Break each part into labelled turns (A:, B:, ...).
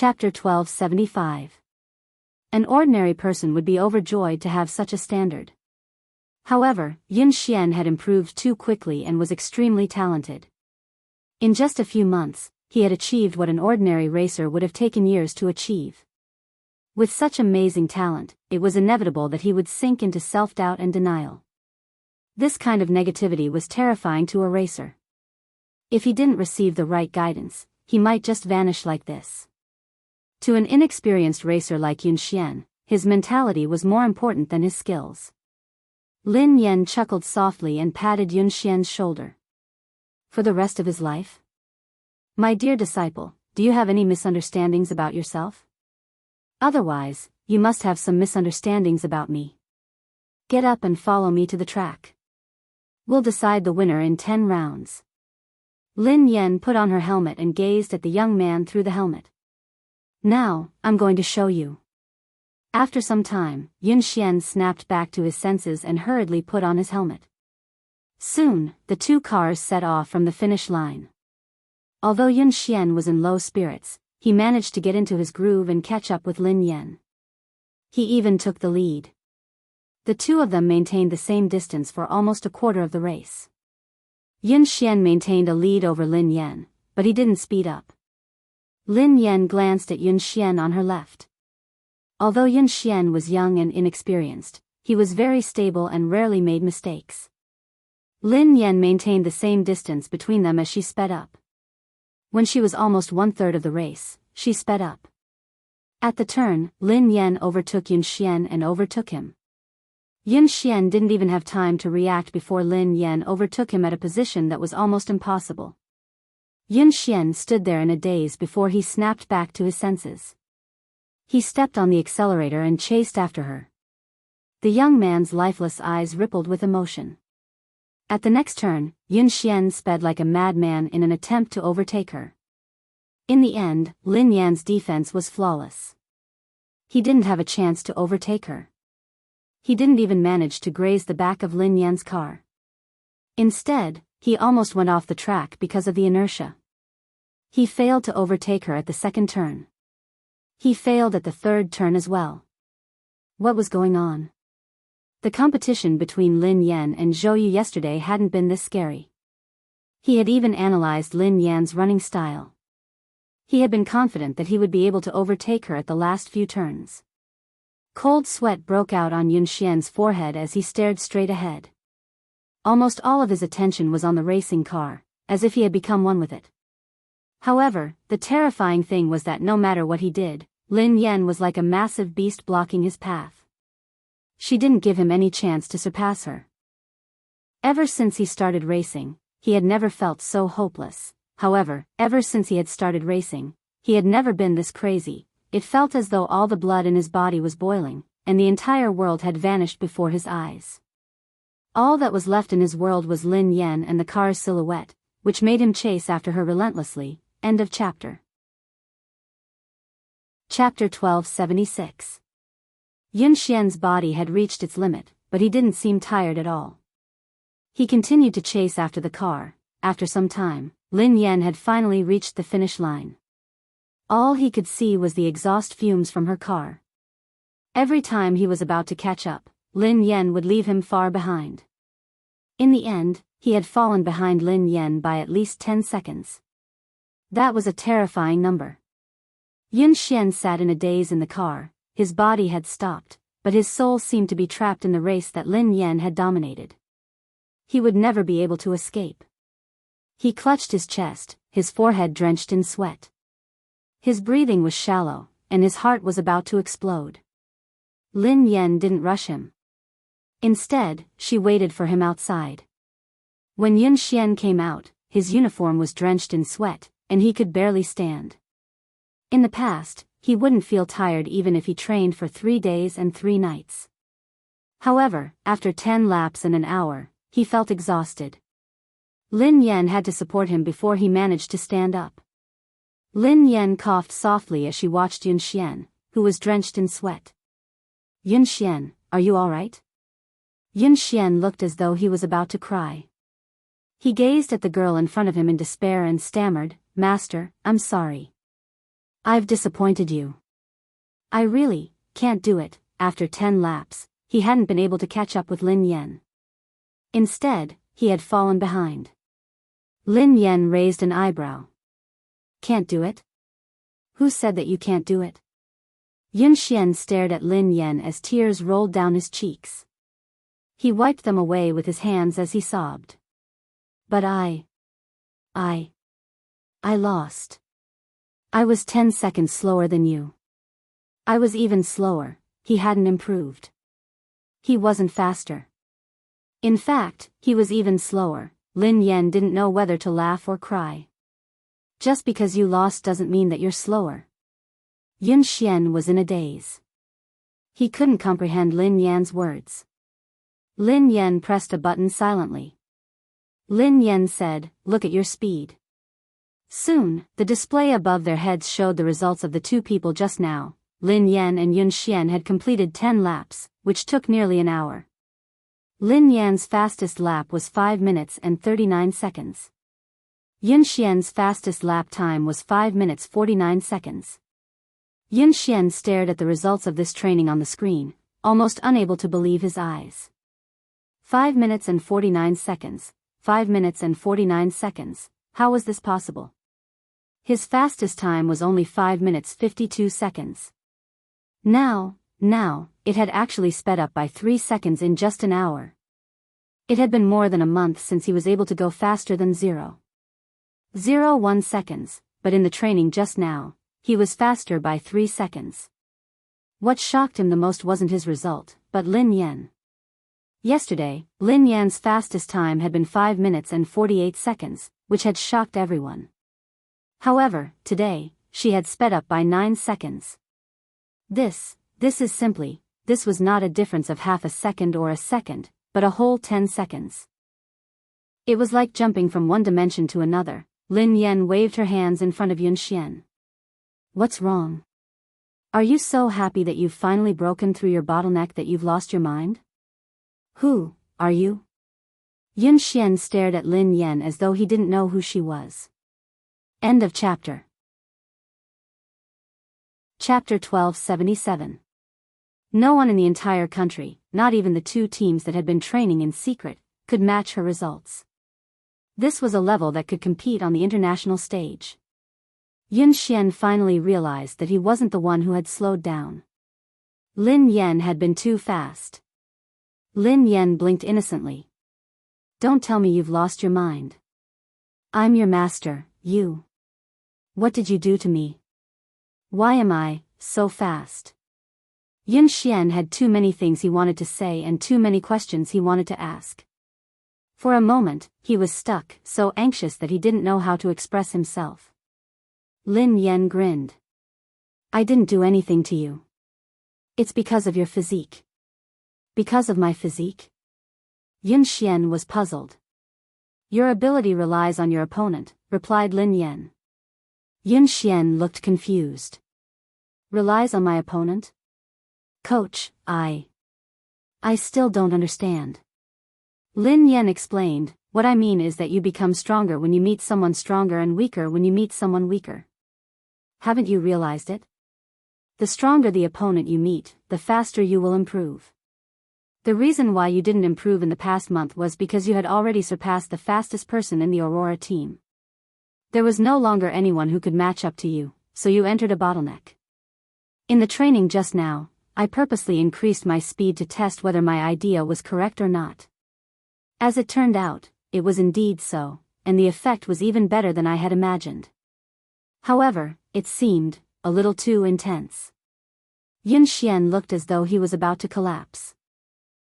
A: Chapter 1275. An ordinary person would be overjoyed to have such a standard. However, Yun Xian had improved too quickly and was extremely talented. In just a few months, he had achieved what an ordinary racer would have taken years to achieve. With such amazing talent, it was inevitable that he would sink into self-doubt and denial. This kind of negativity was terrifying to a racer. If he didn't receive the right guidance, he might just vanish like this. To an inexperienced racer like Yun Xian, his mentality was more important than his skills. Lin Yan chuckled softly and patted Yun Xian's shoulder. For the rest of his life? My dear disciple, do you have any misunderstandings about yourself? Otherwise, you must have some misunderstandings about me. Get up and follow me to the track. We'll decide the winner in 10 rounds. Lin Yan put on her helmet and gazed at the young man through the helmet. Now, I'm going to show you. After some time, Yun Xian snapped back to his senses and hurriedly put on his helmet. Soon, the two cars set off from the finish line. Although Yun Xian was in low spirits, he managed to get into his groove and catch up with Lin Yan. He even took the lead. The two of them maintained the same distance for almost a quarter of the race. Yun Xian maintained a lead over Lin Yan, but he didn't speed up. Lin Yan glanced at Yun Xian on her left. Although Yun Xian was young and inexperienced, he was very stable and rarely made mistakes. Lin Yan maintained the same distance between them as she sped up. When she was almost 1/3 of the race, she sped up. At the turn, Lin Yan overtook Yun Xian and overtook him. Yun Xian didn't even have time to react before Lin Yan overtook him at a position that was almost impossible. Yun Xian stood there in a daze before he snapped back to his senses. He stepped on the accelerator and chased after her. The young man's lifeless eyes rippled with emotion. At the next turn, Yun Xian sped like a madman in an attempt to overtake her. In the end, Lin Yan's defense was flawless. He didn't have a chance to overtake her. He didn't even manage to graze the back of Lin Yan's car. Instead, he almost went off the track because of the inertia. He failed to overtake her at the second turn. He failed at the third turn as well. What was going on? The competition between Lin Yan and Zhou Yu yesterday hadn't been this scary. He had even analyzed Lin Yan's running style. He had been confident that he would be able to overtake her at the last few turns. Cold sweat broke out on Yun Xian's forehead as he stared straight ahead. Almost all of his attention was on the racing car, as if he had become one with it. However, the terrifying thing was that no matter what he did, Lin Yan was like a massive beast blocking his path. She didn't give him any chance to surpass her. Ever since he started racing, he had never felt so hopeless. However, ever since he had started racing, he had never been this crazy. It felt as though all the blood in his body was boiling, and the entire world had vanished before his eyes. All that was left in his world was Lin Yan and the car's silhouette, which made him chase after her relentlessly. End of chapter. Chapter 1276. Yun Xian's body had reached its limit, but he didn't seem tired at all. He continued to chase after the car. After some time, Lin Yan had finally reached the finish line. All he could see was the exhaust fumes from her car. Every time he was about to catch up, Lin Yan would leave him far behind. In the end, he had fallen behind Lin Yan by at least 10 seconds. That was a terrifying number. Yun Xian sat in a daze in the car. His body had stopped, but his soul seemed to be trapped in the race that Lin Yan had dominated. He would never be able to escape. He clutched his chest, his forehead drenched in sweat. His breathing was shallow, and his heart was about to explode. Lin Yan didn't rush him. Instead, she waited for him outside. When Yun Xian came out, his uniform was drenched in sweat, and he could barely stand. In the past, he wouldn't feel tired even if he trained for 3 days and 3 nights. However, after 10 laps and an hour, he felt exhausted. Lin Yan had to support him before he managed to stand up. Lin Yan coughed softly as she watched Yun Xian, who was drenched in sweat. Yun Xian, are you all right? Yun Xian looked as though he was about to cry. He gazed at the girl in front of him in despair and stammered, "Master, I'm sorry." I've disappointed you. I really can't do it. After 10 laps, he hadn't been able to catch up with Lin Yan. Instead, he had fallen behind. Lin Yan raised an eyebrow. Can't do it? Who said that you can't do it? Yun Xian stared at Lin Yan as tears rolled down his cheeks. He wiped them away with his hands as he sobbed. But I lost. I was 10 seconds slower than you. I was even slower. He hadn't improved. He wasn't faster. In fact, he was even slower. Lin Yan didn't know whether to laugh or cry. Just because you lost doesn't mean that you're slower. Yun Xian was in a daze. He couldn't comprehend Lin Yan's words. Lin Yan pressed a button silently. Lin Yan said, "Look at your speed." Soon, the display above their heads showed the results of the two people just now. Lin Yan and Yun Xian had completed 10 laps, which took nearly an hour. Lin Yan's fastest lap was 5 minutes and 39 seconds. Yun Xian's fastest lap time was 5 minutes 49 seconds. Yun Xian stared at the results of this training on the screen, almost unable to believe his eyes. 5 minutes and 49 seconds, 5 minutes and 49 seconds, how was this possible? His fastest time was only 5 minutes 52 seconds. Now, it had actually sped up by 3 seconds in just an hour. It had been more than a month since he was able to go faster than 0.01 seconds, but in the training just now, he was faster by 3 seconds. What shocked him the most wasn't his result, but Lin Yan. Yesterday, Lin Yan's fastest time had been 5 minutes and 48 seconds, which had shocked everyone. However, today, she had sped up by 9 seconds. This was not a difference of half a second or a second, but a whole 10 seconds. It was like jumping from one dimension to another. Lin Yan waved her hands in front of Yun Xian. What's wrong? Are you so happy that you've finally broken through your bottleneck that you've lost your mind? Who are you? Yun Xian stared at Lin Yan as though he didn't know who she was. End of chapter. Chapter 1277. No one in the entire country, not even the two teams that had been training in secret, could match her results. This was a level that could compete on the international stage. Yun Xian finally realized that he wasn't the one who had slowed down. Lin Yan had been too fast. Lin Yan blinked innocently. Don't tell me you've lost your mind. I'm your master, you. What did you do to me? Why am I so fast? Yun Xian had too many things he wanted to say and too many questions he wanted to ask. For a moment, he was stuck, so anxious that he didn't know how to express himself. Lin Yan grinned. I didn't do anything to you. It's because of your physique. Because of my physique? Yun Xian was puzzled. Your ability relies on your opponent, replied Lin Yan. Yun Xian looked confused. Relies on my opponent? Coach, I still don't understand. Lin Yan explained, what I mean is that you become stronger when you meet someone stronger and weaker when you meet someone weaker. Haven't you realized it? The stronger the opponent you meet, the faster you will improve. The reason why you didn't improve in the past month was because you had already surpassed the fastest person in the Aurora team. There was no longer anyone who could match up to you, so you entered a bottleneck. In the training just now, I purposely increased my speed to test whether my idea was correct or not. As it turned out, it was indeed so, and the effect was even better than I had imagined. However, it seemed a little too intense. Yun Xian looked as though he was about to collapse.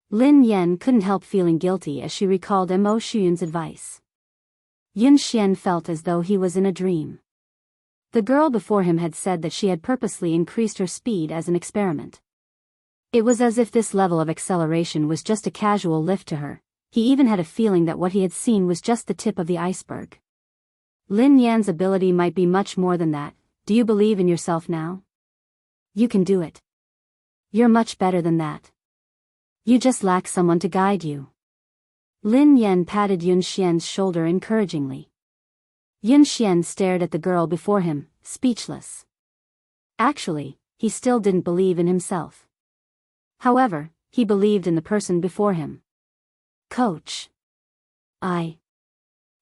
A: Lin Yan couldn't help feeling guilty as she recalled Mo Shuyun's advice. Yun Xian felt as though he was in a dream. The girl before him had said that she had purposely increased her speed as an experiment. It was as if this level of acceleration was just a casual lift to her. He even had a feeling that what he had seen was just the tip of the iceberg. Lin Yan's ability might be much more than that. Do you believe in yourself now? You can do it. You're much better than that. You just lack someone to guide you. Lin Yan patted Yun Xian's shoulder encouragingly. Yun Xian stared at the girl before him, speechless. Actually, he still didn't believe in himself. However, he believed in the person before him. Coach. I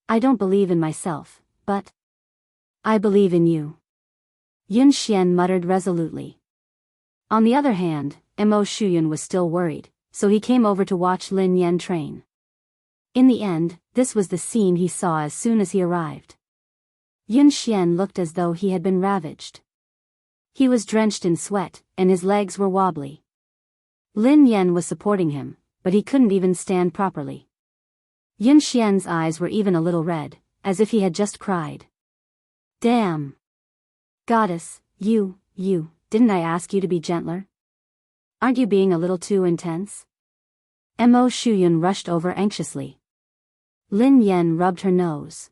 A: don't believe in myself, but I believe in you. Yun Xian muttered resolutely. On the other hand, Mo Shuyun was still worried, so he came over to watch Lin Yan train. In the end, this was the scene he saw as soon as he arrived. Yun Xian looked as though he had been ravaged. He was drenched in sweat, and his legs were wobbly. Lin Yan was supporting him, but he couldn't even stand properly. Yun Xian's eyes were even a little red, as if he had just cried. Damn! Goddess, you, didn't I ask you to be gentler? Aren't you being a little too intense? Mo Shuyun rushed over anxiously. Lin Yan rubbed her nose.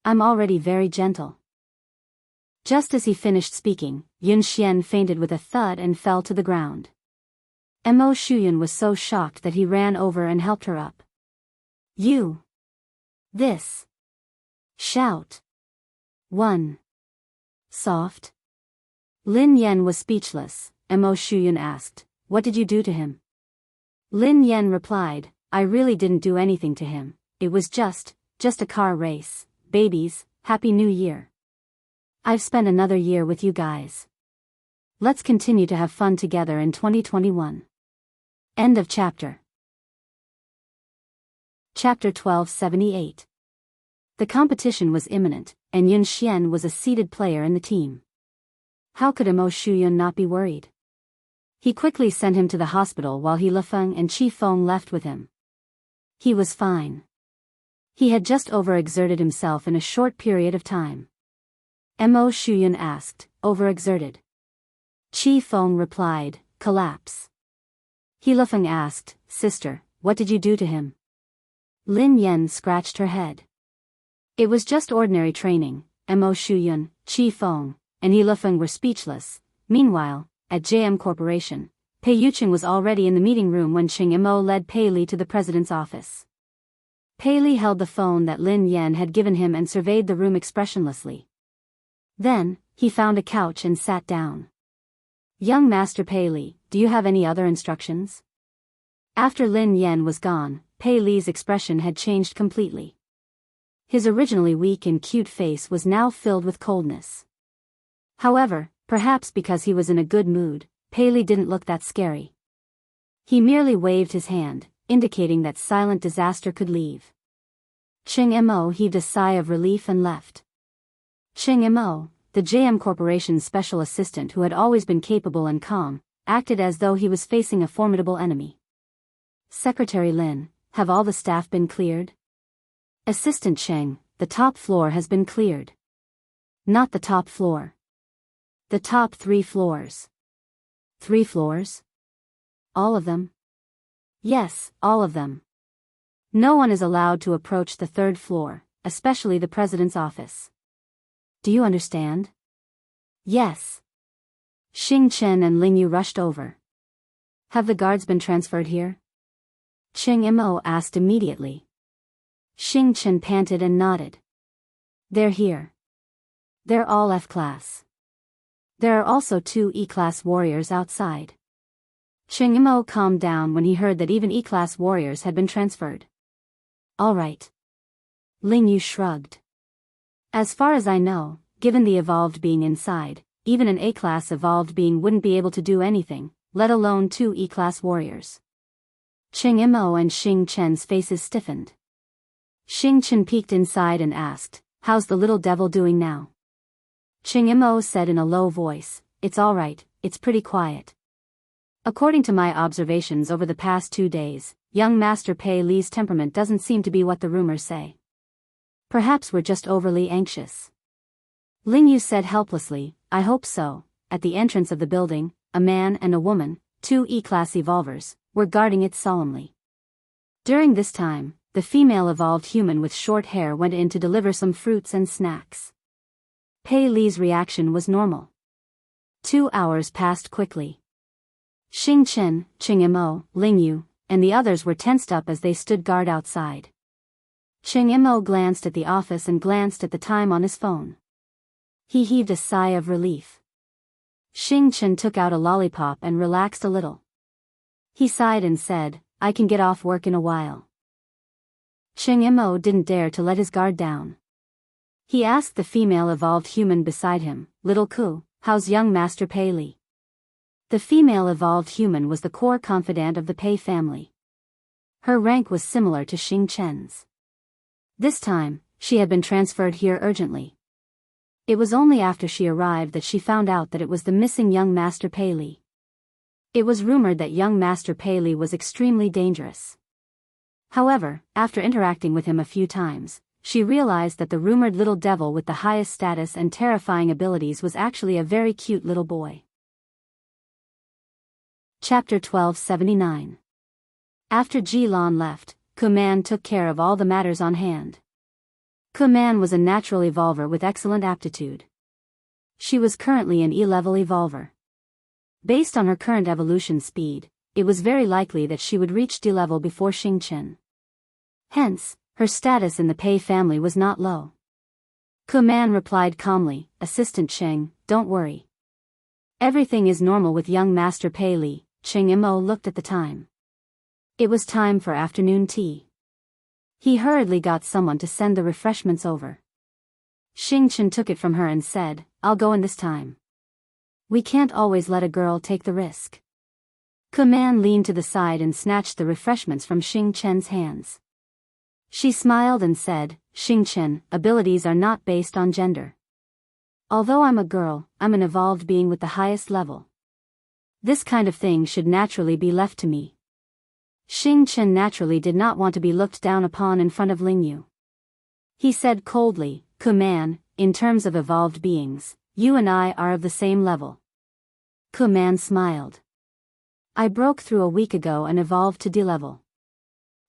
A: I'm already very gentle. Just as he finished speaking, Yun Xian fainted with a thud and fell to the ground. Mo Shuyun was so shocked that he ran over and helped her up. You! This! Shout! 1. Soft? Lin Yan was speechless. Mo Shuyun asked, what did you do to him? Lin Yan replied, I really didn't do anything to him. It was just a car race. Babies, Happy New Year. I've spent another year with you guys. Let's continue to have fun together in 2021. End of chapter. Chapter 1278. The competition was imminent, and Yun Xian was a seeded player in the team. How could Mo Shuyun not be worried? He quickly sent him to the hospital while He Lifeng and Qi Feng left with him. He was fine. He had just overexerted himself in a short period of time. Mo Shuyun asked, overexerted? Qi Feng replied, collapse. He Lifeng asked, sister, what did you do to him? Lin Yan scratched her head. It was just ordinary training. Mo Shuyun, Qi Feng, and He Lifeng were speechless. Meanwhile, at JM Corporation, Pei Yuqing was already in the meeting room when Qing Mo led Pei Li to the president's office. Pei Li held the phone that Lin Yan had given him and surveyed the room expressionlessly. Then, he found a couch and sat down. Young Master Pei Li, do you have any other instructions? After Lin Yan was gone, Pei Li's expression had changed completely. His originally weak and cute face was now filled with coldness. However, perhaps because he was in a good mood, Pei Li didn't look that scary. He merely waved his hand, indicating that silent disaster could leave. Qing Mo heaved a sigh of relief and left. Qing Mo, the JM Corporation's special assistant who had always been capable and calm, acted as though he was facing a formidable enemy. Secretary Lin, have all the staff been cleared? Assistant Cheng, the top floor has been cleared. Not the top floor. The top 3 floors. 3 floors? All of them? Yes, all of them. No one is allowed to approach the 3rd floor, especially the president's office. Do you understand? Yes. Xing Chen and Ling Yu rushed over. Have the guards been transferred here? Qing Mo asked immediately. Xing Chen panted and nodded. They're here. They're all F-class. There are also 2 E-class warriors outside. Qing Mo calmed down when he heard that even E-class warriors had been transferred. All right. Ling Yu shrugged. As far as I know, given the evolved being inside, even an A-class evolved being wouldn't be able to do anything, let alone 2 E-class warriors. Qing Mo and Xing Chen's faces stiffened. Xing Chen peeked inside and asked, how's the little devil doing now? Qing Mo said in a low voice, it's all right, it's pretty quiet. According to my observations over the past 2 days, young Master Pei Li's temperament doesn't seem to be what the rumors say. Perhaps we're just overly anxious. Ling Yu said helplessly, I hope so. At the entrance of the building, a man and a woman, 2 E-class evolvers, were guarding it solemnly. During this time, the female evolved human with short hair went in to deliver some fruits and snacks. Pei Li's reaction was normal. 2 hours passed quickly. Xing Chen, Qing Mo, Ling Yu, and the others were tensed up as they stood guard outside. Qing Mo glanced at the office and glanced at the time on his phone. He heaved a sigh of relief. Xing Chen took out a lollipop and relaxed a little. He sighed and said, I can get off work in a while. Cheng Mo didn't dare to let his guard down. He asked the female evolved human beside him, Little Ku, how's young Master Pei Li? The female evolved human was the core confidant of the Pei family. Her rank was similar to Xing Chen's. This time, she had been transferred here urgently. It was only after she arrived that she found out that it was the missing young Master Pei Li. It was rumored that young Master Pei Li was extremely dangerous. However, after interacting with him a few times, she realized that the rumored little devil with the highest status and terrifying abilities was actually a very cute little boy. Chapter 1279. After Ji Lan left, Kuman took care of all the matters on hand. Kuman was a natural evolver with excellent aptitude. She was currently an E-level evolver. Based on her current evolution speed, it was very likely that she would reach D-level before Xing Chen. Hence, her status in the Pei family was not low. Kuman replied calmly, Assistant Cheng, don't worry. Everything is normal with young Master Pei Li. Cheng Mo looked at the time. It was time for afternoon tea. He hurriedly got someone to send the refreshments over. Xing Chen took it from her and said, I'll go in this time. We can't always let a girl take the risk. Kuman leaned to the side and snatched the refreshments from Xing Chen's hands. She smiled and said, Xing Chen, abilities are not based on gender. Although I'm a girl, I'm an evolved being with the highest level. This kind of thing should naturally be left to me. Xing Chen naturally did not want to be looked down upon in front of Lingyu. He said coldly, Kuman, in terms of evolved beings, you and I are of the same level. Kuman smiled. I broke through a week ago and evolved to D-level.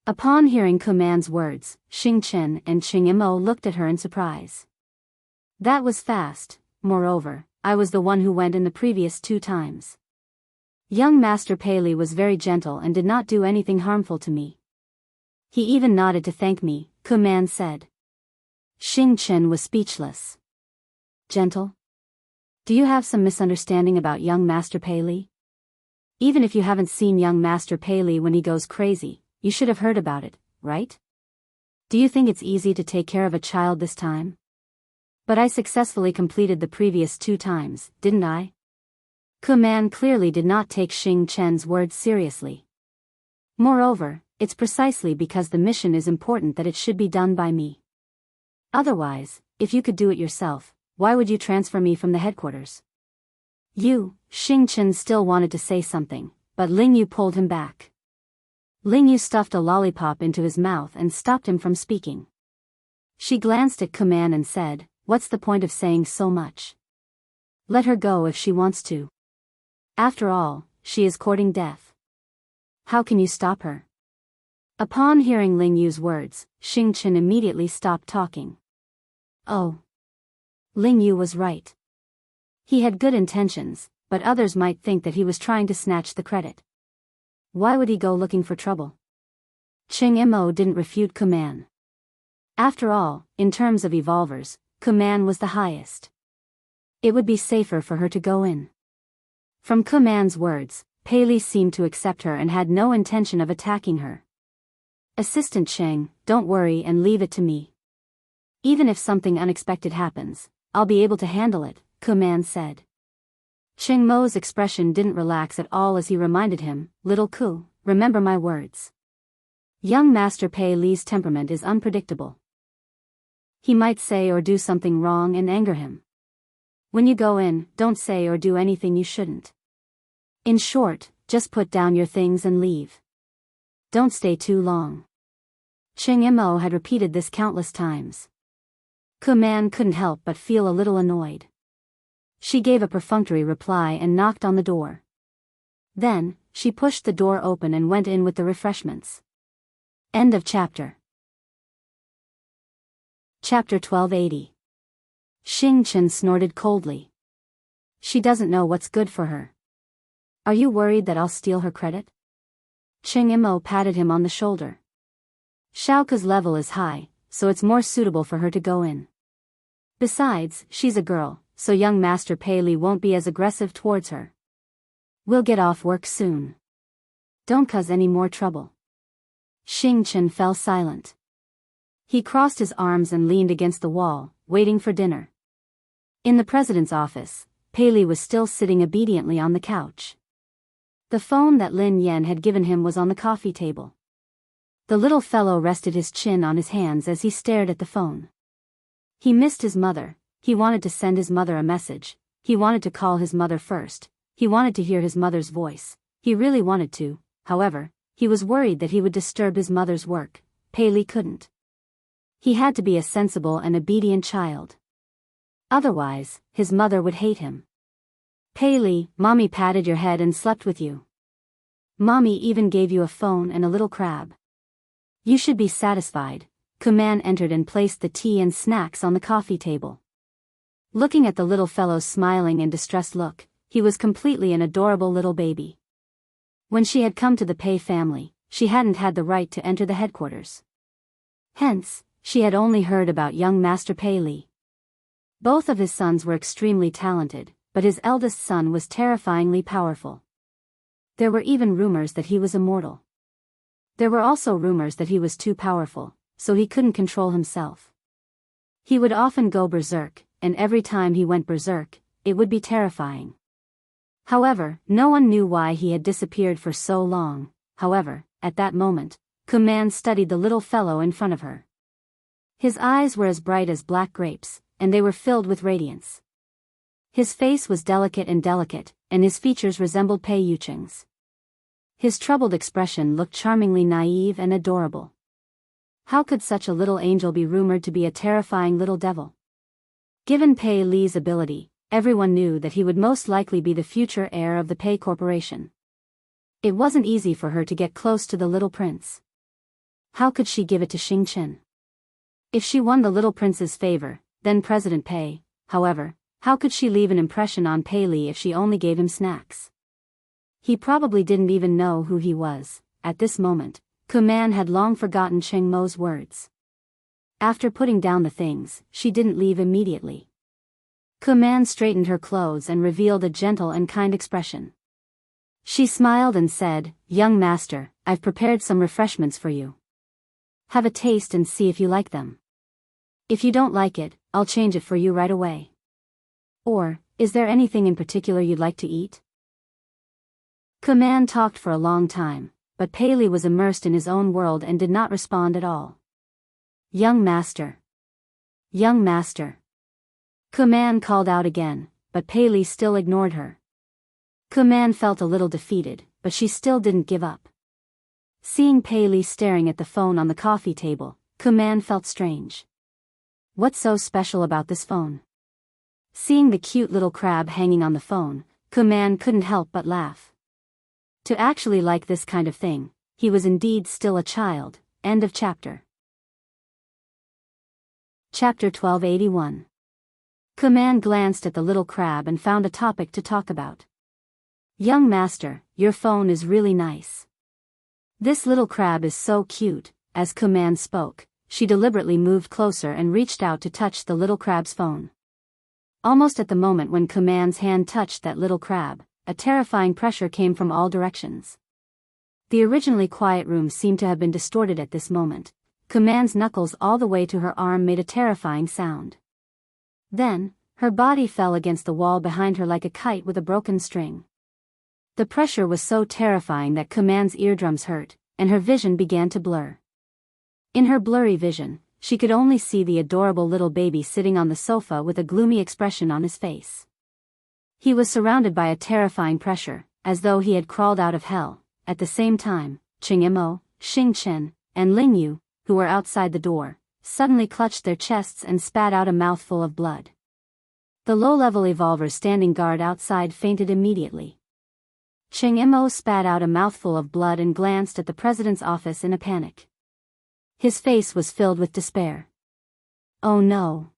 A: Upon hearing Kuman's words, Xing Chen and Cheng Mo looked at her in surprise. That was fast. Moreover, I was the one who went in the previous 2 times. Young Master Pei Li was very gentle and did not do anything harmful to me. He even nodded to thank me, Kuman said. Xing Chen was speechless. Gentle? Do you have some misunderstanding about young Master Pei Li? Even if you haven't seen young Master Pei Li when he goes crazy, you should have heard about it, right? Do you think it's easy to take care of a child this time? But I successfully completed the previous 2 times, didn't I? Kuman clearly did not take Xing Chen's words seriously. Moreover, it's precisely because the mission is important that it should be done by me. Otherwise, if you could do it yourself, why would you transfer me from the headquarters? Xing Chen still wanted to say something, but Lingyu pulled him back. Lingyu stuffed a lollipop into his mouth and stopped him from speaking. She glanced at Kuman and said, what's the point of saying so much? Let her go if she wants to. After all, she is courting death. How can you stop her? Upon hearing Lingyu's words, Xing Chen immediately stopped talking. Oh. Lingyu was right. He had good intentions, but others might think that he was trying to snatch the credit. Why would he go looking for trouble? Cheng Mo didn't refute Kuman. After all, in terms of evolvers, Kuman was the highest. It would be safer for her to go in. From Kuman's words, Pei Li seemed to accept her and had no intention of attacking her. Assistant Cheng, don't worry and leave it to me. Even if something unexpected happens, I'll be able to handle it, Kuman said. Cheng Mo's expression didn't relax at all as he reminded him, Little Ku, remember my words. Young Master Pei Li's temperament is unpredictable. He might say or do something wrong and anger him. When you go in, don't say or do anything you shouldn't. In short, just put down your things and leave. Don't stay too long. Cheng Mo had repeated this countless times. Kuman couldn't help but feel a little annoyed. She gave a perfunctory reply and knocked on the door. Then, she pushed the door open and went in with the refreshments. End of chapter. Chapter 1280. Xing Chen snorted coldly. She doesn't know what's good for her. Are you worried that I'll steal her credit? Cheng Mo patted him on the shoulder. Xiaoke's level is high, so it's more suitable for her to go in. Besides, she's a girl, so young Master Pei Li won't be as aggressive towards her. We'll get off work soon. Don't cause any more trouble. Xing Chen fell silent. He crossed his arms and leaned against the wall, waiting for dinner. In the president's office, Pei Li was still sitting obediently on the couch. The phone that Lin Yan had given him was on the coffee table. The little fellow rested his chin on his hands as he stared at the phone. He missed his mother, he wanted to send his mother a message, he wanted to call his mother first, he wanted to hear his mother's voice, he really wanted to, however, he was worried that he would disturb his mother's work. Pei Li couldn't. He had to be a sensible and obedient child. Otherwise, his mother would hate him. Pei Li, Mommy patted your head and slept with you. Mommy even gave you a phone and a little crab. You should be satisfied. Kuman entered and placed the tea and snacks on the coffee table. Looking at the little fellow's smiling and distressed look, he was completely an adorable little baby. When she had come to the Pei family, she hadn't had the right to enter the headquarters. Hence, she had only heard about young Master Pei Li. Both of his sons were extremely talented, but his eldest son was terrifyingly powerful. There were even rumors that he was immortal. There were also rumors that he was too powerful, so he couldn't control himself. He would often go berserk, and every time he went berserk, it would be terrifying. However, no one knew why he had disappeared for so long. However, at that moment, Kuman studied the little fellow in front of her. His eyes were as bright as black grapes, and they were filled with radiance. His face was delicate, and his features resembled Pei Yucheng's. His troubled expression looked charmingly naive and adorable. How could such a little angel be rumored to be a terrifying little devil? Given Pei Li's ability, everyone knew that he would most likely be the future heir of the Pei Corporation. It wasn't easy for her to get close to the little prince. How could she give it to Xing Chen? If she won the little prince's favor, then President Pei, however, how could she leave an impression on Pei Li if she only gave him snacks? He probably didn't even know who he was. At this moment, Kuman had long forgotten Cheng Mo's words. After putting down the things, she didn't leave immediately. Kuman straightened her clothes and revealed a gentle and kind expression. She smiled and said, "Young master, I've prepared some refreshments for you. Have a taste and see if you like them. If you don't like it, I'll change it for you right away. Or, is there anything in particular you'd like to eat?" Kuman talked for a long time, but Pei Li was immersed in his own world and did not respond at all. "Young master. Young master." Kuman called out again, but Pei Li still ignored her. Kuman felt a little defeated, but she still didn't give up. Seeing Pei Li staring at the phone on the coffee table, Kuman felt strange. What's so special about this phone? Seeing the cute little crab hanging on the phone, Kuman couldn't help but laugh. To actually like this kind of thing, he was indeed still a child. End of chapter. Chapter 1281. Kuman glanced at the little crab and found a topic to talk about. "Young master, your phone is really nice." "This little crab is so cute." As Kuman spoke, she deliberately moved closer and reached out to touch the little crab's phone. Almost at the moment when Kuman's hand touched that little crab, a terrifying pressure came from all directions. The originally quiet room seemed to have been distorted at this moment. Kuman's knuckles all the way to her arm made a terrifying sound. Then, her body fell against the wall behind her like a kite with a broken string. The pressure was so terrifying that Kuman's eardrums hurt, and her vision began to blur. In her blurry vision, she could only see the adorable little baby sitting on the sofa with a gloomy expression on his face. He was surrounded by a terrifying pressure, as though he had crawled out of hell. At the same time, Cheng Mo, Xing Chen, and Ling Yu, who were outside the door, suddenly clutched their chests and spat out a mouthful of blood. The low-level evolver standing guard outside fainted immediately. Cheng Mo spat out a mouthful of blood and glanced at the president's office in a panic. His face was filled with despair. "Oh no.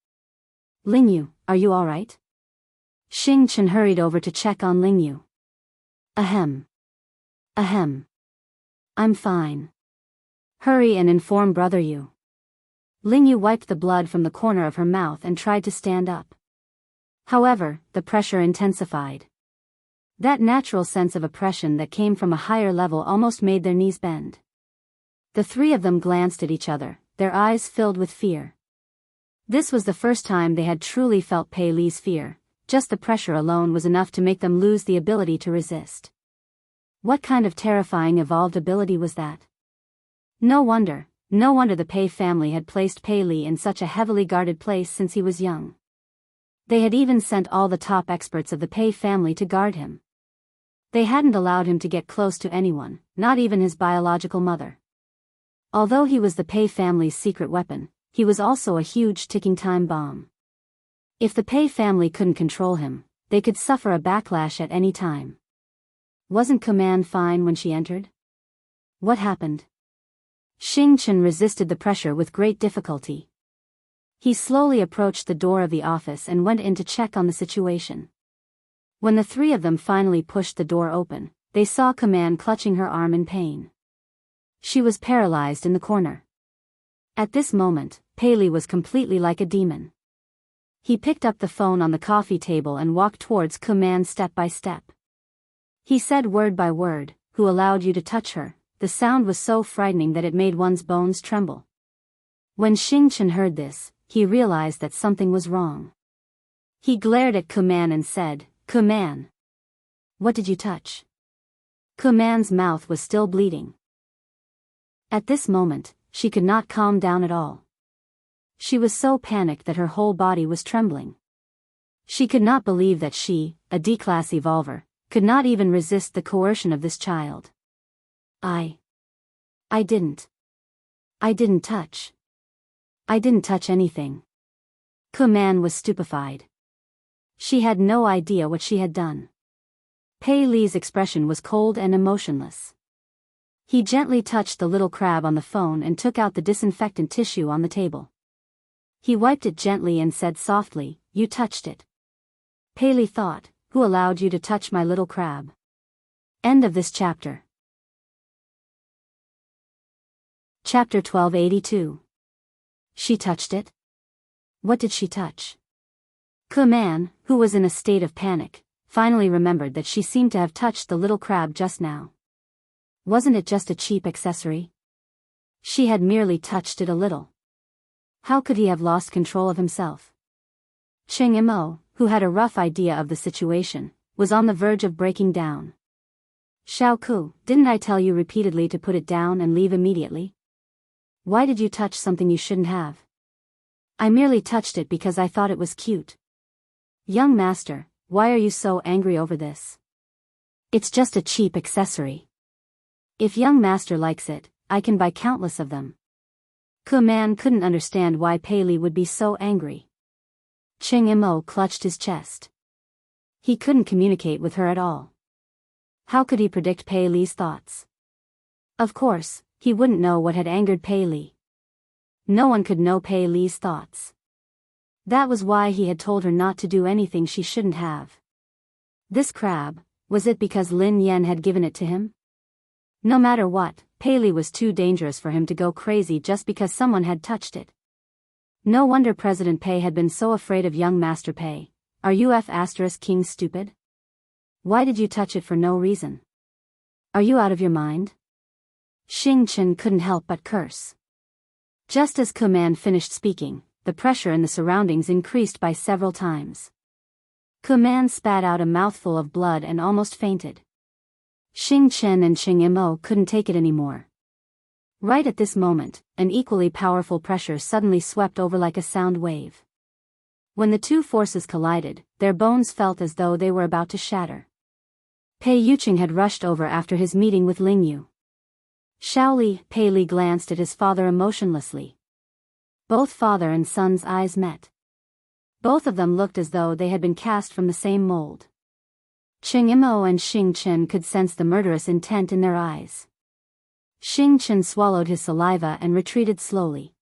A: Ling Yu, are you all right?" Xing Chen hurried over to check on Ling Yu. Ahem. Ahem. I'm fine. Hurry and inform Brother Yu." Ling Yu wiped the blood from the corner of her mouth and tried to stand up. However, the pressure intensified. That natural sense of oppression that came from a higher level almost made their knees bend. The three of them glanced at each other, their eyes filled with fear. This was the first time they had truly felt Pei Li's fear. Just the pressure alone was enough to make them lose the ability to resist. What kind of terrifying evolved ability was that? No wonder the Pei family had placed Pei Li in such a heavily guarded place since he was young. They had even sent all the top experts of the Pei family to guard him. They hadn't allowed him to get close to anyone, not even his biological mother. Although he was the Pei family's secret weapon, he was also a huge ticking time bomb. If the Pei family couldn't control him, they could suffer a backlash at any time. Wasn't Command fine when she entered? What happened? Xing Chen resisted the pressure with great difficulty. He slowly approached the door of the office and went in to check on the situation. When the three of them finally pushed the door open, they saw Command clutching her arm in pain. She was paralyzed in the corner. At this moment, Pei Li was completely like a demon. He picked up the phone on the coffee table and walked towards Command step by step. He said word by word, "Who allowed you to touch her?" The sound was so frightening that it made one's bones tremble. When Xing Chen heard this, he realized that something was wrong. He glared at Command and said, "Command, what did you touch?" Command's mouth was still bleeding. At this moment, she could not calm down at all. She was so panicked that her whole body was trembling. She could not believe that she, a D-class evolver, could not even resist the coercion of this child. I didn't touch. I didn't touch anything. Command was stupefied. She had no idea what she had done. Pei Li's expression was cold and emotionless. He gently touched the little crab on the phone and took out the disinfectant tissue on the table. He wiped it gently and said softly, "You touched it." Pei Li thought, "Who allowed you to touch my little crab?" End of this chapter. Chapter 1282. She touched it? What did she touch? Command, who was in a state of panic, finally remembered that she seemed to have touched the little crab just now. Wasn't it just a cheap accessory? She had merely touched it a little. How could he have lost control of himself? Cheng Imo, who had a rough idea of the situation, was on the verge of breaking down. "Xiao Ku, didn't I tell you repeatedly to put it down and leave immediately? Why did you touch something you shouldn't have?" "I merely touched it because I thought it was cute." "Young master, why are you so angry over this? It's just a cheap accessory. If young master likes it, I can buy countless of them." Command couldn't understand why Pei Li would be so angry. Cheng Imo clutched his chest. He couldn't communicate with her at all. How could he predict Pei Li's thoughts? Of course, he wouldn't know what had angered Pei Li. No one could know Pei Li's thoughts. That was why he had told her not to do anything she shouldn't have. This crab, was it because Lin Yan had given it to him? No matter what, Pei Li was too dangerous for him to go crazy just because someone had touched it. No wonder President Pei had been so afraid of young Master Pei. Are you King stupid? Why did you touch it for no reason? Are you out of your mind? Xing Chen couldn't help but curse. Just as Command finished speaking, the pressure in the surroundings increased by several times. Command spat out a mouthful of blood and almost fainted. Xing Chen and Cheng Imo couldn't take it anymore. Right at this moment, an equally powerful pressure suddenly swept over like a sound wave. When the two forces collided, their bones felt as though they were about to shatter. Pei Yuqing had rushed over after his meeting with Ling Yu. Shaoli, Pei Li glanced at his father emotionlessly. Both father and son's eyes met. Both of them looked as though they had been cast from the same mold. Cheng Imo and Xing Chen could sense the murderous intent in their eyes. Xing Chen swallowed his saliva and retreated slowly.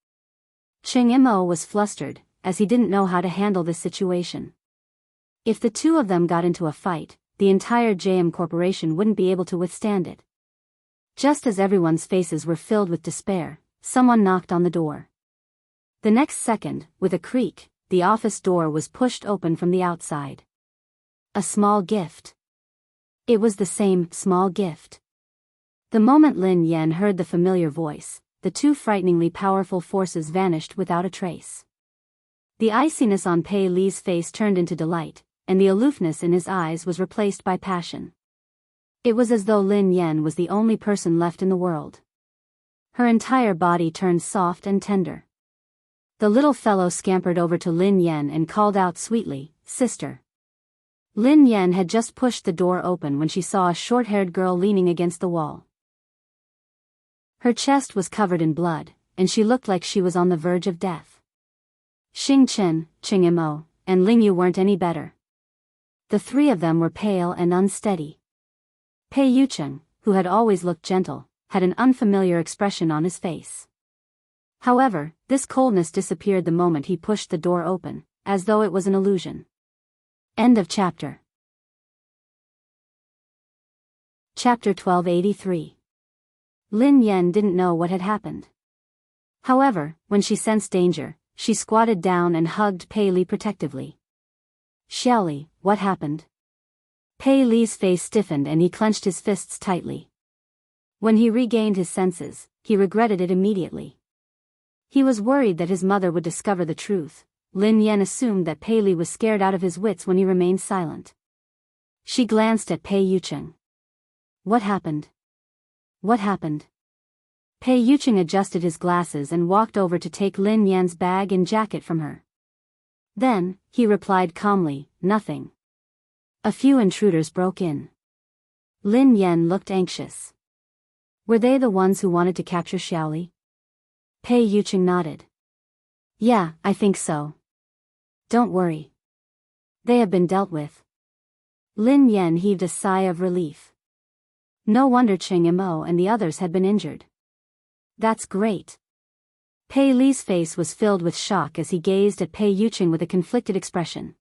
A: Cheng Imo was flustered, as he didn't know how to handle this situation. If the two of them got into a fight, the entire JM Corporation wouldn't be able to withstand it. Just as everyone's faces were filled with despair, someone knocked on the door. The next second, with a creak, the office door was pushed open from the outside. A small gift. It was the same small gift. The moment Lin Yan heard the familiar voice, the two frighteningly powerful forces vanished without a trace. The iciness on Pei Li's face turned into delight, and the aloofness in his eyes was replaced by passion. It was as though Lin Yan was the only person left in the world. Her entire body turned soft and tender. The little fellow scampered over to Lin Yan and called out sweetly, "Sister." Lin Yan had just pushed the door open when she saw a short-haired girl leaning against the wall. Her chest was covered in blood, and she looked like she was on the verge of death. Xing Chen, Qing Imo, and Ling Yu weren't any better. The three of them were pale and unsteady. Pei Yucheng, who had always looked gentle, had an unfamiliar expression on his face. However, this coldness disappeared the moment he pushed the door open, as though it was an illusion. End of chapter. Chapter 1283. Lin Yan didn't know what had happened. However, when she sensed danger, she squatted down and hugged Pei Li protectively. "Xiaoli, what happened?" Pei Li's face stiffened and he clenched his fists tightly. When he regained his senses, he regretted it immediately. He was worried that his mother would discover the truth. Lin Yan assumed that Pei Li was scared out of his wits when he remained silent. She glanced at Pei Yucheng. "What happened? What happened?" Pei Yucheng adjusted his glasses and walked over to take Lin Yan's bag and jacket from her. Then, he replied calmly, "Nothing. A few intruders broke in." Lin Yan looked anxious. "Were they the ones who wanted to capture Xiaoli?" Pei Yucheng nodded. "Yeah, I think so. Don't worry. They have been dealt with." Lin Yan heaved a sigh of relief. No wonder Qing Imo and the others had been injured. "That's great." Pei Li's face was filled with shock as he gazed at Pei Yucheng with a conflicted expression.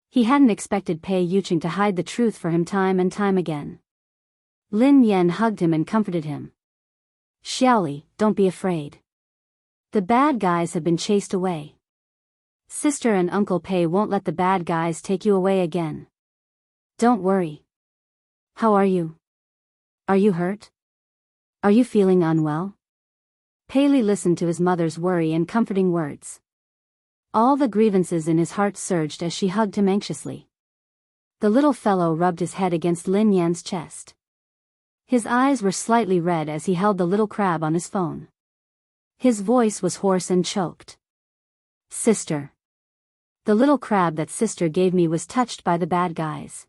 A: He hadn't expected Pei Yucheng to hide the truth for him time and time again. Lin Yan hugged him and comforted him. "Xiaoli, don't be afraid. The bad guys have been chased away. Sister and Uncle Pei won't let the bad guys take you away again. Don't worry. How are you? Are you hurt? Are you feeling unwell?" Pei Li listened to his mother's worry and comforting words. All the grievances in his heart surged as she hugged him anxiously. The little fellow rubbed his head against Lin Yan's chest. His eyes were slightly red as he held the little crab on his phone. His voice was hoarse and choked. "Sister. The little crab that sister gave me was touched by the bad guys.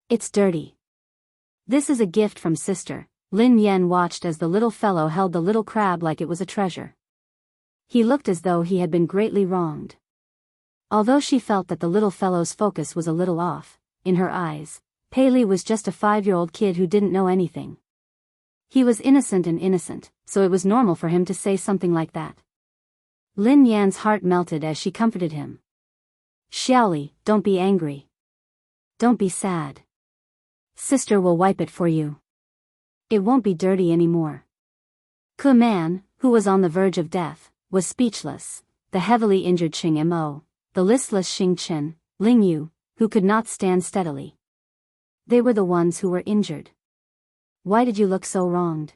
A: It's dirty. This is a gift from sister." Lin Yan watched as the little fellow held the little crab like it was a treasure. He looked as though he had been greatly wronged. Although she felt that the little fellow's focus was a little off, in her eyes, Pei Li was just a 5-year-old kid who didn't know anything. He was innocent, so it was normal for him to say something like that. Lin Yan's heart melted as she comforted him. "Xiaoli, don't be angry. Don't be sad. Sister will wipe it for you. It won't be dirty anymore." Ku Man, who was on the verge of death, was speechless. The heavily injured Qing Imo, the listless Xing Chen, Ling Yu, who could not stand steadily. They were the ones who were injured. "Why did you look so wronged?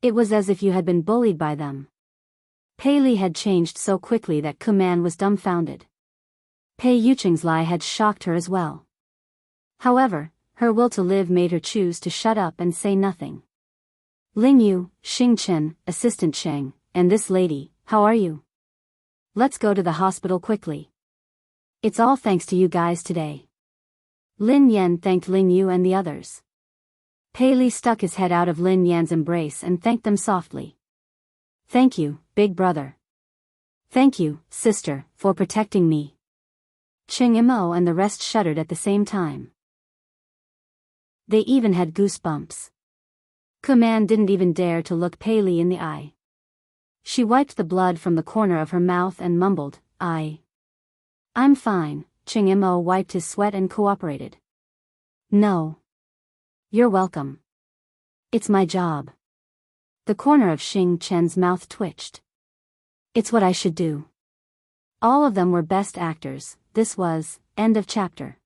A: It was as if you had been bullied by them." Pei Li had changed so quickly that Ku Man was dumbfounded. Pei Yucheng's lie had shocked her as well. However, her will to live made her choose to shut up and say nothing. "Ling Yu, Xing Chen, Assistant Cheng, and this lady, how are you? Let's go to the hospital quickly. It's all thanks to you guys today." Lin Yan thanked Ling Yu and the others. Pei Li stuck his head out of Lin Yan's embrace and thanked them softly. "Thank you, big brother. Thank you, sister, for protecting me." Qing Imo and the rest shuddered at the same time. They even had goosebumps. Ku Man didn't even dare to look Pei Li in the eye. She wiped the blood from the corner of her mouth and mumbled, I'm fine." Qing Imo wiped his sweat and cooperated. "No. You're welcome. It's my job." The corner of Xing Chen's mouth twitched. "It's what I should do." All of them were best actors. This was, end of chapter.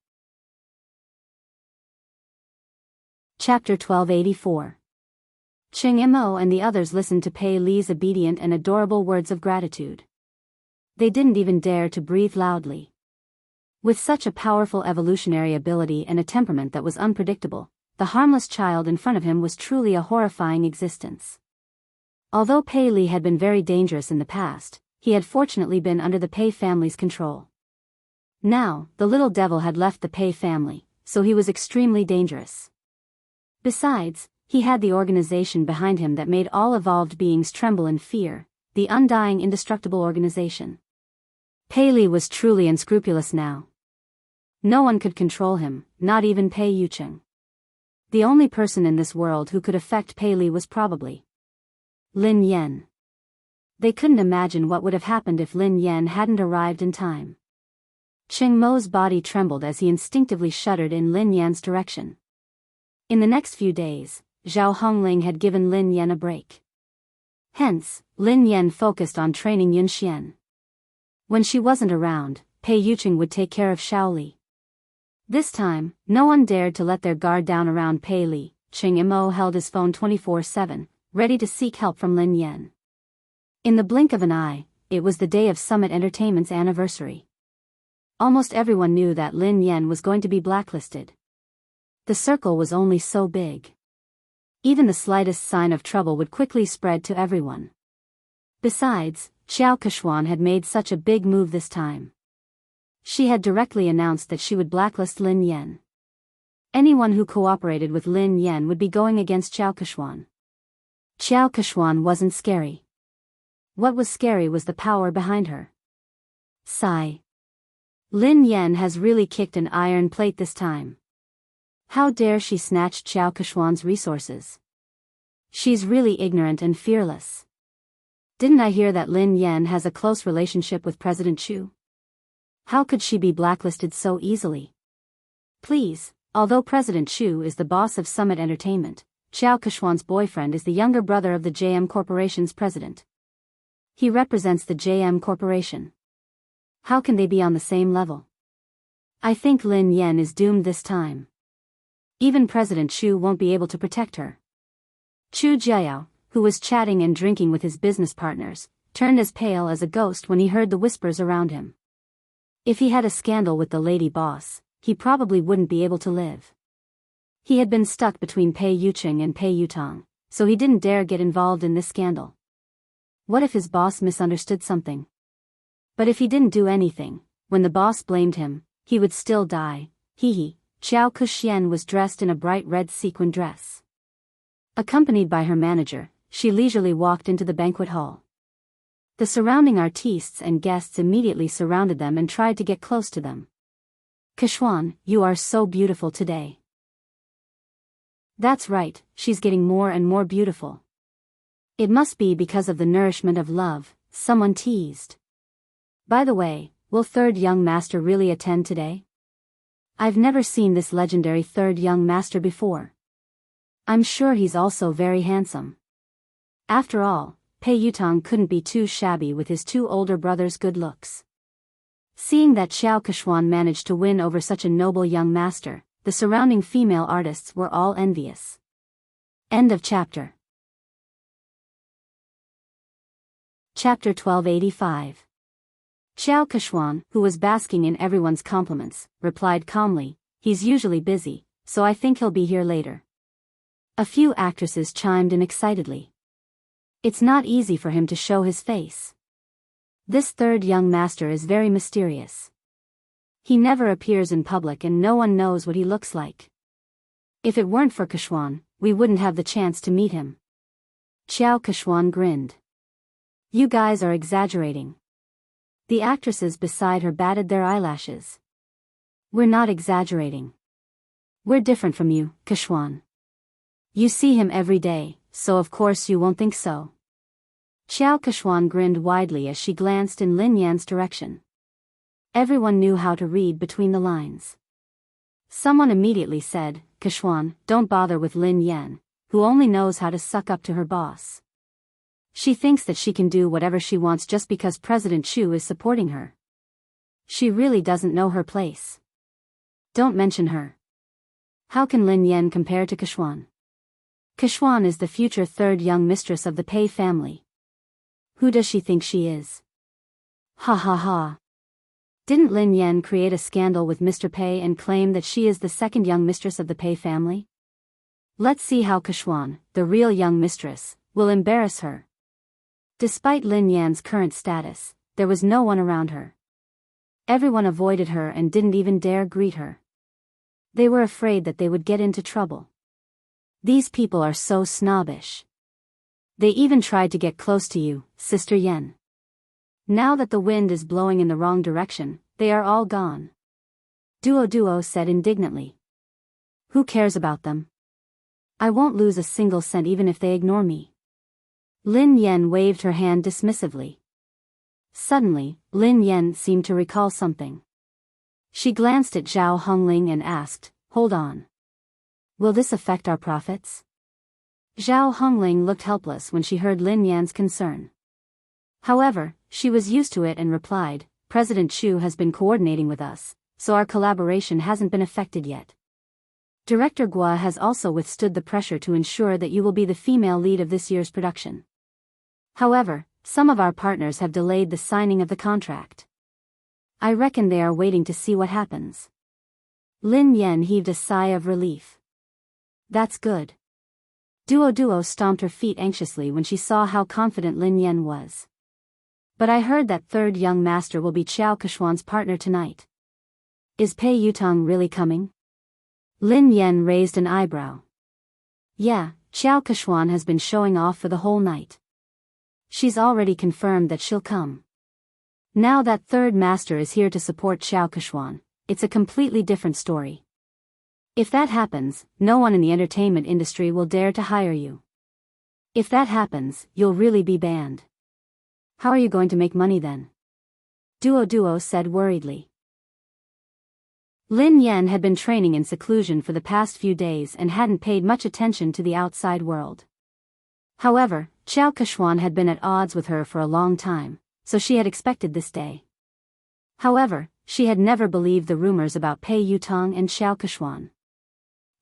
A: Chapter 1284. Ching Mo and the others listened to Pei Li's obedient and adorable words of gratitude. They didn't even dare to breathe loudly. With such a powerful evolutionary ability and a temperament that was unpredictable, the harmless child in front of him was truly a horrifying existence. Although Pei Li had been very dangerous in the past, he had fortunately been under the Pei family's control. Now, the little devil had left the Pei family, so he was extremely dangerous. Besides, he had the organization behind him that made all evolved beings tremble in fear, the undying indestructible organization. Pei Li was truly unscrupulous now. No one could control him, not even Pei Yucheng. The only person in this world who could affect Pei Li was probably Lin Yan. They couldn't imagine what would have happened if Lin Yan hadn't arrived in time. Ching Mo's body trembled as he instinctively shuddered in Lin Yan's direction. In the next few days, Zhao Hongling had given Lin Yan a break. Hence, Lin Yan focused on training Yun Xian. When she wasn't around, Pei Yucheng would take care of Shaoli. This time, no one dared to let their guard down around Pei Li. Ching Mo held his phone 24/7, ready to seek help from Lin Yan. In the blink of an eye, it was the day of Summit Entertainment's anniversary. Almost everyone knew that Lin Yan was going to be blacklisted. The circle was only so big. Even the slightest sign of trouble would quickly spread to everyone. Besides, Xiao Kechuan had made such a big move this time. She had directly announced that she would blacklist Lin Yan. Anyone who cooperated with Lin Yan would be going against Xiao Kechuan. Xiao Kechuan wasn't scary. What was scary was the power behind her. Sigh. Lin Yan has really kicked an iron plate this time. How dare she snatch Xiao Kechuan's resources? She's really ignorant and fearless. Didn't I hear that Lin Yan has a close relationship with President Chu? How could she be blacklisted so easily? Please, although President Chu is the boss of Summit Entertainment, Xiao Kechuan's boyfriend is the younger brother of the JM Corporation's president. He represents the JM Corporation. How can they be on the same level? I think Lin Yan is doomed this time. Even President Chu won't be able to protect her. Chu Jiao, who was chatting and drinking with his business partners, turned as pale as a ghost when he heard the whispers around him. If he had a scandal with the lady boss, he probably wouldn't be able to live. He had been stuck between Pei Yucheng and Pei Yutong, so he didn't dare get involved in this scandal. What if his boss misunderstood something? But if he didn't do anything, when the boss blamed him, he would still die. Hee. Xiao Kexian was dressed in a bright red sequin dress. Accompanied by her manager, she leisurely walked into the banquet hall. The surrounding artistes and guests immediately surrounded them and tried to get close to them. Kechuan, you are so beautiful today. That's right, she's getting more and more beautiful. It must be because of the nourishment of love, someone teased. By the way, will third young master really attend today? I've never seen this legendary third young master before. I'm sure he's also very handsome. After all, Pei Yutong couldn't be too shabby with his two older brothers' good looks. Seeing that Xiao Kechuan managed to win over such a noble young master, the surrounding female artists were all envious. End of chapter. Chapter 1285. Xiao Kechuan, who was basking in everyone's compliments, replied calmly, "He's usually busy, so I think he'll be here later." A few actresses chimed in excitedly. It's not easy for him to show his face. This third young master is very mysterious. He never appears in public and no one knows what he looks like. If it weren't for Kechuan, we wouldn't have the chance to meet him. Xiao Kechuan grinned. You guys are exaggerating. The actresses beside her batted their eyelashes. We're not exaggerating. We're different from you, Kechuan. You see him every day, so of course you won't think so. Xiao Kechuan grinned widely as she glanced in Lin Yan's direction. Everyone knew how to read between the lines. Someone immediately said, Kechuan, don't bother with Lin Yan, who only knows how to suck up to her boss. She thinks that she can do whatever she wants just because President Chu is supporting her. She really doesn't know her place. Don't mention her. How can Lin Yan compare to Keshuan? Keshuan is the future third young mistress of the Pei family. Who does she think she is? Ha ha ha. Didn't Lin Yan create a scandal with Mr. Pei and claim that she is the second young mistress of the Pei family? Let's see how Keshuan, the real young mistress, will embarrass her. Despite Lin Yan's current status, there was no one around her. Everyone avoided her and didn't even dare greet her. They were afraid that they would get into trouble. These people are so snobbish. They even tried to get close to you, Sister Yen. Now that the wind is blowing in the wrong direction, they are all gone. Duo said indignantly. Who cares about them? I won't lose a single cent even if they ignore me. Lin Yan waved her hand dismissively. Suddenly, Lin Yan seemed to recall something. She glanced at Zhao Hongling and asked, "Hold on. Will this affect our profits?" Zhao Hongling looked helpless when she heard Lin Yan's concern. However, she was used to it and replied, "President Chu has been coordinating with us, so our collaboration hasn't been affected yet. Director Gua has also withstood the pressure to ensure that you will be the female lead of this year's production. However, some of our partners have delayed the signing of the contract. I reckon they are waiting to see what happens." Lin Yan heaved a sigh of relief. That's good. Duo stomped her feet anxiously when she saw how confident Lin Yan was. But I heard that third young master will be Qiao Keshuan's partner tonight. Is Pei Yutong really coming? Lin Yan raised an eyebrow. Yeah, Qiao Keshuan has been showing off for the whole night. She's already confirmed that she'll come. Now that third master is here to support Qiao Keshuan, it's a completely different story. If that happens, no one in the entertainment industry will dare to hire you. If that happens, you'll really be banned. How are you going to make money then? Duo said worriedly. Lin Yan had been training in seclusion for the past few days and hadn't paid much attention to the outside world. However, Qiao Keshuan had been at odds with her for a long time, so she had expected this day. However, she had never believed the rumors about Pei Yutong and Qiao Keshuan.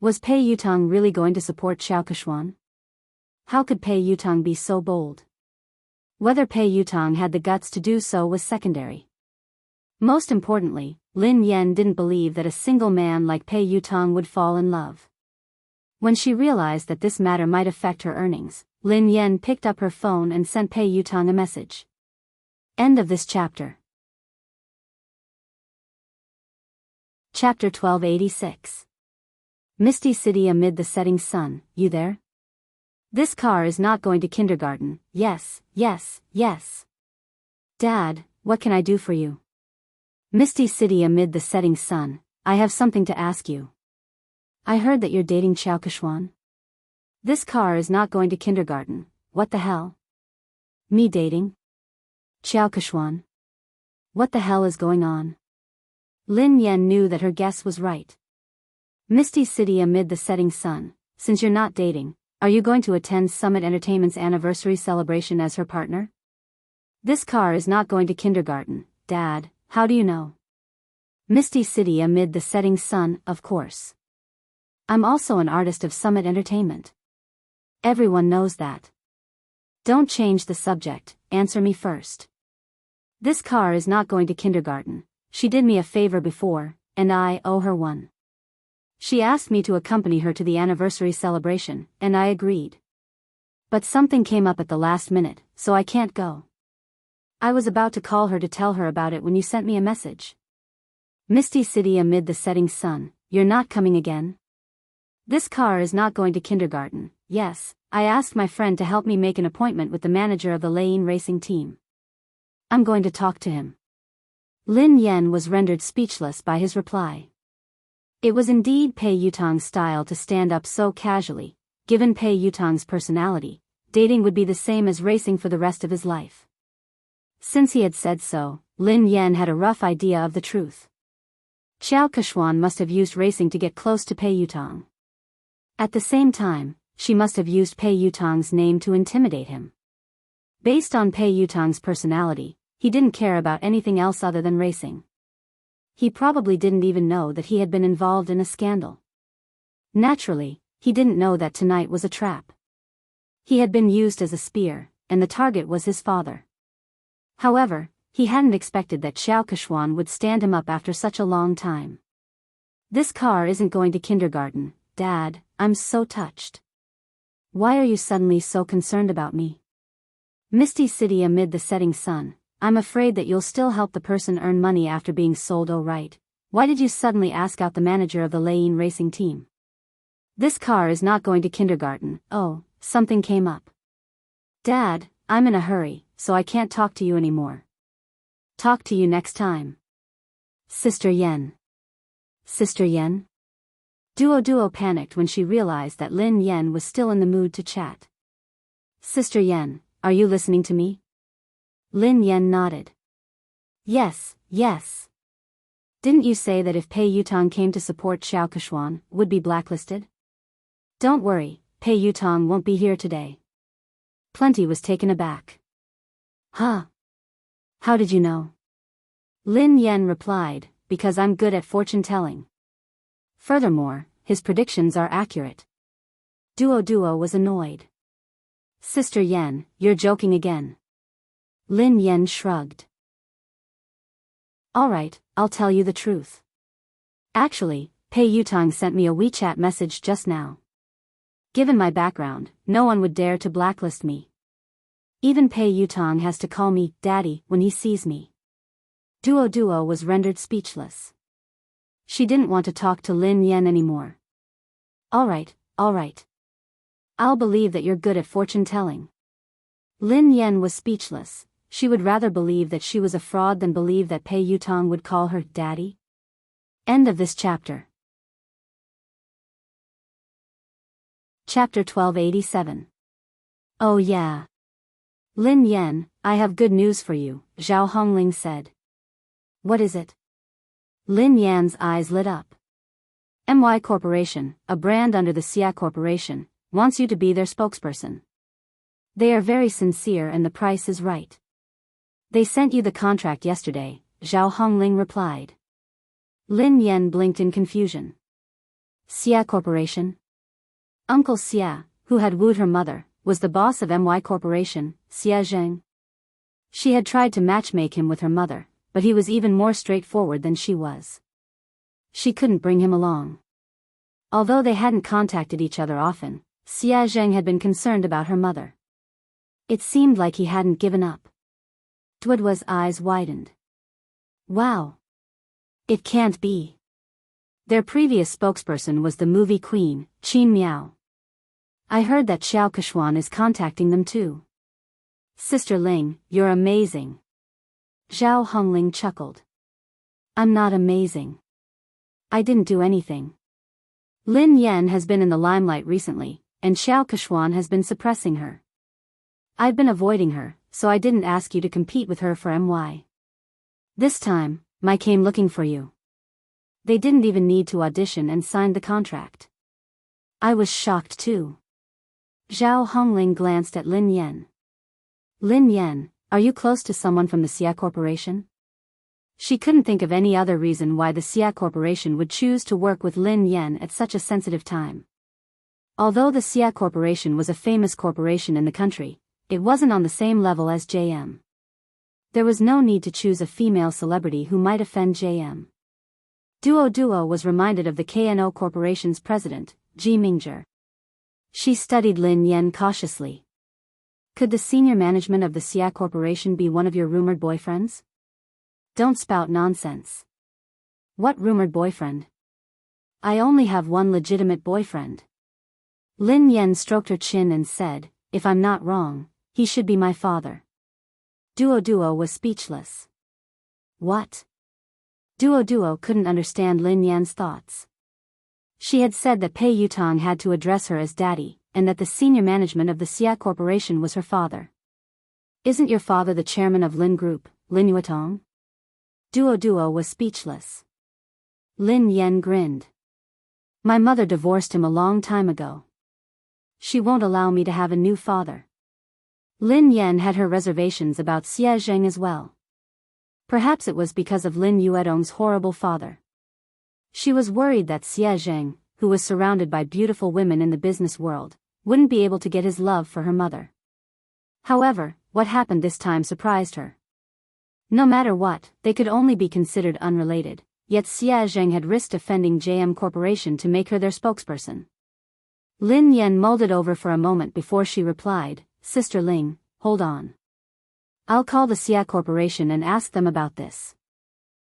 A: Was Pei Yutong really going to support Qiao Keshuan? How could Pei Yutong be so bold? Whether Pei Yutong had the guts to do so was secondary. Most importantly, Lin Yan didn't believe that a single man like Pei Yutong would fall in love. When she realized that this matter might affect her earnings, Lin Yan picked up her phone and sent Pei Yutong a message. End of this chapter. Chapter 1286. Misty City amid the setting sun, you there? This car is not going to kindergarten, yes. Dad, what can I do for you? Misty City amid the setting sun, I have something to ask you. I heard that you're dating Qiao Keshuan. This car is not going to kindergarten, what the hell? Me dating? Qiao Keshuan? What the hell is going on? Lin Yan knew that her guess was right. Misty City amid the setting sun, since you're not dating, are you going to attend Summit Entertainment's anniversary celebration as her partner? This car is not going to kindergarten, Dad, how do you know? Misty City amid the setting sun, of course. I'm also an artist of Summit Entertainment. Everyone knows that. Don't change the subject, answer me first. This car is not going to kindergarten. She did me a favor before, and I owe her one. She asked me to accompany her to the anniversary celebration, and I agreed. But something came up at the last minute, so I can't go. I was about to call her to tell her about it when you sent me a message. Misty City amid the setting sun, you're not coming again? This car is not going to kindergarten, yes, I asked my friend to help me make an appointment with the manager of the Lane racing team. I'm going to talk to him. Lin Yan was rendered speechless by his reply. It was indeed Pei Yutong's style to stand up so casually. Given Pei Yutong's personality, dating would be the same as racing for the rest of his life. Since he had said so, Lin Yan had a rough idea of the truth. Qiao Keshuan must have used racing to get close to Pei Yutong. At the same time, she must have used Pei Yutong's name to intimidate him. Based on Pei Yutong's personality, he didn't care about anything else other than racing. He probably didn't even know that he had been involved in a scandal. Naturally, he didn't know that tonight was a trap. He had been used as a spear, and the target was his father. However, he hadn't expected that Xiao Keshuan would stand him up after such a long time. This car isn't going to kindergarten, Dad, I'm so touched. Why are you suddenly so concerned about me? Misty City amid the setting sun, I'm afraid that you'll still help the person earn money after being sold. Oh right, why did you suddenly ask out the manager of the Lane racing team? This car is not going to kindergarten. Oh, something came up. Dad, I'm in a hurry, so I can't talk to you anymore. Talk to you next time. Sister Yen. Sister Yen? Duo panicked when she realized that Lin Yen was still in the mood to chat. Sister Yen, are you listening to me? Lin Yen nodded. Yes. Didn't you say that if Pei Yutong came to support Xiao Keshuan, would be blacklisted? Don't worry, Pei Yutong won't be here today. Plenty was taken aback. Huh? How did you know? Lin Yen replied, because I'm good at fortune-telling. Furthermore, his predictions are accurate. Duo was annoyed. Sister Yen, you're joking again. Lin Yen shrugged. Alright, I'll tell you the truth. Actually, Pei Yutong sent me a WeChat message just now. Given my background, no one would dare to blacklist me. Even Pei Yutong has to call me Daddy when he sees me. Duo was rendered speechless. She didn't want to talk to Lin Yen anymore. Alright. I'll believe that you're good at fortune-telling. Lin Yen was speechless. She would rather believe that she was a fraud than believe that Pei Yutong would call her Daddy. End of this chapter. Chapter 1287. Oh yeah. Lin Yen, I have good news for you, Zhao Hongling said. What is it? Lin Yan's eyes lit up. MY Corporation, a brand under the Xia Corporation, wants you to be their spokesperson. They are very sincere and the price is right. They sent you the contract yesterday, Zhao Hongling replied. Lin Yen blinked in confusion. Xia Corporation? Uncle Xia, who had wooed her mother, was the boss of MY Corporation, Xia Zheng. She had tried to matchmake him with her mother, but he was even more straightforward than she was. She couldn't bring him along. Although they hadn't contacted each other often, Xia Zheng had been concerned about her mother. It seemed like he hadn't given up. Duo's eyes widened. Wow. It can't be. Their previous spokesperson was the movie queen, Qin Miao. I heard that Xiao Keshuan is contacting them too. Sister Ling, you're amazing. Zhao Hongling chuckled. I'm not amazing. I didn't do anything. Lin Yen has been in the limelight recently, and Xiao Keshuan has been suppressing her. I've been avoiding her, so I didn't ask you to compete with her for MY. This time, I came looking for you. They didn't even need to audition and signed the contract. I was shocked too. Zhao Hongling glanced at Lin Yen. Lin Yen, are you close to someone from the Xia Corporation? She couldn't think of any other reason why the Xia Corporation would choose to work with Lin Yen at such a sensitive time. Although the Xia Corporation was a famous corporation in the country, it wasn't on the same level as JM. There was no need to choose a female celebrity who might offend JM. Duo was reminded of the KNO Corporation's president, Ji Mingzhi. She studied Lin Yen cautiously. Could the senior management of the Xia Corporation be one of your rumored boyfriends? Don't spout nonsense. What rumored boyfriend? I only have one legitimate boyfriend. Lin Yen stroked her chin and said, if I'm not wrong, he should be my father. Duo was speechless. What? Duo couldn't understand Lin Yan's thoughts. She had said that Pei Yutong had to address her as daddy, and that the senior management of the Xia Corporation was her father. Isn't your father the chairman of Lin Group, Lin Yuetong? Duo was speechless. Lin Yen grinned. My mother divorced him a long time ago. She won't allow me to have a new father. Lin Yen had her reservations about Xia Zheng as well. Perhaps it was because of Lin Yuedong's horrible father. She was worried that Xie Zheng, who was surrounded by beautiful women in the business world, wouldn't be able to get his love for her mother. However, what happened this time surprised her. No matter what, they could only be considered unrelated, yet Xie Zheng had risked offending JM Corporation to make her their spokesperson. Lin Yan mulled it over for a moment before she replied, "Sister Ling, hold on. I'll call the Xia Corporation and ask them about this."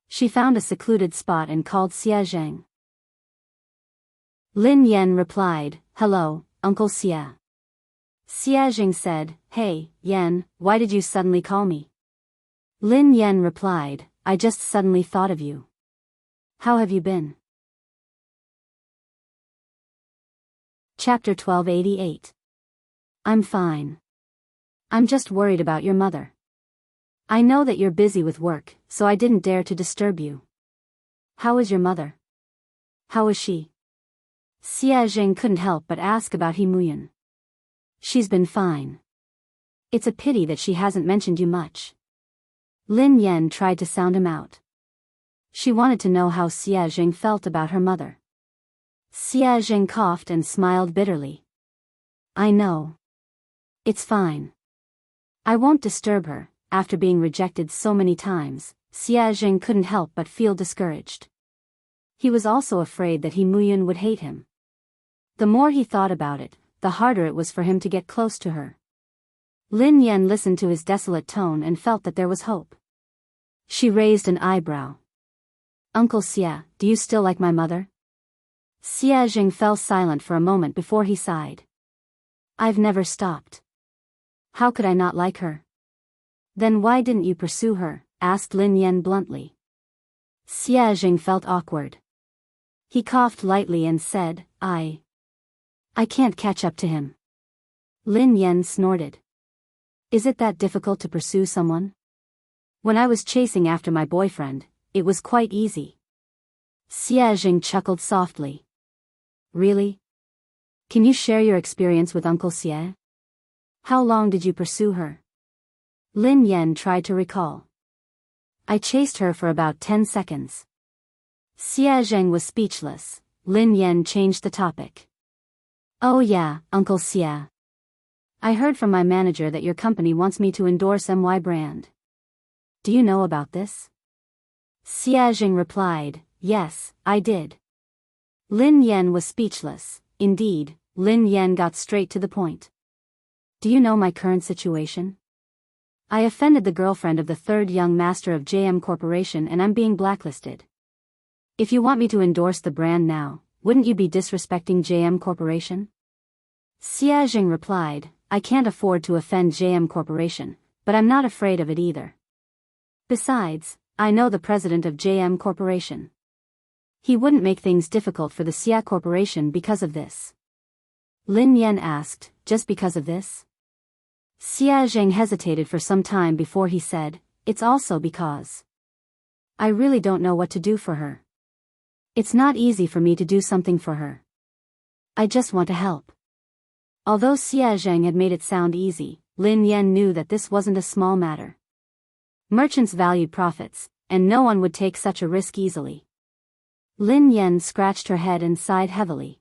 A: She found a secluded spot and called Xie Zheng. Lin Yan replied, "Hello, Uncle Xie." Xie Zheng said, "Hey, Yan, why did you suddenly call me?" Lin Yan replied, "I just suddenly thought of you. How have you been?" Chapter 1288. I'm fine. I'm just worried about your mother. I know that you're busy with work, so I didn't dare to disturb you. How is your mother? How is she? Xie Zheng couldn't help but ask about He Muyan. She's been fine. It's a pity that she hasn't mentioned you much. Lin Yan tried to sound him out. She wanted to know how Xie Zheng felt about her mother. Xie Zheng coughed and smiled bitterly. I know. It's fine. I won't disturb her. After being rejected so many times, Xie Zheng couldn't help but feel discouraged. He was also afraid that He Muyan would hate him. The more he thought about it, the harder it was for him to get close to her. Lin Yan listened to his desolate tone and felt that there was hope. She raised an eyebrow. Uncle Xie, do you still like my mother? Xie Zheng fell silent for a moment before he sighed. I've never stopped. How could I not like her? Then why didn't you pursue her? Asked Lin Yan bluntly. Xie Zheng felt awkward. He coughed lightly and said, I can't catch up to him. Lin Yan snorted. Is it that difficult to pursue someone? When I was chasing after my boyfriend, it was quite easy. Xie Zheng chuckled softly. Really? Can you share your experience with Uncle Xie? How long did you pursue her? Lin Yan tried to recall. I chased her for about 10 seconds. Xie Zheng was speechless. Lin Yan changed the topic. Oh yeah, Uncle Xie. I heard from my manager that your company wants me to endorse MY brand. Do you know about this? Xie Zheng replied, yes, I did. Lin Yan was speechless. Indeed, Lin Yan got straight to the point. Do you know my current situation? I offended the girlfriend of the third young master of JM Corporation and I'm being blacklisted. If you want me to endorse the brand now, wouldn't you be disrespecting JM Corporation? Xie Zheng replied, I can't afford to offend JM Corporation, but I'm not afraid of it either. Besides, I know the president of JM Corporation. He wouldn't make things difficult for the Xia Corporation because of this. Lin Yan asked, just because of this? Xie Zheng hesitated for some time before he said, it's also because. I really don't know what to do for her. It's not easy for me to do something for her. I just want to help. Although Xie Zheng had made it sound easy, Lin Yan knew that this wasn't a small matter. Merchants valued profits, and no one would take such a risk easily. Lin Yan scratched her head and sighed heavily.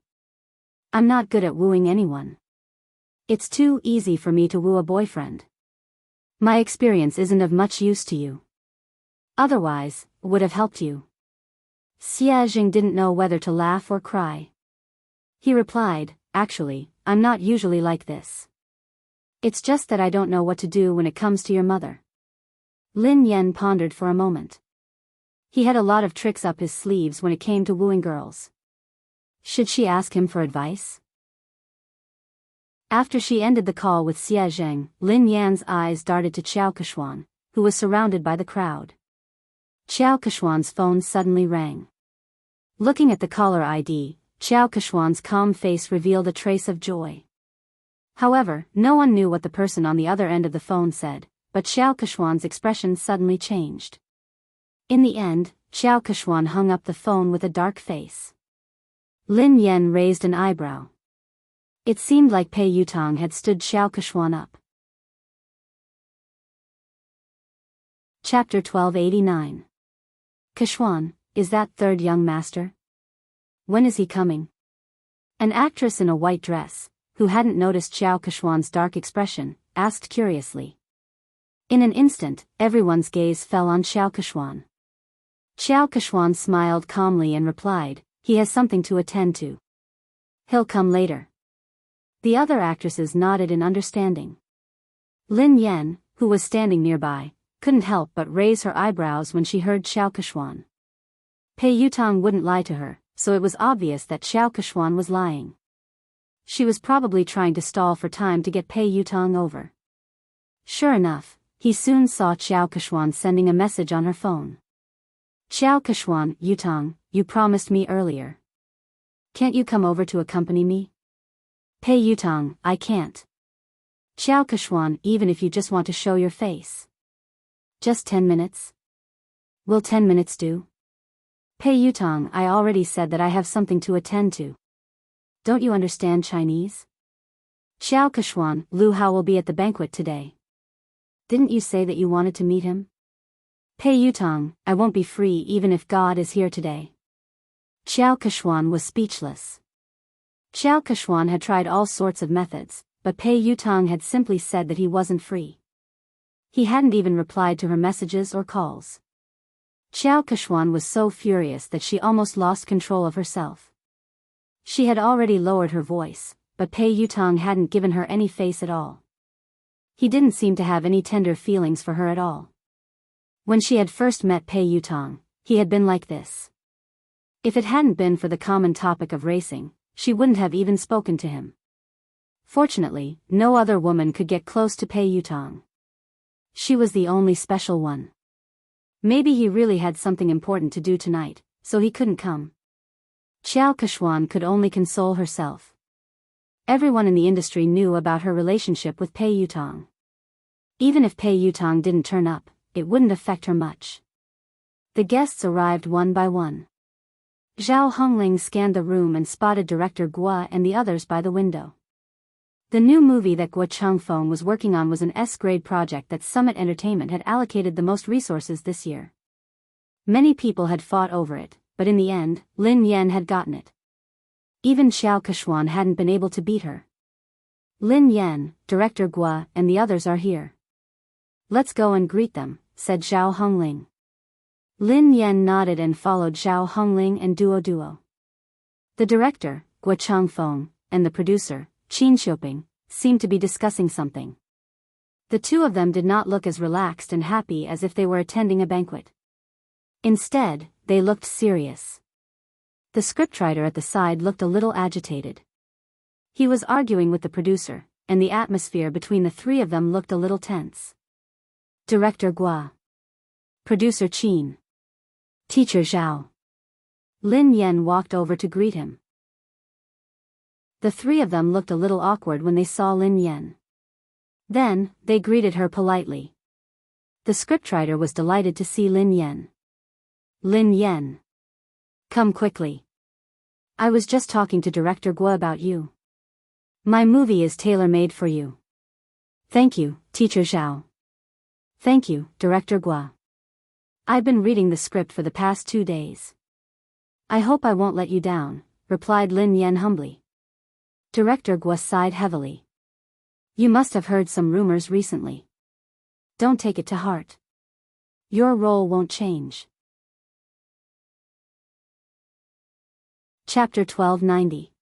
A: I'm not good at wooing anyone. It's too easy for me to woo a boyfriend. My experience isn't of much use to you. Otherwise, would have helped you. Xie Zheng didn't know whether to laugh or cry. He replied, actually, I'm not usually like this. It's just that I don't know what to do when it comes to your mother. Lin Yan pondered for a moment. He had a lot of tricks up his sleeves when it came to wooing girls. Should she ask him for advice? After she ended the call with Xie Zheng, Lin Yan's eyes darted to Qiao Keshuan, who was surrounded by the crowd. Qiao Keshuan's phone suddenly rang. Looking at the caller ID, Qiao Keshuan's calm face revealed a trace of joy. However, no one knew what the person on the other end of the phone said, but Qiao Keshuan's expression suddenly changed. In the end, Qiao Keshuan hung up the phone with a dark face. Lin Yan raised an eyebrow. It seemed like Pei Yutong had stood Qiao Keshuan up. Chapter 1289. Kishwan, is that third young master? When is he coming? An actress in a white dress, who hadn't noticed Xiao Kishwan's dark expression, asked curiously. In an instant, everyone's gaze fell on Xiao Kishwan. Xiao Kishwan smiled calmly and replied, he has something to attend to. He'll come later. The other actresses nodded in understanding. Lin Yan, who was standing nearby, couldn't help but raise her eyebrows when she heard Xiao Kishwan. Pei Yutong wouldn't lie to her, so it was obvious that Xiao Kishwan was lying. She was probably trying to stall for time to get Pei Yutong over. Sure enough, he soon saw Xiao Kishwan sending a message on her phone. Xiao Kishwan, Yutong, you promised me earlier. Can't you come over to accompany me? Pei Yutong, I can't. Xiao Kishwan, even if you just want to show your face. Just 10 minutes? Will 10 minutes do? Pei Yutong, I already said that I have something to attend to. Don't you understand Chinese? Xiao Kishwan, Lu Hao will be at the banquet today. Didn't you say that you wanted to meet him? Pei Yutong, I won't be free even if God is here today. Xiao Kishwan was speechless. Xiao Kishwan had tried all sorts of methods, but Pei Yutong had simply said that he wasn't free. He hadn't even replied to her messages or calls. Xiao Kishwan was so furious that she almost lost control of herself. She had already lowered her voice, but Pei Yutong hadn't given her any face at all. He didn't seem to have any tender feelings for her at all. When she had first met Pei Yutong, he had been like this. If it hadn't been for the common topic of racing, she wouldn't have even spoken to him. Fortunately, no other woman could get close to Pei Yutong. She was the only special one. Maybe he really had something important to do tonight, so he couldn't come. Xiao Kishwan could only console herself. Everyone in the industry knew about her relationship with Pei Yutong. Even if Pei Yutong didn't turn up, it wouldn't affect her much. The guests arrived one by one. Zhao Hongling scanned the room and spotted director Guo and the others by the window. The new movie that Guo Changfeng was working on was an S-grade project that Summit Entertainment had allocated the most resources this year. Many people had fought over it, but in the end, Lin Yan had gotten it. Even Xiao Kishwan hadn't been able to beat her. Lin Yan, director Guo, and the others are here. Let's go and greet them, said Zhao Hongling. Lin Yan nodded and followed Zhao Hongling and Duo. The director, Guo Changfeng, and the producer, Qin Xiuping, seemed to be discussing something. The two of them did not look as relaxed and happy as if they were attending a banquet. Instead, they looked serious. The scriptwriter at the side looked a little agitated. He was arguing with the producer, and the atmosphere between the three of them looked a little tense. Director Guo. Producer Qin. Teacher Zhao. Lin Yan walked over to greet him. The three of them looked a little awkward when they saw Lin Yan. Then, they greeted her politely. The scriptwriter was delighted to see Lin Yan. Lin Yan. Come quickly. I was just talking to Director Guo about you. My movie is tailor-made for you. Thank you, Teacher Zhao. Thank you, Director Guo. I've been reading the script for the past 2 days. I hope I won't let you down, replied Lin Yan humbly. Director Guo sighed heavily. You must have heard some rumors recently. Don't take it to heart. Your role won't change. Chapter 1290.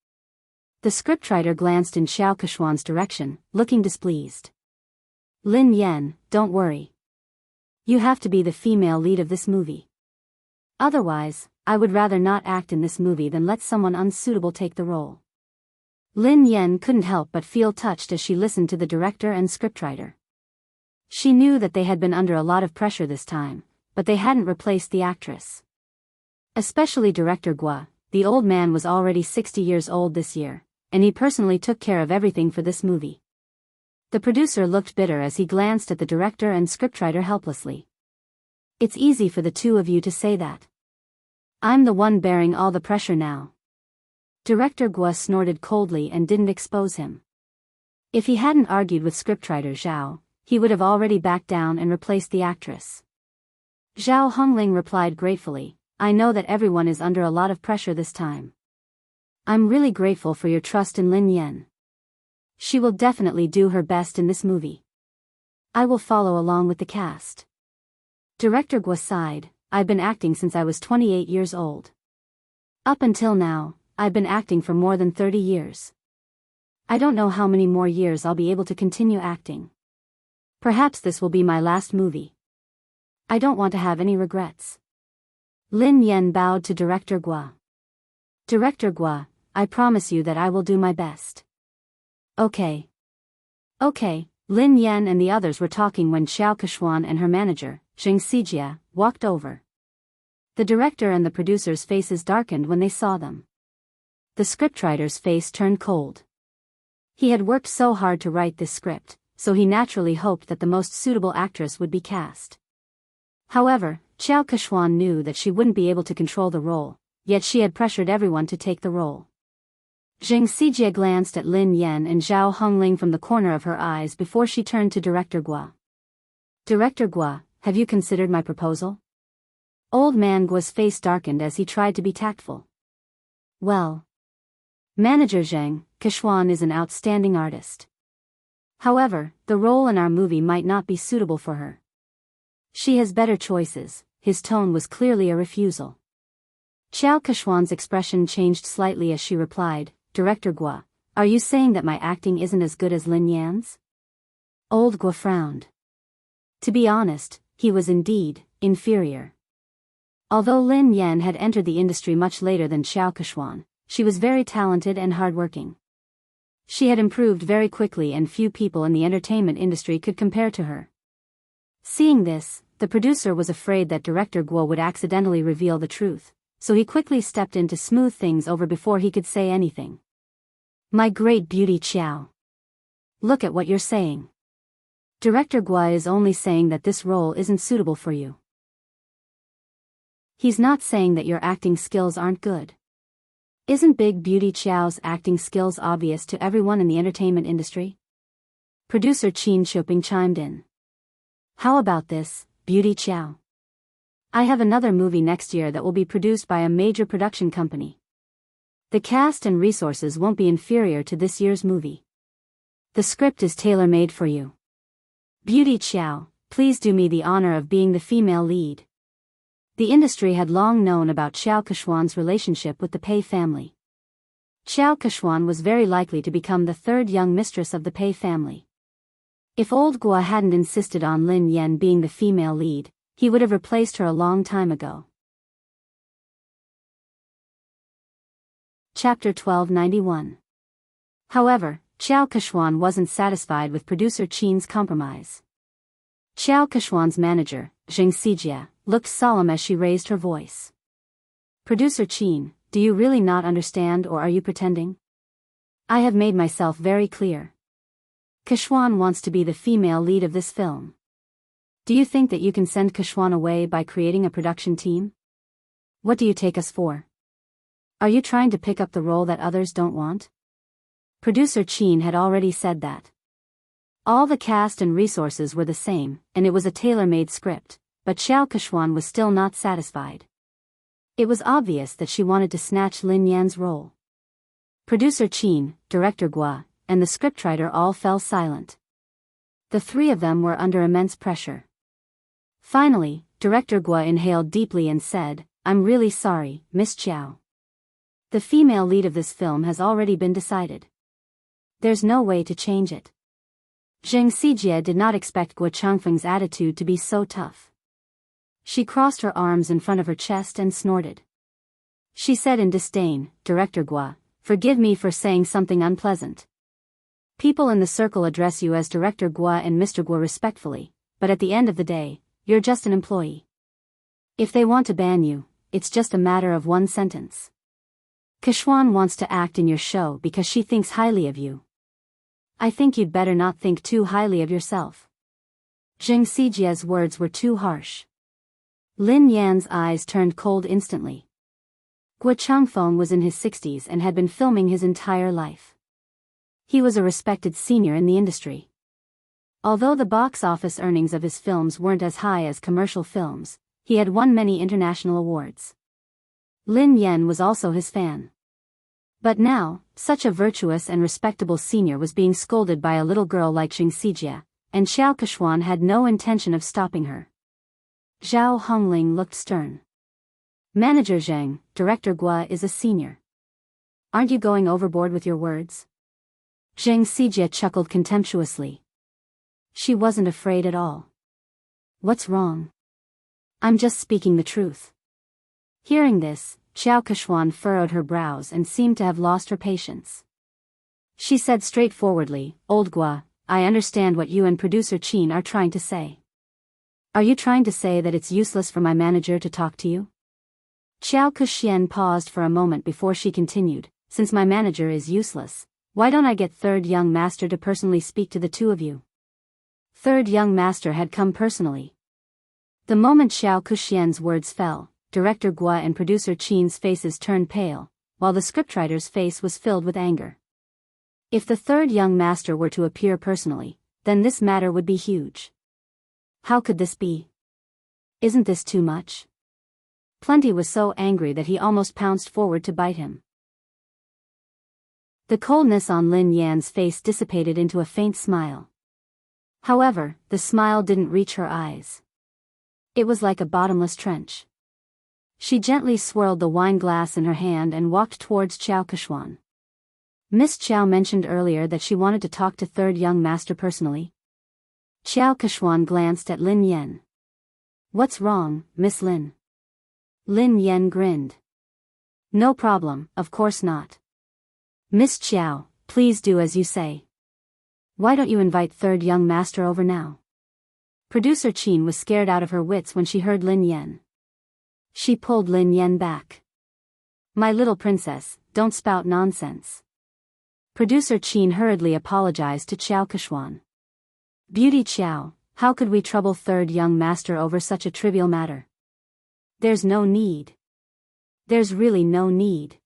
A: The scriptwriter glanced in Xiao Kishwan's direction, looking displeased. Lin Yan, don't worry. You have to be the female lead of this movie. Otherwise, I would rather not act in this movie than let someone unsuitable take the role. Lin Yan couldn't help but feel touched as she listened to the director and scriptwriter. She knew that they had been under a lot of pressure this time, but they hadn't replaced the actress. Especially Director Guo, the old man was already 60 years old this year, and he personally took care of everything for this movie. The producer looked bitter as he glanced at the director and scriptwriter helplessly. It's easy for the two of you to say that. I'm the one bearing all the pressure now. Director Guo snorted coldly and didn't expose him. If he hadn't argued with scriptwriter Zhao, he would have already backed down and replaced the actress. Zhao Hongling replied gratefully, I know that everyone is under a lot of pressure this time. I'm really grateful for your trust in Lin Yan. She will definitely do her best in this movie. I will follow along with the cast. Director Guo sighed, I've been acting since I was 28 years old. Up until now, I've been acting for more than 30 years. I don't know how many more years I'll be able to continue acting. Perhaps this will be my last movie. I don't want to have any regrets. Lin Yan bowed to Director Guo. Director Guo, I promise you that I will do my best. Okay. Okay, Lin Yan and the others were talking when Xiao Kechuan and her manager, Zheng Xijia, walked over. The director and the producer's faces darkened when they saw them. The scriptwriter's face turned cold. He had worked so hard to write this script, so he naturally hoped that the most suitable actress would be cast. However, Xiao Kechuan knew that she wouldn't be able to control the role, yet she had pressured everyone to take the role. Zheng Xijie glanced at Lin Yan and Zhao Hongling from the corner of her eyes before she turned to Director Guo. Director Guo, have you considered my proposal? Old man Guo's face darkened as he tried to be tactful. Well. Manager Zheng, Kechuan is an outstanding artist. However, the role in our movie might not be suitable for her. She has better choices. His tone was clearly a refusal. Xiao Kechuan's expression changed slightly as she replied, Director Guo, are you saying that my acting isn't as good as Lin Yan's? Old Guo frowned. To be honest, he was indeed inferior. Although Lin Yan had entered the industry much later than Xiao Kechuan, she was very talented and hardworking. She had improved very quickly and few people in the entertainment industry could compare to her. Seeing this, the producer was afraid that Director Guo would accidentally reveal the truth, so he quickly stepped in to smooth things over before he could say anything. My great beauty Xiao. Look at what you're saying. Director Guo is only saying that this role isn't suitable for you. He's not saying that your acting skills aren't good. Isn't Big Beauty Xiao's acting skills obvious to everyone in the entertainment industry? Producer Qin Shuping chimed in. How about this, Beauty Xiao? I have another movie next year that will be produced by a major production company. The cast and resources won't be inferior to this year's movie. The script is tailor-made for you. Beauty Xiao, please do me the honor of being the female lead. The industry had long known about Xiao Kechuan's relationship with the Pei family. Xiao Kechuan was very likely to become the third young mistress of the Pei family. If old Guo hadn't insisted on Lin Yan being the female lead, he would have replaced her a long time ago. Chapter 1291. However, Xiao Kechuan wasn't satisfied with producer Qin's compromise. Xiao Kechuan's manager, Zheng Xijia, looked solemn as she raised her voice. Producer Qin, do you really not understand or are you pretending? I have made myself very clear. Kechuan wants to be the female lead of this film. Do you think that you can send Kechuan away by creating a production team? What do you take us for? Are you trying to pick up the role that others don't want? Producer Qin had already said that. All the cast and resources were the same, and it was a tailor-made script, but Xiao Kechuan was still not satisfied. It was obvious that she wanted to snatch Lin Yan's role. Producer Qin, Director Guo, and the scriptwriter all fell silent. The three of them were under immense pressure. Finally, Director Guo inhaled deeply and said, I'm really sorry, Miss Xiao. The female lead of this film has already been decided. There's no way to change it. Zheng Xijie did not expect Guo Changfeng's attitude to be so tough. She crossed her arms in front of her chest and snorted. She said in disdain, Director Guo, forgive me for saying something unpleasant. People in the circle address you as Director Guo and Mr. Guo respectfully, but at the end of the day, you're just an employee. If they want to ban you, it's just a matter of one sentence. Kechuan wants to act in your show because she thinks highly of you. I think you'd better not think too highly of yourself. Zheng Xijie's words were too harsh. Lin Yan's eyes turned cold instantly. Guo Changfeng was in his 60s and had been filming his entire life. He was a respected senior in the industry. Although the box office earnings of his films weren't as high as commercial films, He had won many international awards. Lin Yan was also his fan. But now, such a virtuous and respectable senior was being scolded by a little girl like Xing Xijie, and Xiao Keshuan had no intention of stopping her. Zhao Hongling looked stern. Manager Zheng, Director Gua is a senior. Aren't you going overboard with your words? Xing Xijie chuckled contemptuously. She wasn't afraid at all. What's wrong? I'm just speaking the truth. Hearing this, Xiao Keshuan furrowed her brows and seemed to have lost her patience. She said straightforwardly, Old Gua, I understand what you and producer Qin are trying to say. Are you trying to say that it's useless for my manager to talk to you? Xiao Kexian paused for a moment before she continued, since my manager is useless, why don't I get Third Young Master to personally speak to the two of you? Third Young Master had come personally. The moment Xiao Kexian's words fell, Director Gua and producer Qin's faces turned pale, while the scriptwriter's face was filled with anger. If the Third Young Master were to appear personally, then this matter would be huge. How could this be? Isn't this too much? Plenty was so angry that he almost pounced forward to bite him. The coldness on Lin Yan's face dissipated into a faint smile. However, the smile didn't reach her eyes. It was like a bottomless trench. She gently swirled the wine glass in her hand and walked towards Xiao Keshuan. Miss Qiao mentioned earlier that she wanted to talk to Third Young Master personally. Xiao Keshuan glanced at Lin Yan. What's wrong, Miss Lin? Lin Yan grinned. No problem, of course not. Miss Qiao, please do as you say. Why don't you invite Third Young Master over now? Producer Qin was scared out of her wits when she heard Lin Yan. She pulled Lin Yan back. My little princess, don't spout nonsense. Producer Qin hurriedly apologized to Xiao Keshuan. Beauty Qiao, how could we trouble Third Young Master over such a trivial matter? There's no need. There's really no need.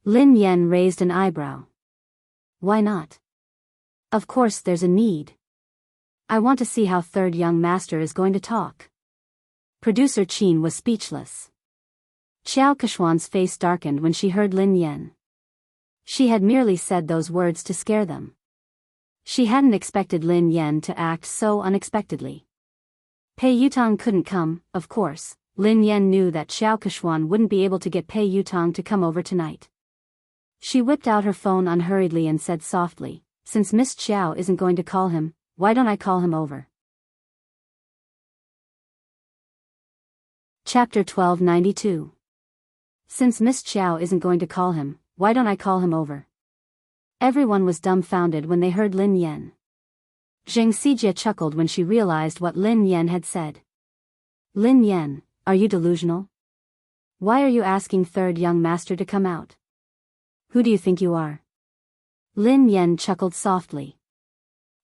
A: Lin Yan raised an eyebrow. Why not? Of course there's a need. I want to see how Third Young Master is going to talk. Producer Qin was speechless. Xiao Keshuan's face darkened when she heard Lin Yan. She had merely said those words to scare them. She hadn't expected Lin Yan to act so unexpectedly. Pei Yutong couldn't come, of course. Lin Yan knew that Xiao Keshuan wouldn't be able to get Pei Yutong to come over tonight. She whipped out her phone unhurriedly and said softly, since Miss Qiao isn't going to call him, why don't I call him over? Chapter 1292. Since Miss Qiao isn't going to call him, why don't I call him over? Everyone was dumbfounded when they heard Lin Yan. Zheng Xijie chuckled when she realized what Lin Yan had said. Lin Yan, are you delusional? Why are you asking Third Young Master to come out? Who do you think you are? Lin Yan chuckled softly.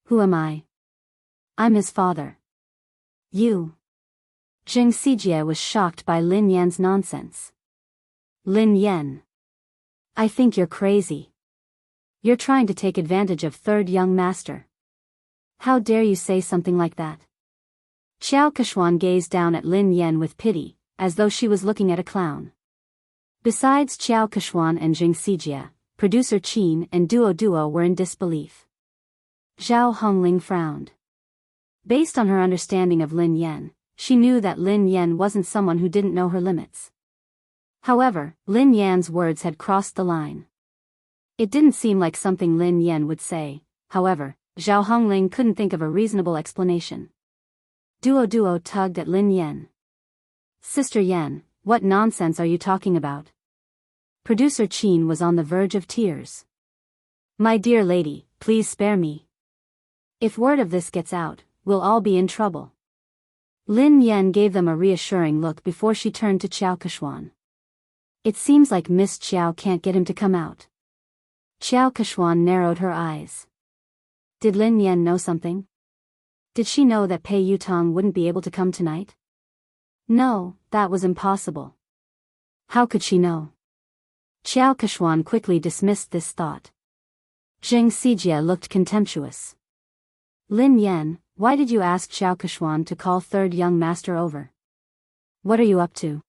A: Who am I? I'm his father. You. Zheng Xijie was shocked by Lin Yan's nonsense. Lin Yan. I think you're crazy. You're trying to take advantage of Third Young Master. How dare you say something like that? Xiao Keshuan gazed down at Lin Yan with pity, as though she was looking at a clown. Besides Xiao Keshuan and Zheng Xijie, producer Qin and Duo were in disbelief. Zhao Hongling frowned. Based on her understanding of Lin Yan, she knew that Lin Yan wasn't someone who didn't know her limits. However, Lin Yan's words had crossed the line. It didn't seem like something Lin Yan would say. However, Zhao Hongling couldn't think of a reasonable explanation. Duo tugged at Lin Yan. Sister Yan, what nonsense are you talking about? Producer Qin was on the verge of tears. My dear lady, please spare me. If word of this gets out, we'll all be in trouble. Lin Yan gave them a reassuring look before she turned to Xiao Keshuan. It seems like Miss Qiao can't get him to come out. Xiao Keshuan narrowed her eyes. Did Lin Yan know something? Did she know that Pei Yutong wouldn't be able to come tonight? No, that was impossible. How could she know? Xiao Keshuan quickly dismissed this thought. Zheng Xijie looked contemptuous. Lin Yan, why did you ask Xiao Keshuan to call Third Young Master over? What are you up to?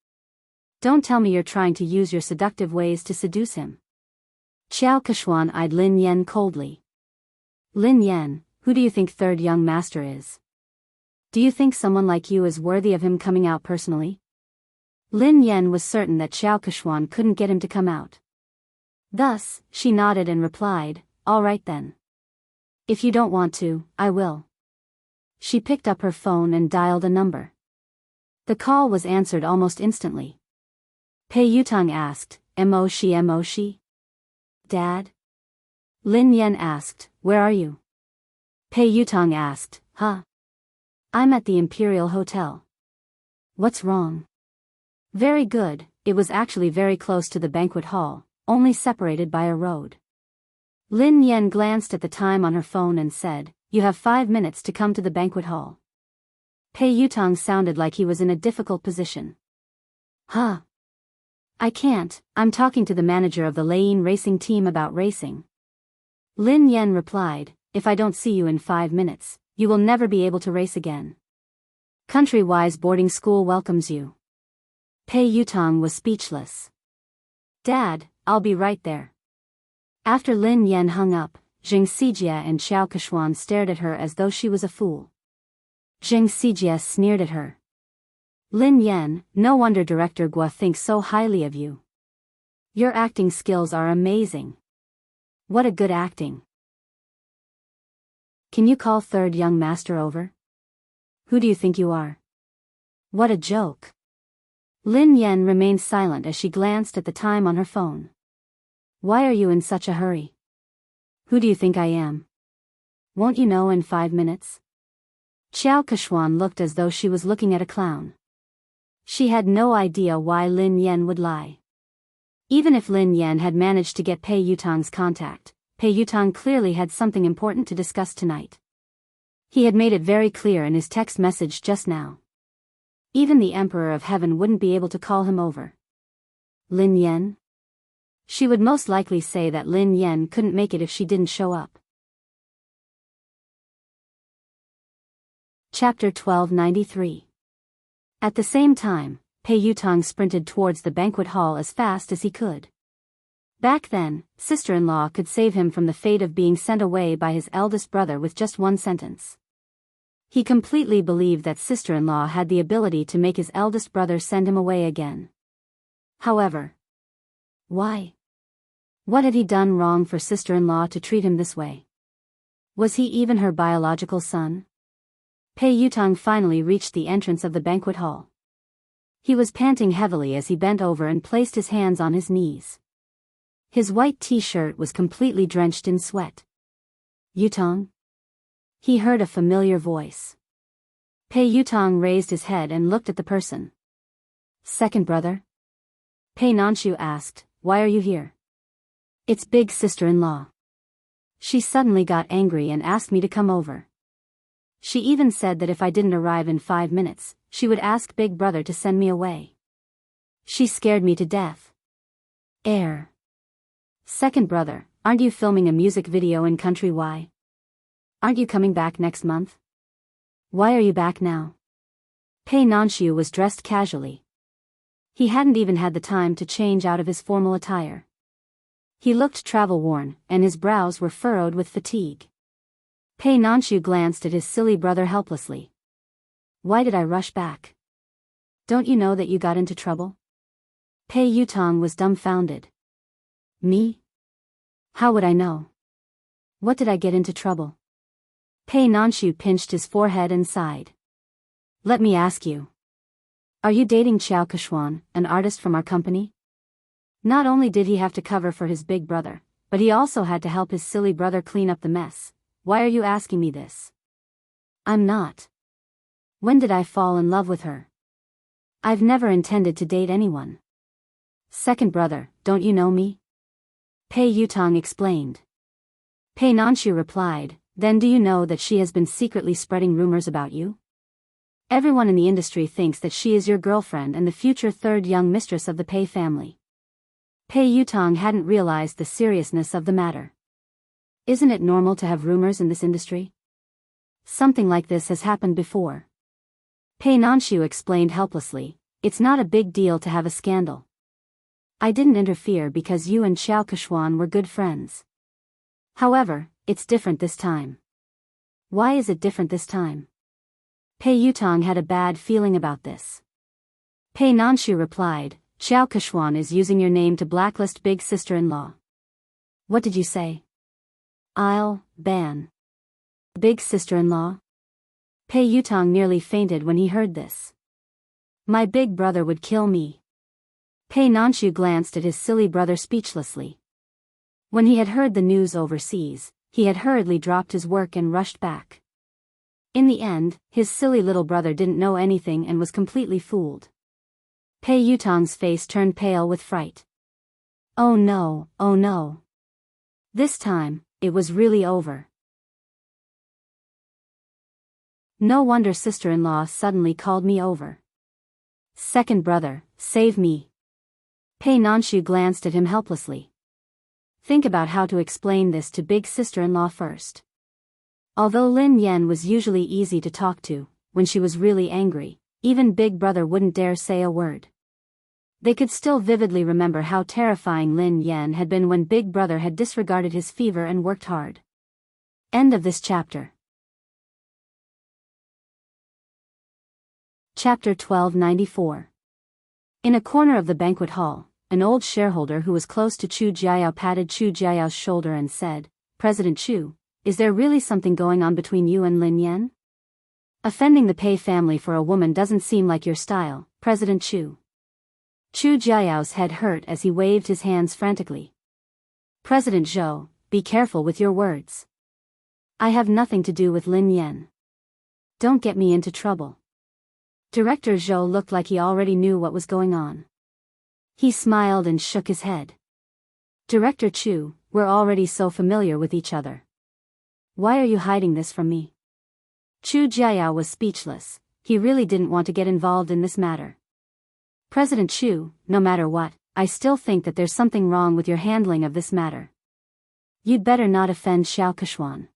A: Don't tell me you're trying to use your seductive ways to seduce him. Xiao Keshuan eyed Lin Yan coldly. Lin Yan, who do you think third young master is? Do you think someone like you is worthy of him coming out personally? Lin Yan was certain that Xiao Keshuan couldn't get him to come out. Thus, she nodded and replied, all right then. If you don't want to, I will. She picked up her phone and dialed a number. The call was answered almost instantly. Pei Yutang asked, Mo shi? Dad? Lin Yan asked, where are you? Pei Yutang asked, huh? I'm at the Imperial Hotel. What's wrong? Very good, it was actually very close to the banquet hall, only separated by a road. Lin Yan glanced at the time on her phone and said, you have 5 minutes to come to the banquet hall. Pei Yutang sounded like he was in a difficult position. Huh? I can't, I'm talking to the manager of the Lane racing team about racing. Lin Yan replied, if I don't see you in 5 minutes, you will never be able to race again. Country-wise boarding school welcomes you. Pei Yutang was speechless. Dad, I'll be right there. After Lin Yan hung up, Zheng Xijie and Xiao Keshuan stared at her as though she was a fool. Zheng Xijie sneered at her. Lin Yan, no wonder Director Guo thinks so highly of you. Your acting skills are amazing. What a good acting. Can you call third young master over? Who do you think you are? What a joke. Lin Yan remained silent as she glanced at the time on her phone. Why are you in such a hurry? Who do you think I am? Won't you know in 5 minutes? Xiao Keshuan looked as though she was looking at a clown. She had no idea why Lin Yan would lie. Even if Lin Yan had managed to get Pei Yutang's contact, Pei Yutang clearly had something important to discuss tonight. He had made it very clear in his text message just now. Even the Emperor of Heaven wouldn't be able to call him over. Lin Yan? She would most likely say that Lin Yan couldn't make it if she didn't show up. Chapter 1293. At the same time, Pei Yutang sprinted towards the banquet hall as fast as he could. Back then, sister-in-law could save him from the fate of being sent away by his eldest brother with just one sentence. He completely believed that sister-in-law had the ability to make his eldest brother send him away again. However, why? What had he done wrong for sister-in-law to treat him this way? Was he even her biological son? Pei Yutang finally reached the entrance of the banquet hall. He was panting heavily as he bent over and placed his hands on his knees. His white t-shirt was completely drenched in sweat. Yutang? He heard a familiar voice. Pei Yutang raised his head and looked at the person. Second brother? Pei Nanshu asked, why are you here? It's big sister-in-law. She suddenly got angry and asked me to come over. She even said that if I didn't arrive in 5 minutes, she would ask big brother to send me away. She scared me to death. Second brother, aren't you filming a music video in Country Y? Aren't you coming back next month? Why are you back now? Pei Nanshu was dressed casually. He hadn't even had the time to change out of his formal attire. He looked travel-worn, and his brows were furrowed with fatigue. Pei Nanshu glanced at his silly brother helplessly. Why did I rush back? Don't you know that you got into trouble? Pei Yutang was dumbfounded. Me? How would I know? What did I get into trouble? Pei Nanshu pinched his forehead and sighed. Let me ask you. Are you dating Xiao Keshuan, an artist from our company? Not only did he have to cover for his big brother, but he also had to help his silly brother clean up the mess. Why are you asking me this? I'm not. When did I fall in love with her? I've never intended to date anyone. Second brother, don't you know me? Pei Yutang explained. Pei Nanshu replied, then do you know that she has been secretly spreading rumors about you? Everyone in the industry thinks that she is your girlfriend and the future third young mistress of the Pei family. Pei Yutang hadn't realized the seriousness of the matter. Isn't it normal to have rumors in this industry? Something like this has happened before. Pei Nanshu explained helplessly, It's not a big deal to have a scandal. I didn't interfere because you and Xiao Keshuan were good friends. However, it's different this time. Why is it different this time? Pei Yutong had a bad feeling about this. Pei Nanshu replied, Xiao Keshuan is using your name to blacklist big sister-in-law. What did you say? I'll ban big sister-in-law? Pei Yutong nearly fainted when he heard this. My big brother would kill me. Pei Nanshu glanced at his silly brother speechlessly. When he had heard the news overseas, he had hurriedly dropped his work and rushed back. In the end, his silly little brother didn't know anything and was completely fooled. Pei Yutong's face turned pale with fright. Oh no, oh no. This time, it was really over. No wonder sister-in-law suddenly called me over. Second brother, save me. Pei Nanshu glanced at him helplessly. Think about how to explain this to big sister-in-law first. Although Lin Yan was usually easy to talk to, when she was really angry, even big brother wouldn't dare say a word. They could still vividly remember how terrifying Lin Yan had been when big brother had disregarded his fever and worked hard. End of this chapter. Chapter 1294. In a corner of the banquet hall, an old shareholder who was close to Chu Jiayao patted Chu Jiayao's shoulder and said, President Chu, is there really something going on between you and Lin Yan? Offending the Pei family for a woman doesn't seem like your style, President Chu. Chu Jiayao's head hurt as he waved his hands frantically. President Zhou, be careful with your words. I have nothing to do with Lin Yan. Don't get me into trouble. Director Zhou looked like he already knew what was going on. He smiled and shook his head. Director Chu, we're already so familiar with each other. Why are you hiding this from me? Chu Jiayao was speechless. He really didn't want to get involved in this matter. President Chu, no matter what, I still think that there's something wrong with your handling of this matter. You'd better not offend Xiao Keshuan.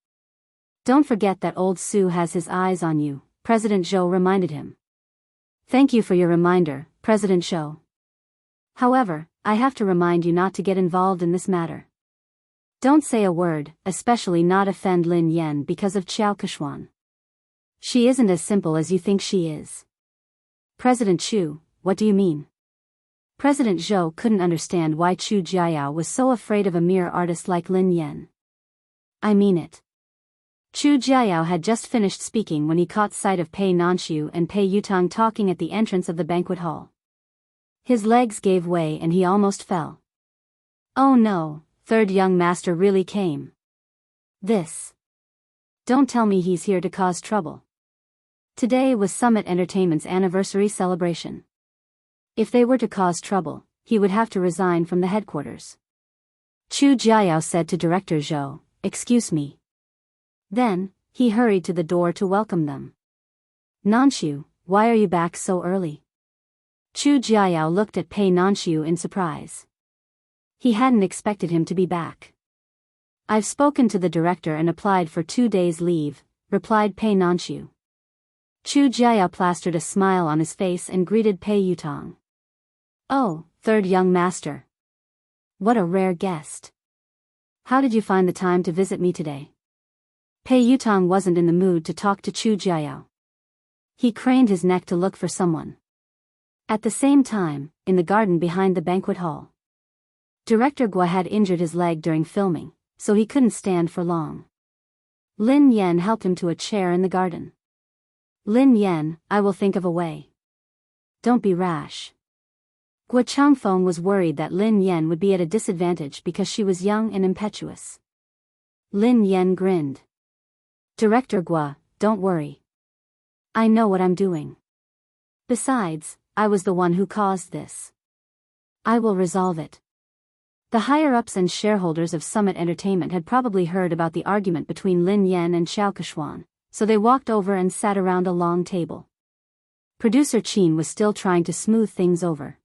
A: Don't forget that old Su has his eyes on you, President Zhou reminded him. Thank you for your reminder, President Zhou. However, I have to remind you not to get involved in this matter. Don't say a word, especially not offend Lin Yan because of Xiao Keshuan. She isn't as simple as you think she is. President Chu, what do you mean? President Zhou couldn't understand why Chu Jiayao was so afraid of a mere artist like Lin Yan. I mean it. Chu Jiayao had just finished speaking when he caught sight of Pei Nanshu and Pei Yutong talking at the entrance of the banquet hall. His legs gave way and he almost fell. Oh no, third young master really came. This. Don't tell me he's here to cause trouble. Today was Summit Entertainment's anniversary celebration. If they were to cause trouble, he would have to resign from the headquarters. Chu Jiayao said to Director Zhou, excuse me. Then, he hurried to the door to welcome them. Nanshu, why are you back so early? Chu Jiayao looked at Pei Nanshu in surprise. He hadn't expected him to be back. I've spoken to the director and applied for 2 days' leave, replied Pei Nanshu. Chu Jiayao plastered a smile on his face and greeted Pei Yutong. Oh, third young master. What a rare guest. How did you find the time to visit me today? Pei Yutong wasn't in the mood to talk to Chu Jiayao. He craned his neck to look for someone. At the same time, in the garden behind the banquet hall, Director Gua had injured his leg during filming, so he couldn't stand for long. Lin Yan helped him to a chair in the garden. Lin Yan, I will think of a way. Don't be rash. Gua Changfeng was worried that Lin Yan would be at a disadvantage because she was young and impetuous. Lin Yan grinned. Director Gua, don't worry. I know what I'm doing. Besides, I was the one who caused this. I will resolve it. The higher-ups and shareholders of Summit Entertainment had probably heard about the argument between Lin Yan and Xiao Keshuan, so they walked over and sat around a long table. Producer Qin was still trying to smooth things over.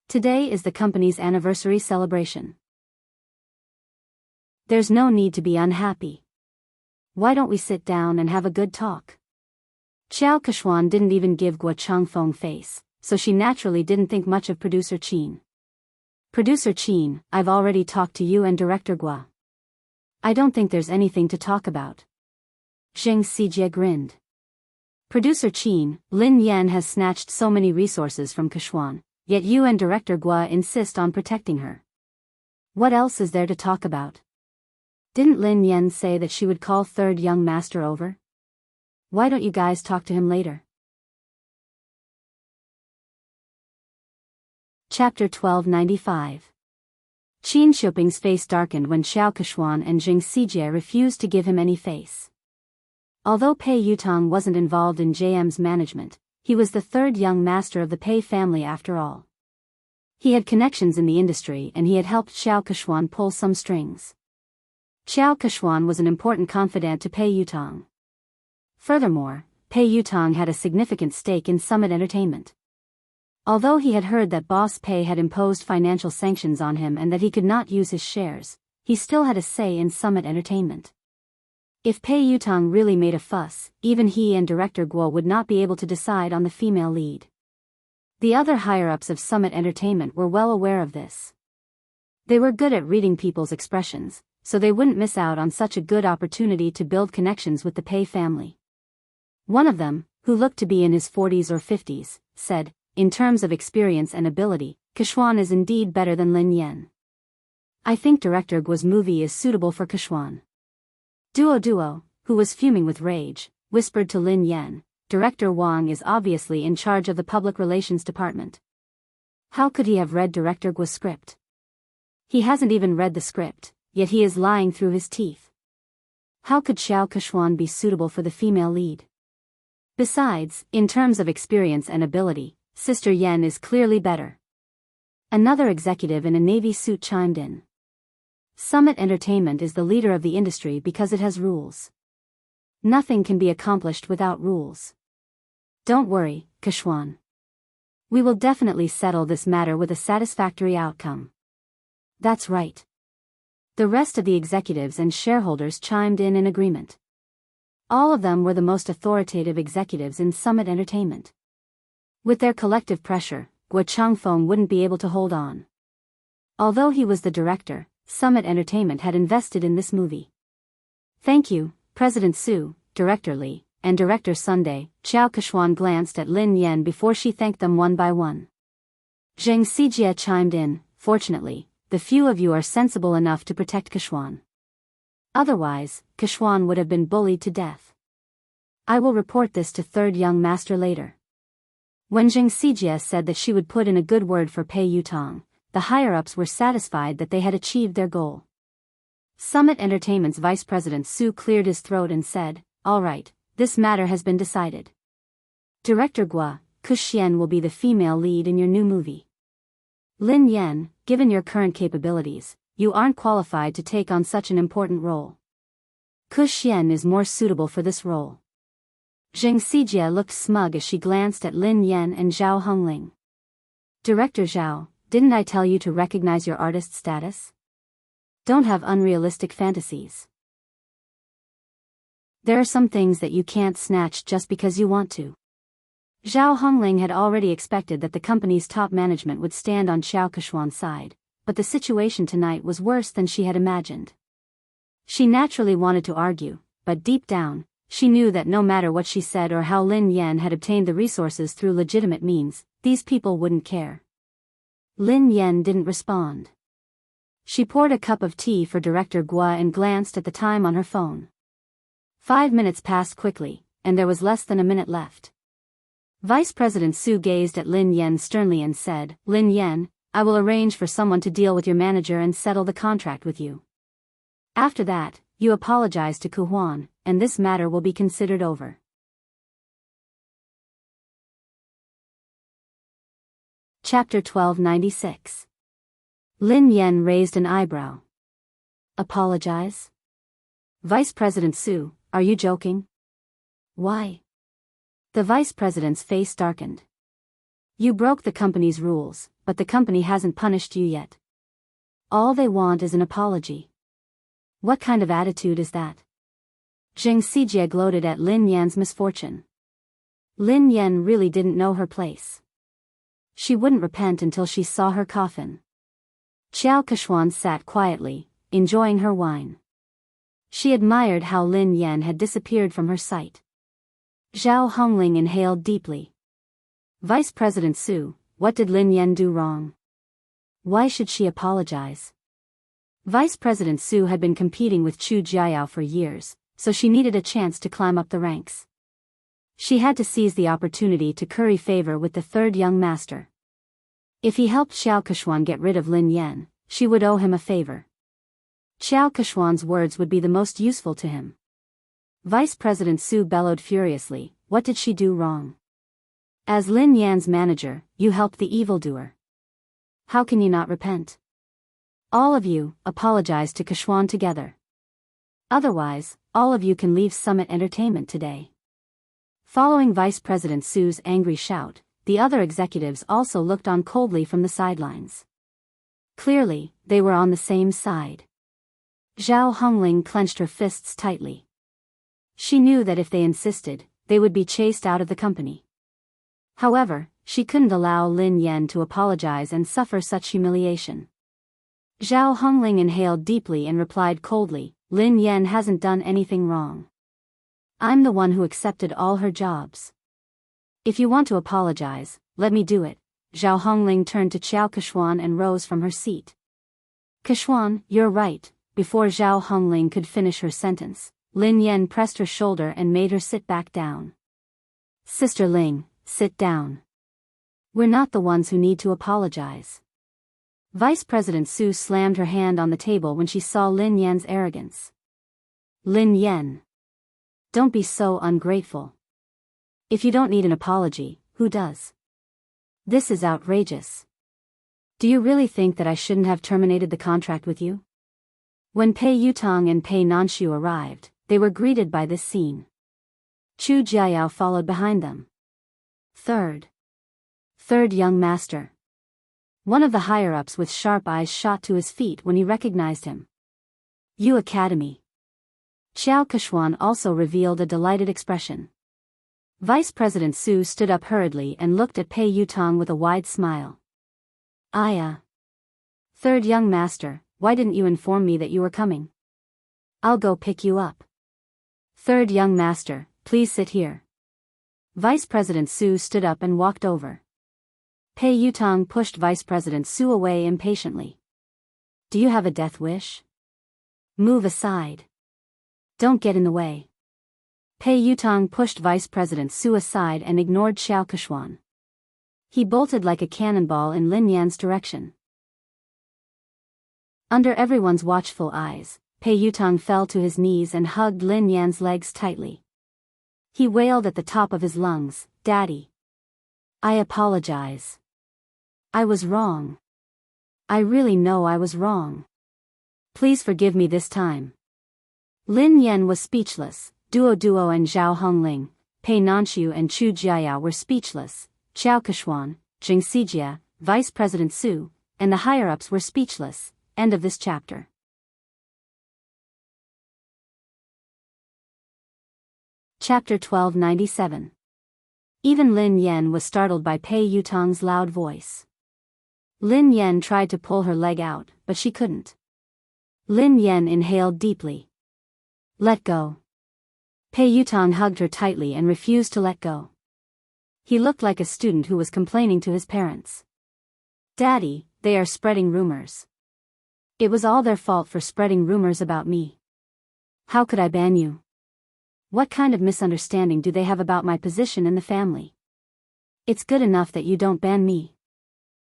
A: Today is the company's anniversary celebration. There's no need to be unhappy. Why don't we sit down and have a good talk? Xiao Keshuan didn't even give Gua Changfeng face, so she naturally didn't think much of producer Qin. Producer Qin, I've already talked to you and Director Gua. I don't think there's anything to talk about. Zheng Xijie grinned. Producer Qin, Lin Yan has snatched so many resources from Keshuan, yet you and Director Gua insist on protecting her. What else is there to talk about? Didn't Lin Yan say that she would call third young master over? Why don't you guys talk to him later? Chapter 1295. Qin Shuping's face darkened when Xiao Keshuan and Zheng Xijie refused to give him any face. Although Pei Yutong wasn't involved in JM's management, he was the third young master of the Pei family after all. He had connections in the industry and he had helped Xiao Keshuan pull some strings. Xiao Keshuan was an important confidant to Pei Yutong. Furthermore, Pei Yutong had a significant stake in Summit Entertainment. Although he had heard that Boss Pei had imposed financial sanctions on him and that he could not use his shares, he still had a say in Summit Entertainment. If Pei Yutong really made a fuss, even he and Director Guo would not be able to decide on the female lead. The other higher-ups of Summit Entertainment were well aware of this. They were good at reading people's expressions, so they wouldn't miss out on such a good opportunity to build connections with the Pei family. One of them, who looked to be in his 40s or 50s, said, in terms of experience and ability, Keshuan is indeed better than Lin Yan. I think Director Guo's movie is suitable for Keshuan. Duo, who was fuming with rage, whispered to Lin Yan, Director Wang is obviously in charge of the public relations department. How could he have read Director Guo's script? He hasn't even read the script, yet he is lying through his teeth. How could Xiao Keshuan be suitable for the female lead? Besides, in terms of experience and ability, Sister Yen is clearly better. Another executive in a navy suit chimed in. Summit Entertainment is the leader of the industry because it has rules. Nothing can be accomplished without rules. Don't worry, Keshuan. We will definitely settle this matter with a satisfactory outcome. That's right. The rest of the executives and shareholders chimed in agreement. All of them were the most authoritative executives in Summit Entertainment. With their collective pressure, Guo Changfeng wouldn't be able to hold on. Although he was the director, Summit Entertainment had invested in this movie. Thank you, President Su, Director Li, and Director Sunday. Xiao Keshuan glanced at Lin Yan before she thanked them one by one. Zheng Xijie chimed in, fortunately, the few of you are sensible enough to protect Keshuan. Otherwise, Keshuan would have been bullied to death. I will report this to third young master later. When Zheng Xijie said that she would put in a good word for Pei Yutong, the higher-ups were satisfied that they had achieved their goal. Summit Entertainment's Vice President Su cleared his throat and said, all right, this matter has been decided. Director Gua, Kuxian will be the female lead in your new movie. Lin Yan, given your current capabilities, you aren't qualified to take on such an important role. Kuxian is more suitable for this role. Zheng Xijie looked smug as she glanced at Lin Yan and Zhao Hongling. Director Zhao, didn't I tell you to recognize your artist status? Don't have unrealistic fantasies. There are some things that you can't snatch just because you want to. Zhao Hongling had already expected that the company's top management would stand on Xiao Keshuan's side, but the situation tonight was worse than she had imagined. She naturally wanted to argue, but deep down, she knew that no matter what she said or how Lin Yan had obtained the resources through legitimate means, these people wouldn't care. Lin Yan didn't respond. She poured a cup of tea for Director Gua and glanced at the time on her phone. 5 minutes passed quickly, and there was less than a minute left. Vice President Su gazed at Lin Yan sternly and said, Lin Yan, I will arrange for someone to deal with your manager and settle the contract with you. After that, you apologize to Ku Huan, and this matter will be considered over. Chapter 1296. Lin Yan raised an eyebrow. Apologize? Vice President Su, are you joking? Why? The Vice President's face darkened. You broke the company's rules, but the company hasn't punished you yet. All they want is an apology. What kind of attitude is that? Zheng Xijie gloated at Lin Yan's misfortune. Lin Yan really didn't know her place. She wouldn't repent until she saw her coffin. Xiao Kechuan sat quietly, enjoying her wine. She admired how Lin Yan had disappeared from her sight. Zhao Hongling inhaled deeply. Vice President Su, what did Lin Yan do wrong? Why should she apologize? Vice President Su had been competing with Chu Jiayao for years, so she needed a chance to climb up the ranks. She had to seize the opportunity to curry favor with the third young master. If he helped Xiao Kechuan get rid of Lin Yan, she would owe him a favor. Xiao Kechuan's words would be the most useful to him. Vice President Su bellowed furiously, what did she do wrong? As Lin Yan's manager, you helped the evildoer. How can you not repent? All of you, apologize to Kechuan together. Otherwise, all of you can leave Summit Entertainment today. Following Vice President Su's angry shout, the other executives also looked on coldly from the sidelines. Clearly, they were on the same side. Zhao Hongling clenched her fists tightly. She knew that if they insisted, they would be chased out of the company. However, she couldn't allow Lin Yan to apologize and suffer such humiliation. Zhao Hongling inhaled deeply and replied coldly, Lin Yan hasn't done anything wrong. I'm the one who accepted all her jobs. If you want to apologize, let me do it. Zhao Hongling turned to Xiao Kechuan and rose from her seat. Kechuan, you're right. Before Zhao Hongling could finish her sentence, Lin Yan pressed her shoulder and made her sit back down. Sister Ling, sit down. We're not the ones who need to apologize. Vice President Su slammed her hand on the table when she saw Lin Yan's arrogance. Lin Yan. Don't be so ungrateful. If you don't need an apology, who does? This is outrageous. Do you really think that I shouldn't have terminated the contract with you? When Pei Yutong and Pei Nanshu arrived, they were greeted by this scene. Chu Jiayao followed behind them. Third young master. One of the higher-ups with sharp eyes shot to his feet when he recognized him. Yu Academy. Xiao Kechuan also revealed a delighted expression. Vice President Su stood up hurriedly and looked at Pei Yutong with a wide smile. Third young master, why didn't you inform me that you were coming? I'll go pick you up. Third young master, please sit here. Vice President Su stood up and walked over. Pei Yutong pushed Vice President Su away impatiently. Do you have a death wish? Move aside. Don't get in the way. Pei Yutong pushed Vice President Su aside and ignored Xiao Kechuan. He bolted like a cannonball in Lin Yan's direction. Under everyone's watchful eyes, Pei Yutong fell to his knees and hugged Lin Yan's legs tightly. He wailed at the top of his lungs, Daddy. I apologize. I was wrong. I really know I was wrong. Please forgive me this time. Lin Yan was speechless. Duo and Zhao Hongling, Pei Nanshu and Chu Jiayao were speechless. Xiao Kechuan, Jing Sijia, Vice President Su, and the higher-ups were speechless. End of this chapter. Chapter 1297. Even Lin Yan was startled by Pei Yutong's loud voice. Lin Yan tried to pull her leg out, but she couldn't. Lin Yan inhaled deeply. Let go. Pei Yutong hugged her tightly and refused to let go. He looked like a student who was complaining to his parents. Daddy, they are spreading rumors. It was all their fault for spreading rumors about me. How could I ban you? What kind of misunderstanding do they have about my position in the family? It's good enough that you don't ban me.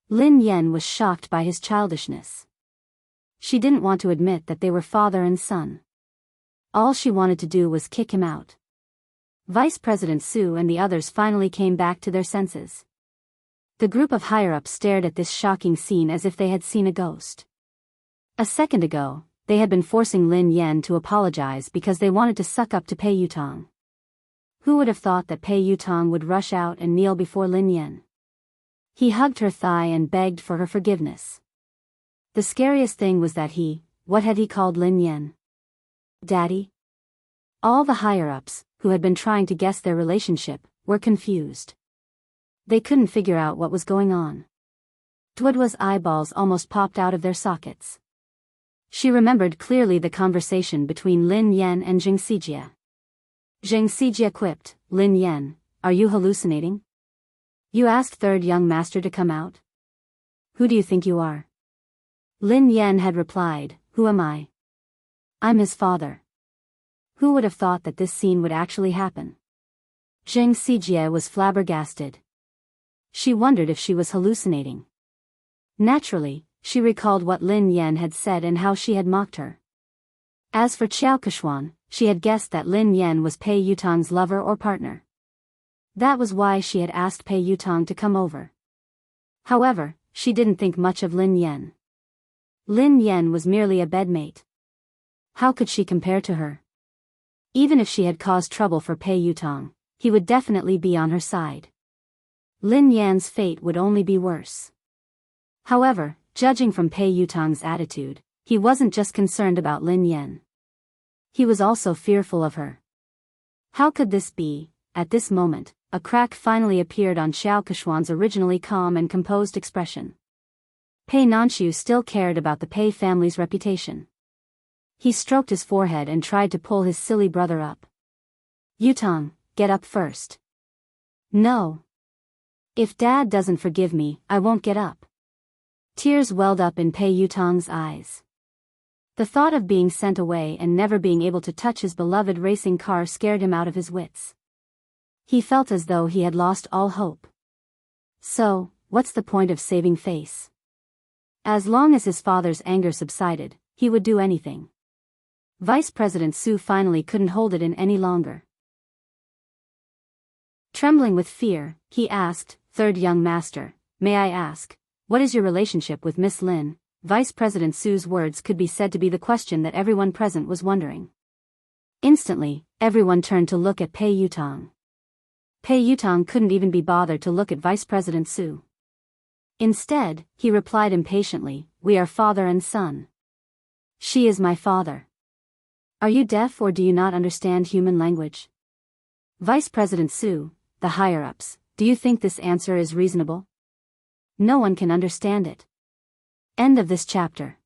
A: Lin Yan was shocked by his childishness. She didn't want to admit that they were father and son. All she wanted to do was kick him out. Vice President Su and the others finally came back to their senses. The group of higher-ups stared at this shocking scene as if they had seen a ghost. A second ago, they had been forcing Lin Yan to apologize because they wanted to suck up to Pei Yutong. Who would have thought that Pei Yutong would rush out and kneel before Lin Yan? He hugged her thigh and begged for her forgiveness. The scariest thing was that what had he called Lin Yan? Daddy? All the higher-ups, who had been trying to guess their relationship, were confused. They couldn't figure out what was going on. Duodwa's eyeballs almost popped out of their sockets. She remembered clearly the conversation between Lin Yan and Zheng Xijie. Zheng Xijie quipped, "Lin Yan, are you hallucinating? You asked third young master to come out? Who do you think you are?" Lin Yan had replied, "Who am I? I'm his father." Who would have thought that this scene would actually happen? Zheng Xijie was flabbergasted. She wondered if she was hallucinating. Naturally, she recalled what Lin Yan had said and how she had mocked her. As for Qiao Kechuan, she had guessed that Lin Yan was Pei Yutong's lover or partner. That was why she had asked Pei Yutong to come over. However, she didn't think much of Lin Yan. Lin Yan was merely a bedmate. How could she compare to her? Even if she had caused trouble for Pei Yutong, he would definitely be on her side. Lin Yan's fate would only be worse. However, judging from Pei Yutong's attitude, he wasn't just concerned about Lin Yan. He was also fearful of her. How could this be? At this moment, a crack finally appeared on Xiao Kechuan's originally calm and composed expression. Pei Nanxiu still cared about the Pei family's reputation. He stroked his forehead and tried to pull his silly brother up. "Yutong, get up first." "No. If Dad doesn't forgive me, I won't get up." Tears welled up in Pei Yutong's eyes. The thought of being sent away and never being able to touch his beloved racing car scared him out of his wits. He felt as though he had lost all hope. So, what's the point of saving face? As long as his father's anger subsided, he would do anything. Vice President Su finally couldn't hold it in any longer. Trembling with fear, he asked, "Third young master, may I ask, what is your relationship with Miss Lin?" Vice President Su's words could be said to be the question that everyone present was wondering. Instantly, everyone turned to look at Pei Yutong. Pei Yutong couldn't even be bothered to look at Vice President Su. Instead, he replied impatiently, "We are father and son. She is my father. Are you deaf or do you not understand human language?" Vice President Su, the higher-ups, do you think this answer is reasonable? No one can understand it. End of this chapter.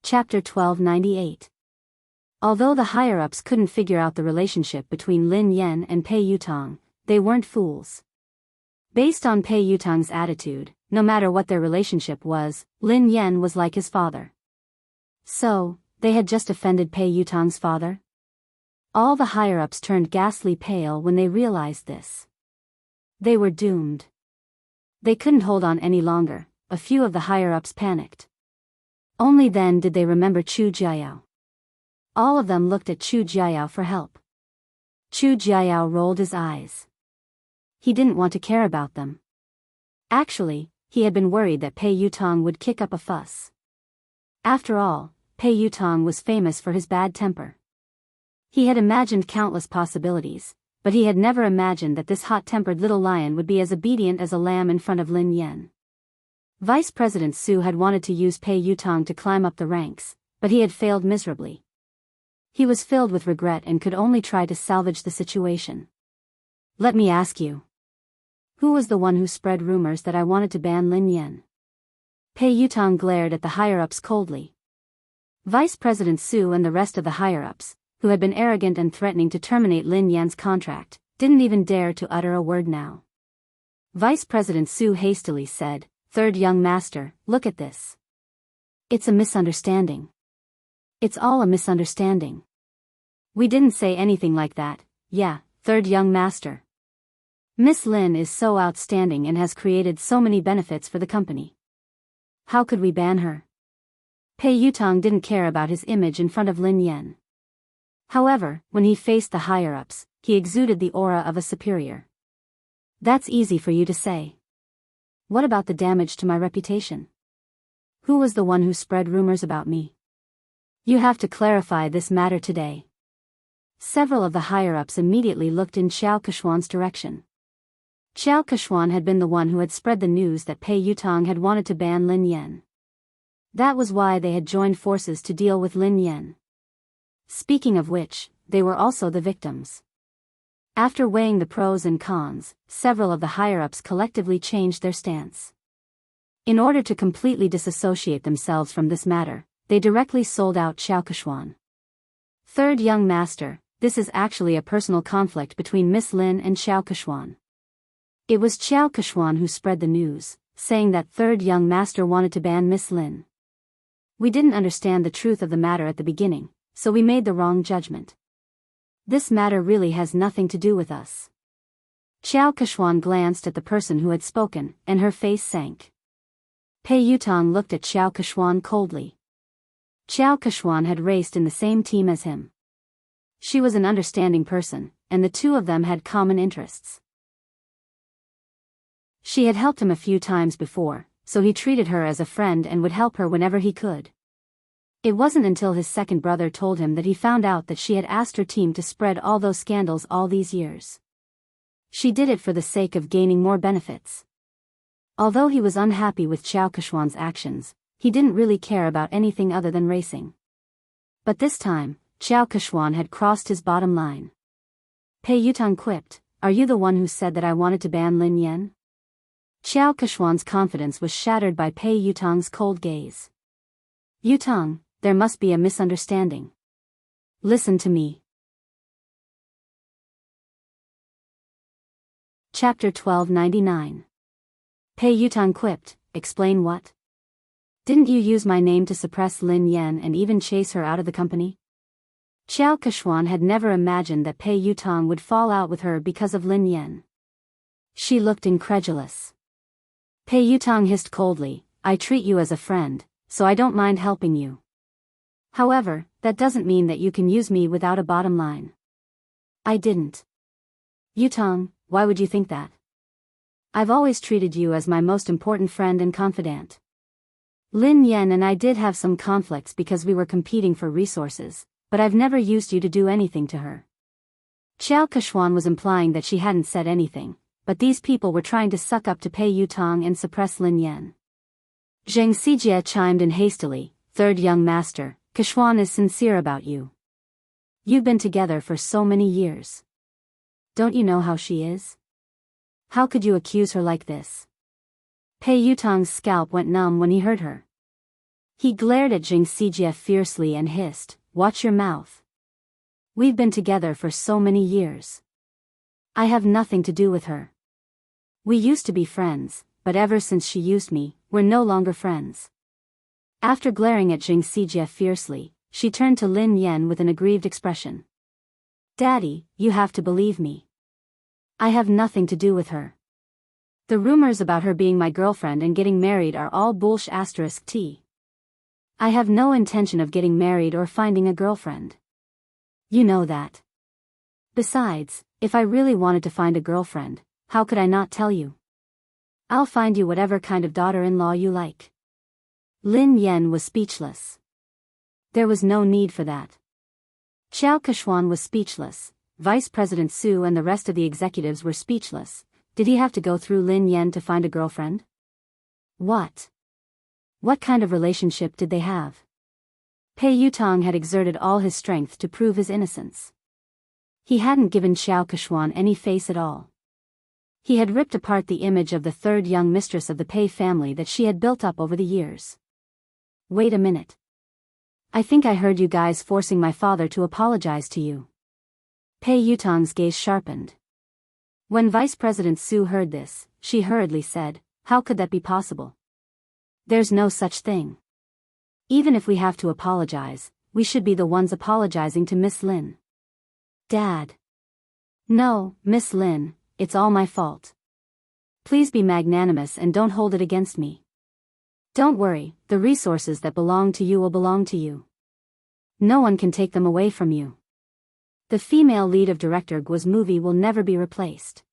A: Chapter 1298. Although the higher-ups couldn't figure out the relationship between Lin Yan and Pei Yutong, they weren't fools. Based on Pei Yutong's attitude, no matter what their relationship was, Lin Yan was like his father. So, they had just offended Pei Yutong's father? All the higher-ups turned ghastly pale when they realized this. They were doomed. They couldn't hold on any longer. A few of the higher-ups panicked. Only then did they remember Chu Jiayao. All of them looked at Chu Jiayao for help. Chu Jiayao rolled his eyes. He didn't want to care about them. Actually, he had been worried that Pei Yutong would kick up a fuss. After all, Pei Yutong was famous for his bad temper. He had imagined countless possibilities, but he had never imagined that this hot-tempered little lion would be as obedient as a lamb in front of Lin Yan. Vice President Su had wanted to use Pei Yutong to climb up the ranks, but he had failed miserably. He was filled with regret and could only try to salvage the situation. "Let me ask you. Who was the one who spread rumors that I wanted to ban Lin Yan?" Pei Yutong glared at the higher-ups coldly. Vice President Su and the rest of the higher-ups, who had been arrogant and threatening to terminate Lin Yan's contract, didn't even dare to utter a word now. Vice President Su hastily said, "Third young master, look at this. It's a misunderstanding. It's all a misunderstanding. We didn't say anything like that, yeah, third young master. Miss Lin is so outstanding and has created so many benefits for the company. How could we ban her?" Pei Yutong didn't care about his image in front of Lin Yan. However, when he faced the higher-ups, he exuded the aura of a superior. "That's easy for you to say. What about the damage to my reputation? Who was the one who spread rumors about me? You have to clarify this matter today." Several of the higher-ups immediately looked in Xiao Kechuan's direction. Xiao Kechuan had been the one who had spread the news that Pei Yutong had wanted to ban Lin Yan. That was why they had joined forces to deal with Lin Yan. Speaking of which, they were also the victims. After weighing the pros and cons, several of the higher-ups collectively changed their stance. In order to completely disassociate themselves from this matter, they directly sold out Xiao Keshuan. Third young master, this is actually a personal conflict between Miss Lin and Xiao Keshuan. It was Xiao Keshuan who spread the news, saying that third young master wanted to ban Miss Lin. We didn't understand the truth of the matter at the beginning, so we made the wrong judgment. This matter really has nothing to do with us. Xiao Keshuan glanced at the person who had spoken, and her face sank. Pei Yutang looked at Xiao Keshuan coldly. Xiao Keshuan had raced in the same team as him. She was an understanding person, and the two of them had common interests. She had helped him a few times before, so he treated her as a friend and would help her whenever he could. It wasn't until his second brother told him that he found out that she had asked her team to spread all those scandals all these years. She did it for the sake of gaining more benefits. Although he was unhappy with Xiao Keshuan's actions, he didn't really care about anything other than racing. But this time, Xiao Keshuan had crossed his bottom line. Pei Yutang quipped, "Are you the one who said that I wanted to ban Lin Yan?" Xiao Keshuan's confidence was shattered by Pei Yutang's cold gaze. "Yutang, there must be a misunderstanding. Listen to me." Chapter 1299. Pei Yutang quipped, "Explain what? Didn't you use my name to suppress Lin Yan and even chase her out of the company?" Xiao Keshuan had never imagined that Pei Yutang would fall out with her because of Lin Yan. She looked incredulous. Pei Yutang hissed coldly, "I treat you as a friend, so I don't mind helping you. However, that doesn't mean that you can use me without a bottom line." "I didn't." "Yutang, why would you think that? I've always treated you as my most important friend and confidant. Lin Yan and I did have some conflicts because we were competing for resources, but I've never used you to do anything to her." Xiao Keshuan was implying that she hadn't said anything, but these people were trying to suck up to Pei Yutang and suppress Lin Yan. Zheng Xijie chimed in hastily, "Third young master, Keshuan is sincere about you. You've been together for so many years. Don't you know how she is? How could you accuse her like this?" Pei Yutang's scalp went numb when he heard her. He glared at Zheng Xijie fiercely and hissed, "Watch your mouth. We've been together for so many years. I have nothing to do with her. We used to be friends, but ever since she used me, we're no longer friends." After glaring at Zheng Xijie fiercely, she turned to Lin Yan with an aggrieved expression. "Daddy, you have to believe me. I have nothing to do with her. The rumors about her being my girlfriend and getting married are all bullsh*t. I have no intention of getting married or finding a girlfriend. You know that. Besides, if I really wanted to find a girlfriend, how could I not tell you? I'll find you whatever kind of daughter-in-law you like." Lin Yan was speechless. There was no need for that. Xiao Keshuan was speechless, Vice President Su and the rest of the executives were speechless. Did he have to go through Lin Yan to find a girlfriend? What kind of relationship did they have? Pei Yutang had exerted all his strength to prove his innocence. He hadn't given Xiao Keshuan any face at all. He had ripped apart the image of the third young mistress of the Pei family that she had built up over the years. "Wait a minute. I think I heard you guys forcing my father to apologize to you." Pei Yutang's gaze sharpened. When Vice President Su heard this, she hurriedly said, "How could that be possible? There's no such thing. Even if we have to apologize, we should be the ones apologizing to Miss Lin." "Dad." "No, Miss Lin, it's all my fault. Please be magnanimous and don't hold it against me. Don't worry, the resources that belong to you will belong to you. No one can take them away from you. The female lead of Director Guo's movie will never be replaced."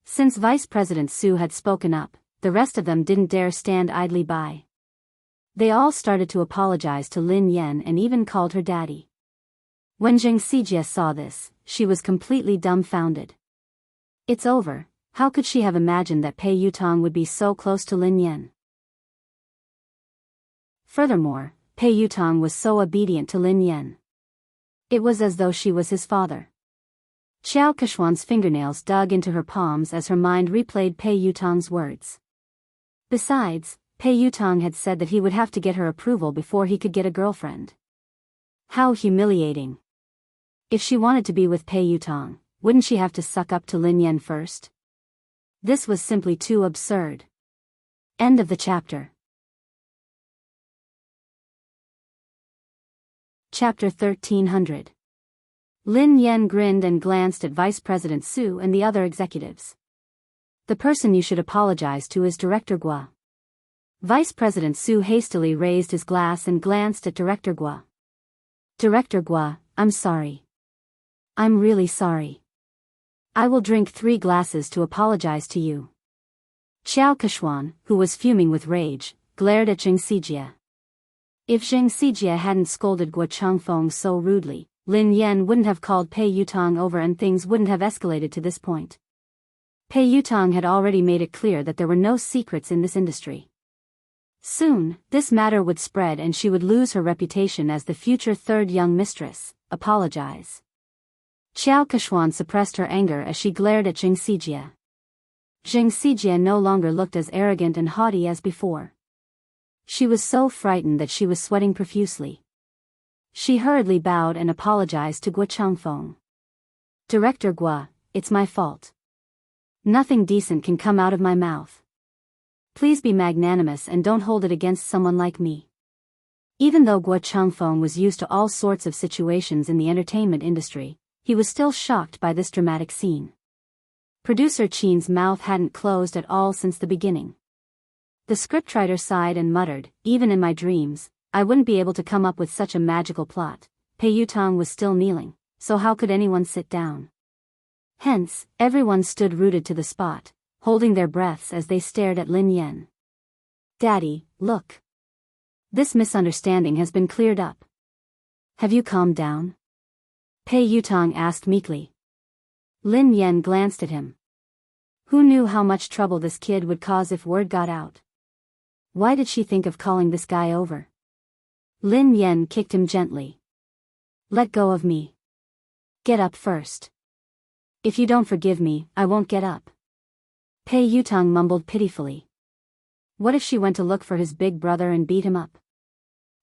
A: Since Vice President Su had spoken up, the rest of them didn't dare stand idly by. They all started to apologize to Lin Yan and even called her daddy. When Zheng Xijie saw this, she was completely dumbfounded. It's over. How could she have imagined that Pei Yutang would be so close to Lin Yan? Furthermore, Pei Yutang was so obedient to Lin Yan. It was as though she was his father. Xiao Keshuan's fingernails dug into her palms as her mind replayed Pei Yutong's words. Besides, Pei Yutong had said that he would have to get her approval before he could get a girlfriend. How humiliating. If she wanted to be with Pei Yutong, wouldn't she have to suck up to Lin Yan first? This was simply too absurd. End of the chapter. Chapter 1300. Lin Yan grinned and glanced at Vice President Su and the other executives. The person you should apologize to is Director Gua. Vice President Su hastily raised his glass and glanced at Director Gua. Director Gua, I'm sorry. I'm really sorry. I will drink 3 glasses to apologize to you. Xiao Keshuan, who was fuming with rage, glared at Zheng Xijie. If Zheng Xijie hadn't scolded Gua Changfeng so rudely, Lin Yan wouldn't have called Pei Yutong over and things wouldn't have escalated to this point. Pei Yutong had already made it clear that there were no secrets in this industry. Soon, this matter would spread and she would lose her reputation as the future third young mistress. Apologize. Xiao Keshuan suppressed her anger as she glared at Zheng Xijie. Zheng Xijie no longer looked as arrogant and haughty as before. She was so frightened that she was sweating profusely. She hurriedly bowed and apologized to Gua Changfeng. Director Gua, it's my fault. Nothing decent can come out of my mouth. Please be magnanimous and don't hold it against someone like me. Even though Gua Changfeng was used to all sorts of situations in the entertainment industry, he was still shocked by this dramatic scene. Producer Qin's mouth hadn't closed at all since the beginning. The scriptwriter sighed and muttered, even in my dreams, I wouldn't be able to come up with such a magical plot. Pei Yutong was still kneeling, so how could anyone sit down? Hence, everyone stood rooted to the spot, holding their breaths as they stared at Lin Yan. Daddy, look. This misunderstanding has been cleared up. Have you calmed down? Pei Yutong asked meekly. Lin Yan glanced at him. Who knew how much trouble this kid would cause if word got out? Why did she think of calling this guy over? Lin Yan kicked him gently. Let go of me. Get up first. If you don't forgive me, I won't get up. Pei Yutong mumbled pitifully. What if she went to look for his big brother and beat him up?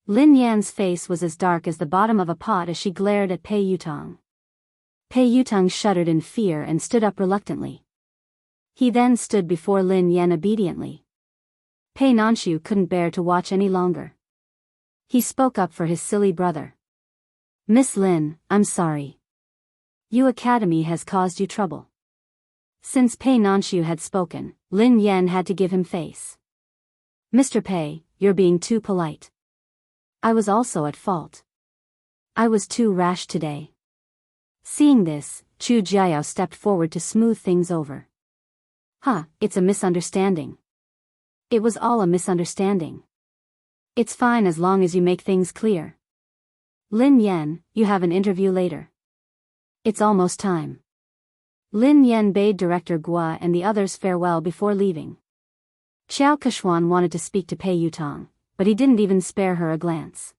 A: Lin Yan's face was as dark as the bottom of a pot as she glared at Pei Yutong. Pei Yutong shuddered in fear and stood up reluctantly. He then stood before Lin Yan obediently. Pei Nanshu couldn't bear to watch any longer. He spoke up for his silly brother. Miss Lin, I'm sorry. Yu Academy has caused you trouble. Since Pei Nanshu had spoken, Lin Yan had to give him face. Mr. Pei, you're being too polite. I was also at fault. I was too rash today. Seeing this, Chu Jiao stepped forward to smooth things over. It's a misunderstanding. It was all a misunderstanding. It's fine as long as you make things clear. Lin Yan, you have an interview later. It's almost time. Lin Yan bade Director Gua and the others farewell before leaving. Xiao Keshuan wanted to speak to Pei Yutong, but he didn't even spare her a glance.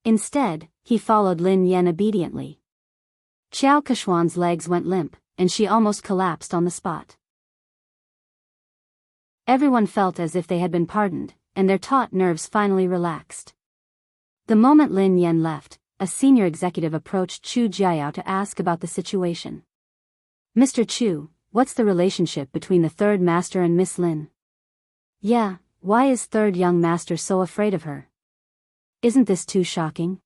A: Instead, he followed Lin Yan obediently. Xiao Keshuan's legs went limp, and she almost collapsed on the spot. Everyone felt as if they had been pardoned, and their taut nerves finally relaxed. The moment Lin Yan left, a senior executive approached Chu Jiao to ask about the situation. Mr. Chu, what's the relationship between the third master and Miss Lin? Yeah, why is third young master so afraid of her? Isn't this too shocking?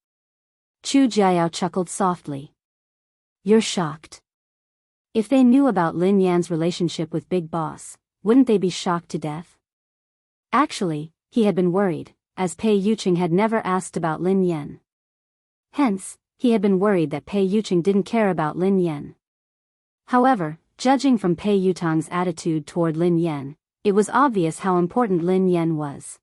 A: Chu Jiao chuckled softly. You're shocked. If they knew about Lin Yan's relationship with Big Boss, wouldn't they be shocked to death? Actually, he had been worried, as Pei Yuqing had never asked about Lin Yan. Hence, he had been worried that Pei Yuqing didn't care about Lin Yan. However, judging from Pei Yutong's attitude toward Lin Yan, it was obvious how important Lin Yan was.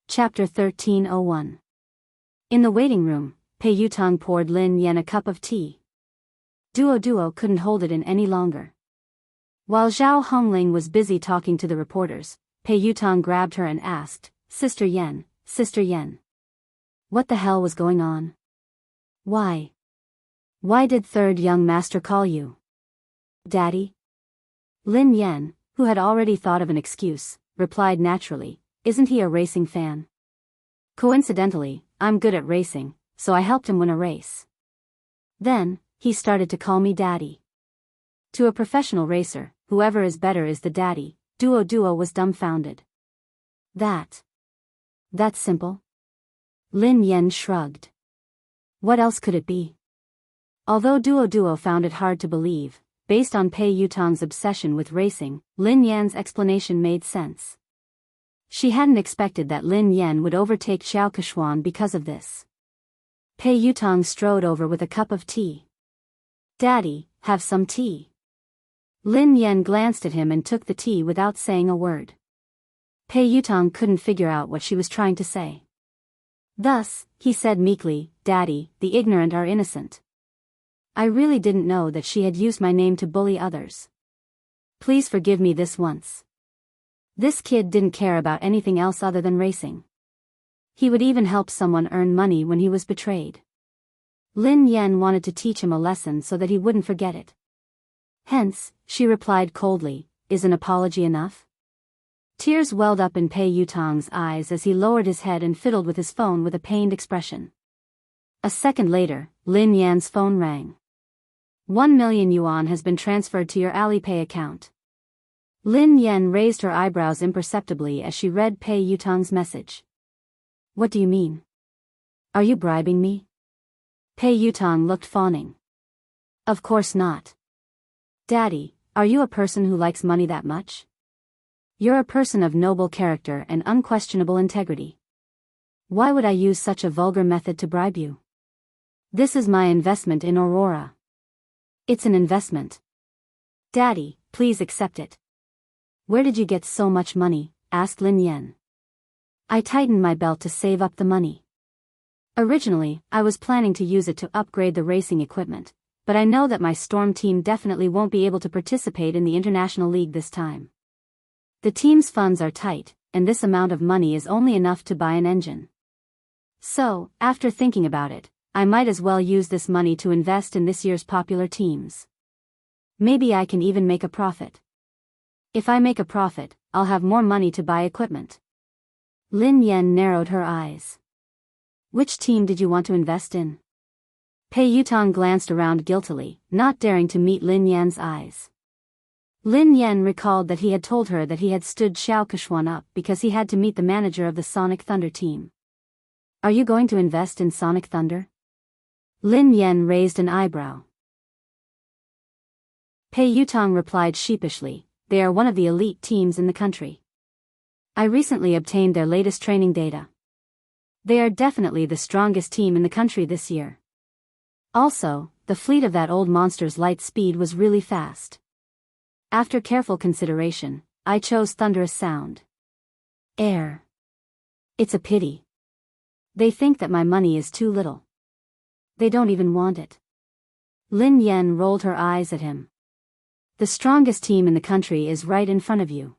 A: Chapter 1301. In the waiting room, Pei Yutong poured Lin Yan a cup of tea. Duo couldn't hold it in any longer. While Zhao Hongling was busy talking to the reporters, Pei Yutong grabbed her and asked, Sister Yan. What the hell was going on? Why? Why did third young master call you? Daddy? Lin Yan, who had already thought of an excuse, replied naturally, isn't he a racing fan? Coincidentally, I'm good at racing, so I helped him win a race. Then, he started to call me daddy. To a professional racer, whoever is better is the daddy. Duo was dumbfounded. That's simple? Lin Yan shrugged. What else could it be? Although Duo found it hard to believe, based on Pei Yutong's obsession with racing, Lin Yan's explanation made sense. She hadn't expected that Lin Yan would overtake Xiao Keshuan because of this. Pei Yutong strode over with a cup of tea. Daddy, have some tea. Lin Yan glanced at him and took the tea without saying a word. Pei Yutong couldn't figure out what she was trying to say. Thus, he said meekly, Daddy, the ignorant are innocent. I really didn't know that she had used my name to bully others. Please forgive me this once. This kid didn't care about anything else other than racing. He would even help someone earn money when he was betrayed. Lin Yan wanted to teach him a lesson so that he wouldn't forget it. Hence, she replied coldly, is an apology enough? Tears welled up in Pei Yutong's eyes as he lowered his head and fiddled with his phone with a pained expression. A second later, Lin Yan's phone rang. 1 million yuan has been transferred to your Alipay account. Lin Yan raised her eyebrows imperceptibly as she read Pei Yutong's message. What do you mean? Are you bribing me? Pei Yutong looked fawning. Of course not. Daddy, are you a person who likes money that much? You're a person of noble character and unquestionable integrity. Why would I use such a vulgar method to bribe you? This is my investment in Aurora. It's an investment. Daddy, please accept it. Where did you get so much money? Asked Lin Yan. I tightened my belt to save up the money. Originally, I was planning to use it to upgrade the racing equipment, but I know that my Storm team definitely won't be able to participate in the International League this time. The team's funds are tight, and this amount of money is only enough to buy an engine. So, after thinking about it, I might as well use this money to invest in this year's popular teams. Maybe I can even make a profit. If I make a profit, I'll have more money to buy equipment. Lin Yan narrowed her eyes. Which team did you want to invest in? Pei Yutong glanced around guiltily, not daring to meet Lin Yan's eyes. Lin Yan recalled that he had told her that he had stood Xiao Keshuan up because he had to meet the manager of the Sonic Thunder team. Are you going to invest in Sonic Thunder? Lin Yan raised an eyebrow. Pei Yutong replied sheepishly, they are one of the elite teams in the country. I recently obtained their latest training data. They are definitely the strongest team in the country this year. Also, the fleet of that old monster's light speed was really fast. After careful consideration, I chose Thunderous Sound. Air. It's a pity. They think that my money is too little. They don't even want it. Lin Yan rolled her eyes at him. The strongest team in the country is right in front of you.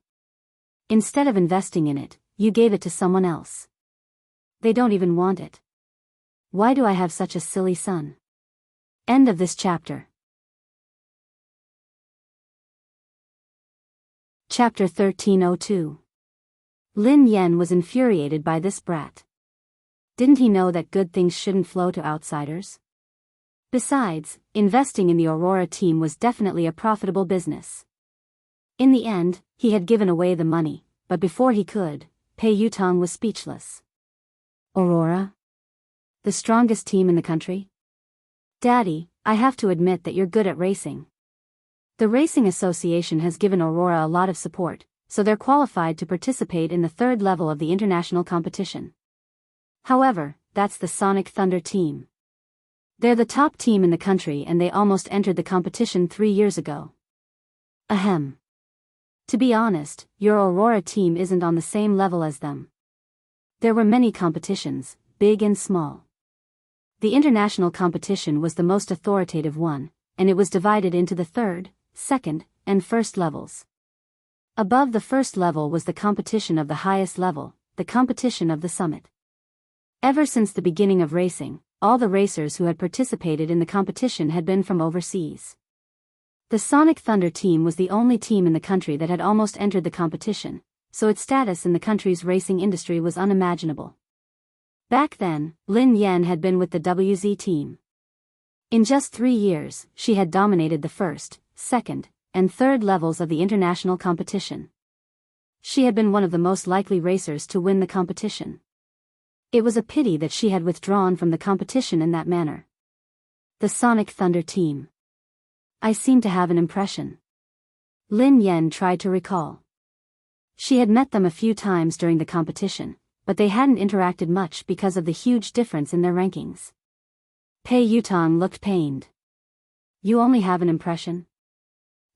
A: Instead of investing in it, you gave it to someone else. They don't even want it. Why do I have such a silly son? End of this chapter. Chapter 1302. Lin Yan was infuriated by this brat. Didn't he know that good things shouldn't flow to outsiders? Besides, investing in the Aurora team was definitely a profitable business. In the end, he had given away the money, but before he could, Pei Yutong was speechless. Aurora? The strongest team in the country? Daddy, I have to admit that you're good at racing. The Racing Association has given Aurora a lot of support, so they're qualified to participate in the third level of the international competition. However, that's the Sonic Thunder team. They're the top team in the country and they almost entered the competition 3 years ago. Ahem. To be honest, your Aurora team isn't on the same level as them. There were many competitions, big and small. The international competition was the most authoritative one, and it was divided into the third, second, and first levels. Above the first level was the competition of the highest level, the competition of the summit. Ever since the beginning of racing, all the racers who had participated in the competition had been from overseas. The Sonic Thunder team was the only team in the country that had almost entered the competition, so its status in the country's racing industry was unimaginable. Back then, Lin Yan had been with the WZ team. In just 3 years, she had dominated the first, second, and third levels of the international competition. She had been one of the most likely racers to win the competition. It was a pity that she had withdrawn from the competition in that manner. The Sonic Thunder team. I seem to have an impression. Lin Yan tried to recall. She had met them a few times during the competition, but they hadn't interacted much because of the huge difference in their rankings. Pei Yutong looked pained. You only have an impression?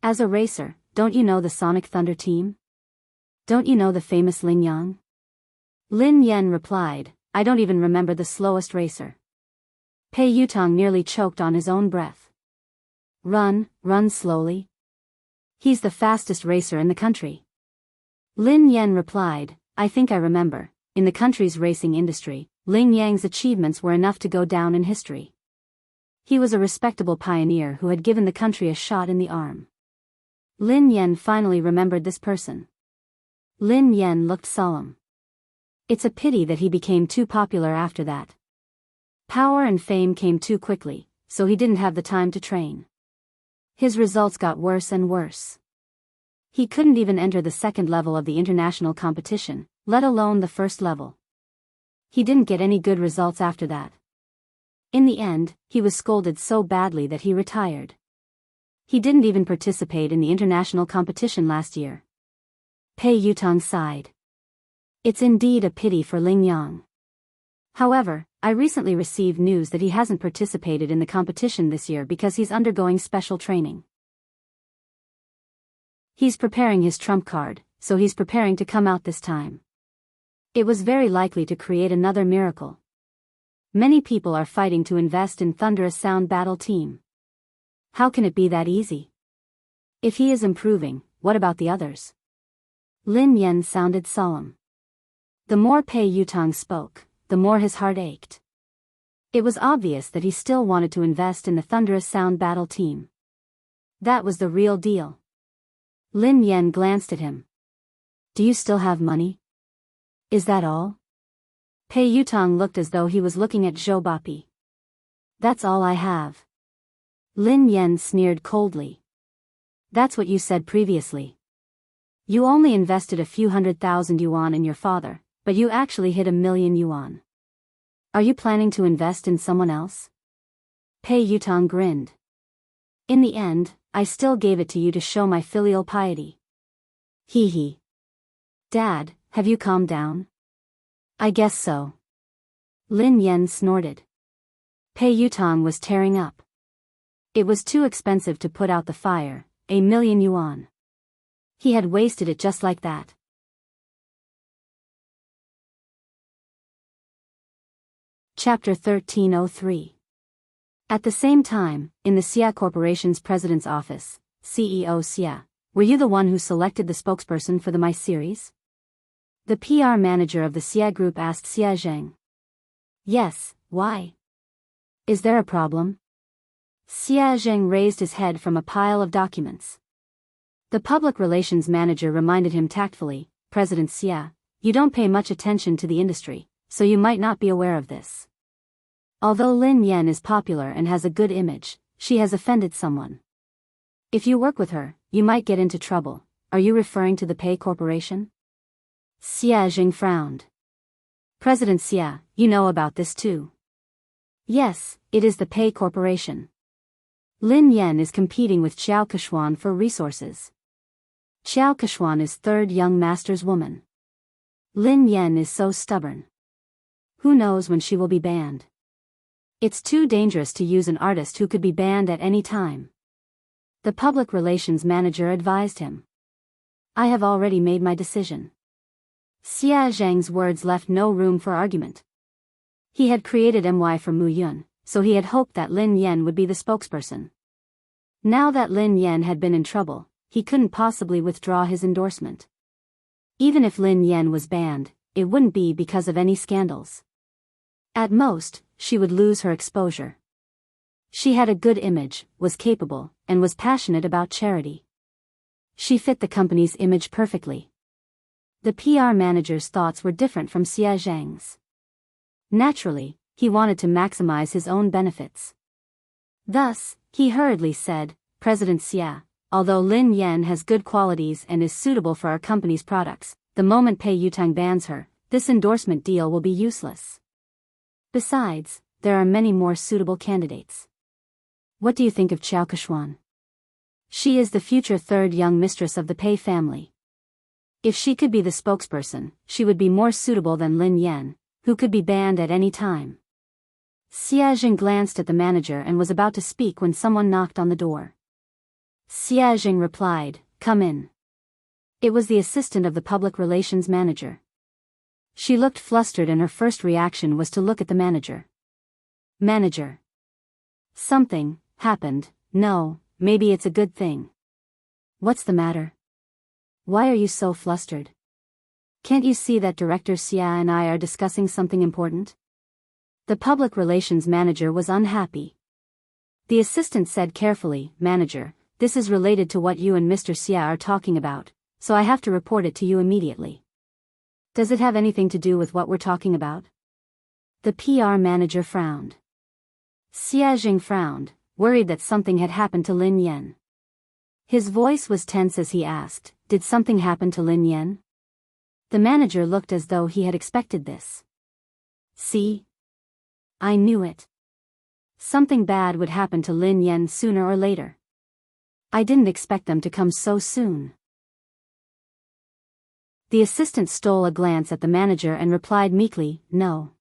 A: As a racer, don't you know the Sonic Thunder team? Don't you know the famous Ling Yang? Lin Yan replied, I don't even remember the slowest racer. Pei Yutong nearly choked on his own breath. Run slowly. He's the fastest racer in the country. Lin Yan replied, I think I remember, in the country's racing industry, Ling Yang's achievements were enough to go down in history. He was a respectable pioneer who had given the country a shot in the arm. Lin Yan finally remembered this person. Lin Yan looked solemn. It's a pity that he became too popular after that. Power and fame came too quickly, so he didn't have the time to train. His results got worse and worse. He couldn't even enter the second level of the international competition, let alone the first level. He didn't get any good results after that. In the end, he was scolded so badly that he retired. He didn't even participate in the international competition last year. Pei Yutong sighed. It's indeed a pity for Ling Yang. However, I recently received news that he hasn't participated in the competition this year because he's undergoing special training. He's preparing his trump card, so he's preparing to come out this time. It was very likely to create another miracle. Many people are fighting to invest in Thunderous Sound Battle Team. How can it be that easy? If he is improving, what about the others? Lin Yan sounded solemn. The more Pei Yutong spoke, the more his heart ached. It was obvious that he still wanted to invest in the Thunderous Sound Battle Team. That was the real deal. Lin Yan glanced at him. Do you still have money? Is that all? Pei Yutong looked as though he was looking at Zhou Bapi. That's all I have. Lin Yan sneered coldly. That's what you said previously. You only invested a few 100,000 yuan in your father, but you actually hit 1,000,000 yuan. Are you planning to invest in someone else? Pei Yutong grinned. In the end, I still gave it to you to show my filial piety. Hee hee. Dad, have you calmed down? I guess so. Lin Yan snorted. Pei Yutong was tearing up. It was too expensive to put out the fire, 1,000,000 yuan. He had wasted it just like that. Chapter 1303. At the same time, in the Xia Corporation's president's office, CEO Xia, were you the one who selected the spokesperson for the My series? The PR manager of the Xia Group asked Xia Zheng. Yes, why? Is there a problem? Xia Zheng raised his head from a pile of documents. The public relations manager reminded him tactfully, President Xia, you don't pay much attention to the industry, so you might not be aware of this. Although Lin Yan is popular and has a good image, she has offended someone. If you work with her, you might get into trouble. Are you referring to the Pei Corporation? Xia Jing frowned. President Xia, you know about this too. Yes, it is the Pei Corporation. Lin Yan is competing with Xiao Keshuan for resources. Xiao Keshuan is third young master's woman. Lin Yan is so stubborn. Who knows when she will be banned? It's too dangerous to use an artist who could be banned at any time. The public relations manager advised him. I have already made my decision. Xia Zhang's words left no room for argument. He had created MY for Mu Yun, so he had hoped that Lin Yan would be the spokesperson. Now that Lin Yan had been in trouble, he couldn't possibly withdraw his endorsement. Even if Lin Yan was banned, it wouldn't be because of any scandals. At most, she would lose her exposure. She had a good image, was capable, and was passionate about charity. She fit the company's image perfectly. The PR manager's thoughts were different from Xia Zhang's. Naturally, he wanted to maximize his own benefits. Thus, he hurriedly said, "President Xia, although Lin Yan has good qualities and is suitable for our company's products, the moment Pei Yutang bans her, this endorsement deal will be useless. Besides, there are many more suitable candidates. What do you think of Qiao Keshuan? She is the future third young mistress of the Pei family. If she could be the spokesperson, she would be more suitable than Lin Yan, who could be banned at any time." Xia Jing glanced at the manager and was about to speak when someone knocked on the door. Xia Jing replied, "Come in." It was the assistant of the public relations manager. She looked flustered and her first reaction was to look at the manager. "Manager. Something happened. No, maybe it's a good thing. What's the matter? Why are you so flustered? Can't you see that Director Xia and I are discussing something important?" The public relations manager was unhappy. The assistant said carefully, "Manager, this is related to what you and Mr. Xia are talking about, so I have to report it to you immediately." "Does it have anything to do with what we're talking about?" The PR manager frowned. Xia Jing frowned, worried that something had happened to Lin Yan. His voice was tense as he asked, "Did something happen to Lin Yan?" The manager looked as though he had expected this. "See? I knew it. Something bad would happen to Lin Yan sooner or later. I didn't expect them to come so soon." The assistant stole a glance at the manager and replied meekly, "No.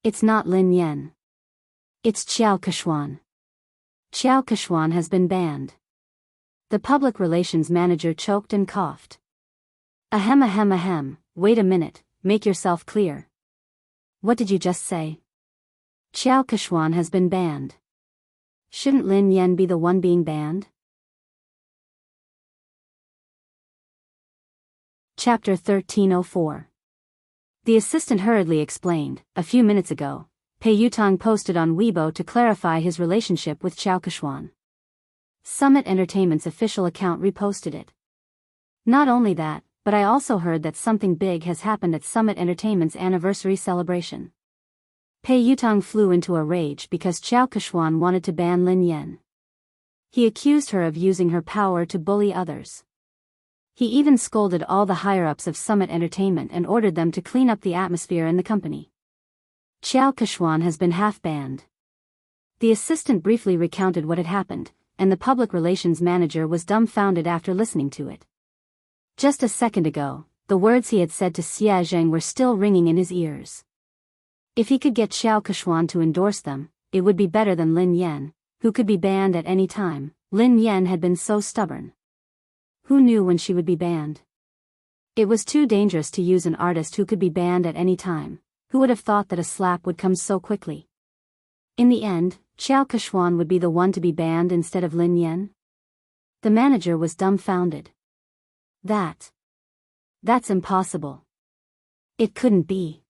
A: It's not Lin Yan. It's Qiao Keshuan. Qiao Keshuan has been banned." The public relations manager choked and coughed. Ahem ahem ahem, wait a minute, make yourself clear. What did you just say?" "Qiao Keshuan has been banned. Shouldn't Lin Yan be the one being banned?" Chapter 1304. The assistant hurriedly explained, "A few minutes ago, Pei Yutang posted on Weibo to clarify his relationship with Qiao Keshuan. Summit Entertainment's official account reposted it. Not only that, but I also heard that something big has happened at Summit Entertainment's anniversary celebration." Pei Yutang flew into a rage because Qiao Keshuan wanted to ban Lin Yan. He accused her of using her power to bully others. He even scolded all the higher-ups of Summit Entertainment and ordered them to clean up the atmosphere in the company. Qiao Keshuan has been half-banned. The assistant briefly recounted what had happened, and the public relations manager was dumbfounded after listening to it. Just a second ago, the words he had said to Xia Zheng were still ringing in his ears. If he could get Qiao Keshuan to endorse them, it would be better than Lin Yan, who could be banned at any time. Lin Yan had been so stubborn. Who knew when she would be banned? It was too dangerous to use an artist who could be banned at any time. Who would have thought that a slap would come so quickly? In the end, Qiao Keshuan would be the one to be banned instead of Lin Yan? The manager was dumbfounded. That's impossible. It couldn't be.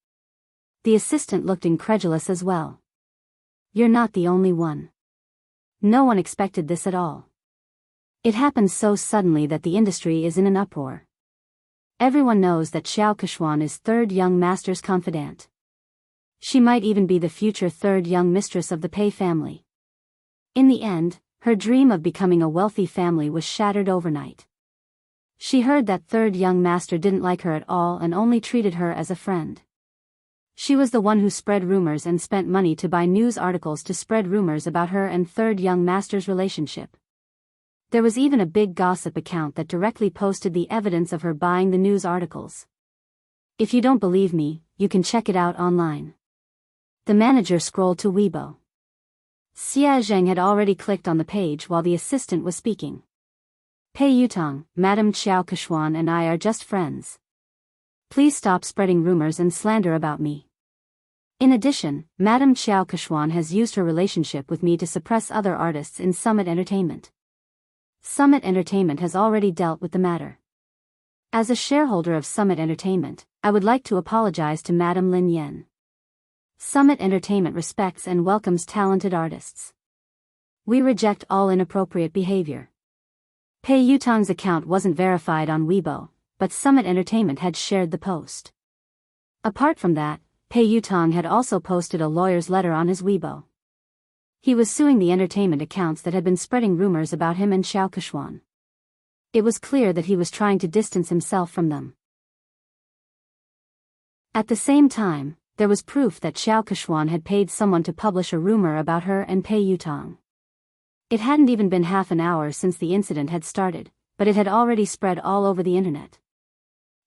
A: The assistant looked incredulous as well. You're not the only one. No one expected this at all. It happened so suddenly that the industry is in an uproar. Everyone knows that Qiao Keshuan is third young master's confidant. She might even be the future third young mistress of the Pei family. In the end, her dream of becoming a wealthy family was shattered overnight. She heard that third young master didn't like her at all and only treated her as a friend. She was the one who spread rumors and spent money to buy news articles to spread rumors about her and third young master's relationship. There was even a big gossip account that directly posted the evidence of her buying the news articles. If you don't believe me, you can check it out online. The manager scrolled to Weibo. Xia Zheng had already clicked on the page while the assistant was speaking. Pei Yutang, Madame Qiao Keshuan and I are just friends. Please stop spreading rumors and slander about me. In addition, Madame Qiao Keshuan has used her relationship with me to suppress other artists in Summit Entertainment. Summit Entertainment has already dealt with the matter. As a shareholder of Summit Entertainment, I would like to apologize to Madame Lin Yan. Summit Entertainment respects and welcomes talented artists. We reject all inappropriate behavior. Pei Yutong's account wasn't verified on Weibo, but Summit Entertainment had shared the post. Apart from that, Pei Yutong had also posted a lawyer's letter on his Weibo. He was suing the entertainment accounts that had been spreading rumors about him and Xiao Keshuan. It was clear that he was trying to distance himself from them. At the same time, there was proof that Xiao Keshuan had paid someone to publish a rumor about her and Pei Yutong. It hadn't even been half an hour since the incident had started, but it had already spread all over the internet.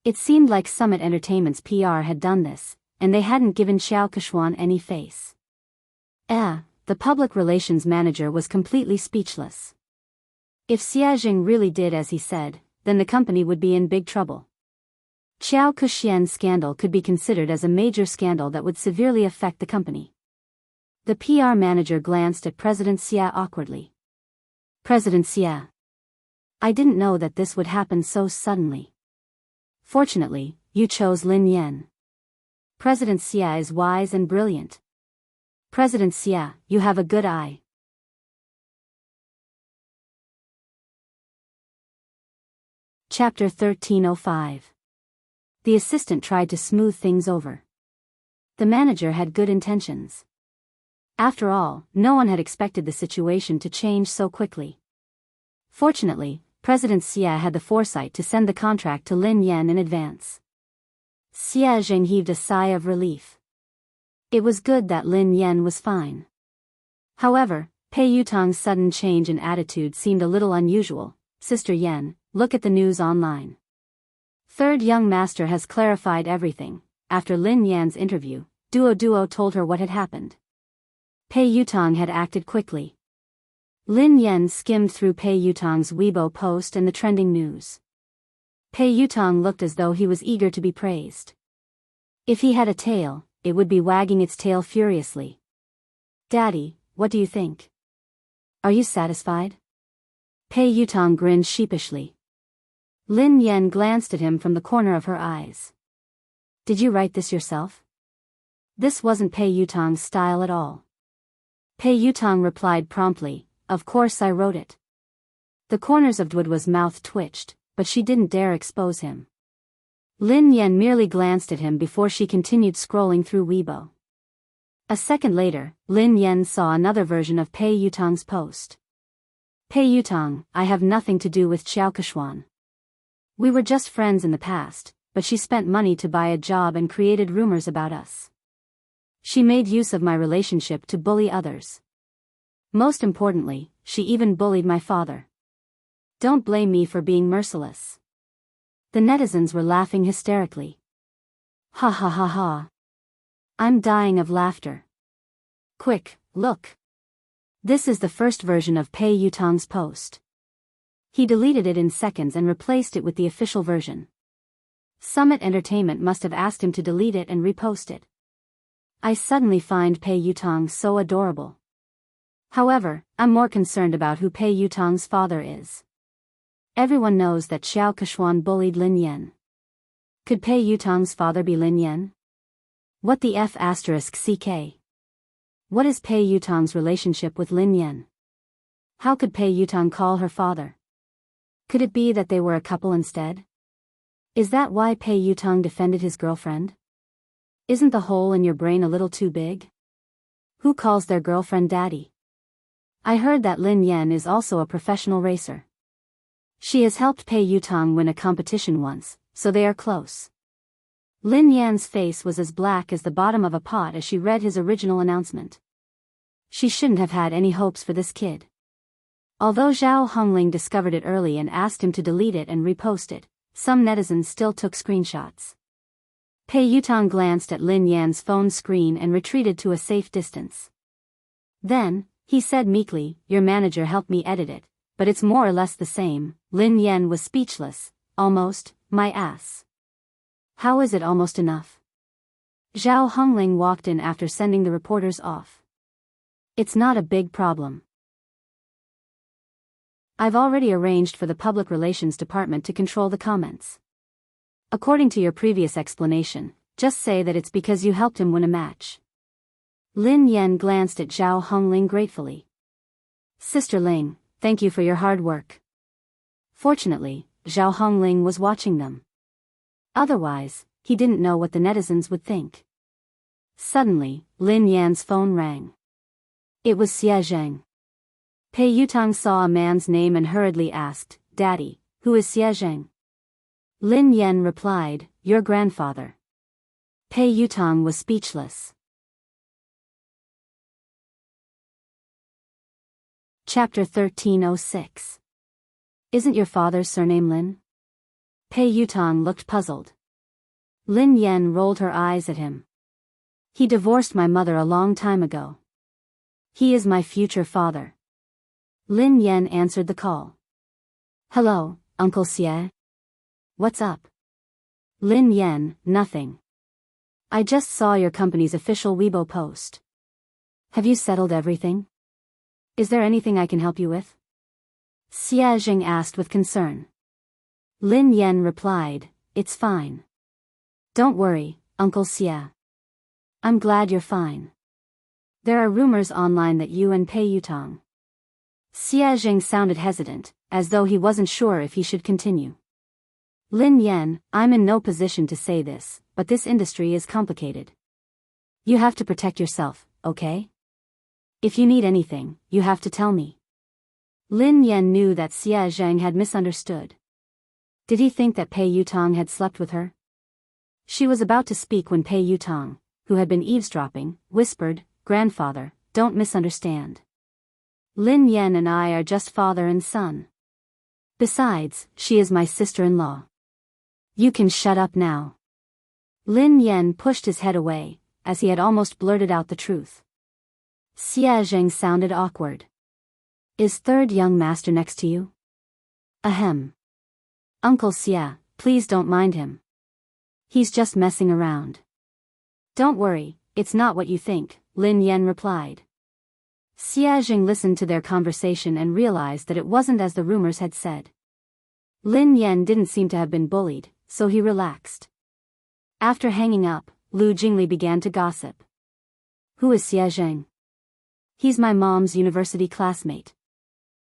A: It seemed like Summit Entertainment's PR had done this, and they hadn't given Xiao Keshuan any face. The public relations manager was completely speechless. If Xia Jing really did as he said, then the company would be in big trouble. Xiao Kexian's scandal could be considered as a major scandal that would severely affect the company. The PR manager glanced at President Xia awkwardly. President Xia. I didn't know that this would happen so suddenly. Fortunately, you chose Lin Yan. President Xia is wise and brilliant. President Xia, you have a good eye. Chapter 1305. The assistant tried to smooth things over. The manager had good intentions. After all, no one had expected the situation to change so quickly. Fortunately, President Xia had the foresight to send the contract to Lin Yan in advance. Xia Jing heaved a sigh of relief. It was good that Lin Yan was fine. However, Pei Yutong's sudden change in attitude seemed a little unusual. Sister Yan, look at the news online. Third young master has clarified everything. After Lin Yan's interview, Duo told her what had happened. Pei Yutong had acted quickly. Lin Yan skimmed through Pei Yutong's Weibo post and the trending news. Pei Yutong looked as though he was eager to be praised. If he had a tail, it would be wagging its tail furiously. Daddy, what do you think? Are you satisfied? Pei Yutong grinned sheepishly. Lin Yan glanced at him from the corner of her eyes. Did you write this yourself? This wasn't Pei Yutong's style at all. Pei Yutong replied promptly, of course I wrote it. The corners of Duo's mouth twitched, but she didn't dare expose him. Lin Yan merely glanced at him before she continued scrolling through Weibo. A second later, Lin Yan saw another version of Pei Yutong's post. Pei Yutong, I have nothing to do with Xiao Keshuan. We were just friends in the past, but she spent money to buy a job and created rumors about us. She made use of my relationship to bully others. Most importantly, she even bullied my father. Don't blame me for being merciless. The netizens were laughing hysterically. Ha ha ha ha. I'm dying of laughter. Quick, look. This is the first version of Pei Yutong's post. He deleted it in seconds and replaced it with the official version. Summit Entertainment must have asked him to delete it and repost it. I suddenly find Pei Yutong so adorable. However, I'm more concerned about who Pei Yutong's father is. Everyone knows that Xiao Keshuan bullied Lin Yan. Could Pei Yutong's father be Lin Yan? What the F***CK? What is Pei Yutong's relationship with Lin Yan? How could Pei Yutong call her father? Could it be that they were a couple instead? Is that why Pei Yutong defended his girlfriend? Isn't the hole in your brain a little too big? Who calls their girlfriend daddy? I heard that Lin Yan is also a professional racer. She has helped Pei Yutong win a competition once, so they are close. Lin Yan's face was as black as the bottom of a pot as she read his original announcement. She shouldn't have had any hopes for this kid. Although Zhao Hongling discovered it early and asked him to delete it and repost it, some netizens still took screenshots. Pei Yutong glanced at Lin Yan's phone screen and retreated to a safe distance. Then, he said meekly, your manager helped me edit it, but it's more or less the same. Lin Yan was speechless. Almost, my ass. How is it almost enough? Zhao Hongling walked in after sending the reporters off. It's not a big problem. I've already arranged for the public relations department to control the comments. According to your previous explanation, just say that it's because you helped him win a match. Lin Yan glanced at Zhao Hongling gratefully. Sister Ling, thank you for your hard work. Fortunately, Zhao Hongling was watching them. Otherwise, he didn't know what the netizens would think. Suddenly, Lin Yan's phone rang. It was Xie Zheng. Pei Yutang saw a man's name and hurriedly asked, Daddy, who is Xie Zheng? Lin Yan replied, your grandfather. Pei Yutang was speechless. Chapter 1306. Isn't your father's surname Lin? Pei Yutang looked puzzled. Lin Yan rolled her eyes at him. He divorced my mother a long time ago. He is my future father. Lin Yan answered the call. Hello, Uncle Xie. What's up? Lin Yan, nothing. I just saw your company's official Weibo post. Have you settled everything? Is there anything I can help you with? Xie Zheng asked with concern. Lin Yan replied, it's fine. Don't worry, Uncle Xie. I'm glad you're fine. There are rumors online that you and Pei Yutang. Xie Zheng sounded hesitant, as though he wasn't sure if he should continue. Lin Yan, I'm in no position to say this, but this industry is complicated. You have to protect yourself, okay? If you need anything, you have to tell me. Lin Yan knew that Xie Zheng had misunderstood. Did he think that Pei Yutang had slept with her? She was about to speak when Pei Yutang, who had been eavesdropping, whispered, Grandfather, don't misunderstand. Lin Yan and I are just father and son. Besides, she is my sister-in-law. You can shut up now. Lin Yan pushed his head away, as he had almost blurted out the truth. Xie Zheng sounded awkward. Is third young master next to you? Ahem. Uncle Xie, please don't mind him. He's just messing around. Don't worry, it's not what you think, Lin Yan replied. Xie Zheng listened to their conversation and realized that it wasn't as the rumors had said. Lin Yan didn't seem to have been bullied, so he relaxed. After hanging up, Lu Jingli began to gossip. Who is Xie Zheng? He's my mom's university classmate.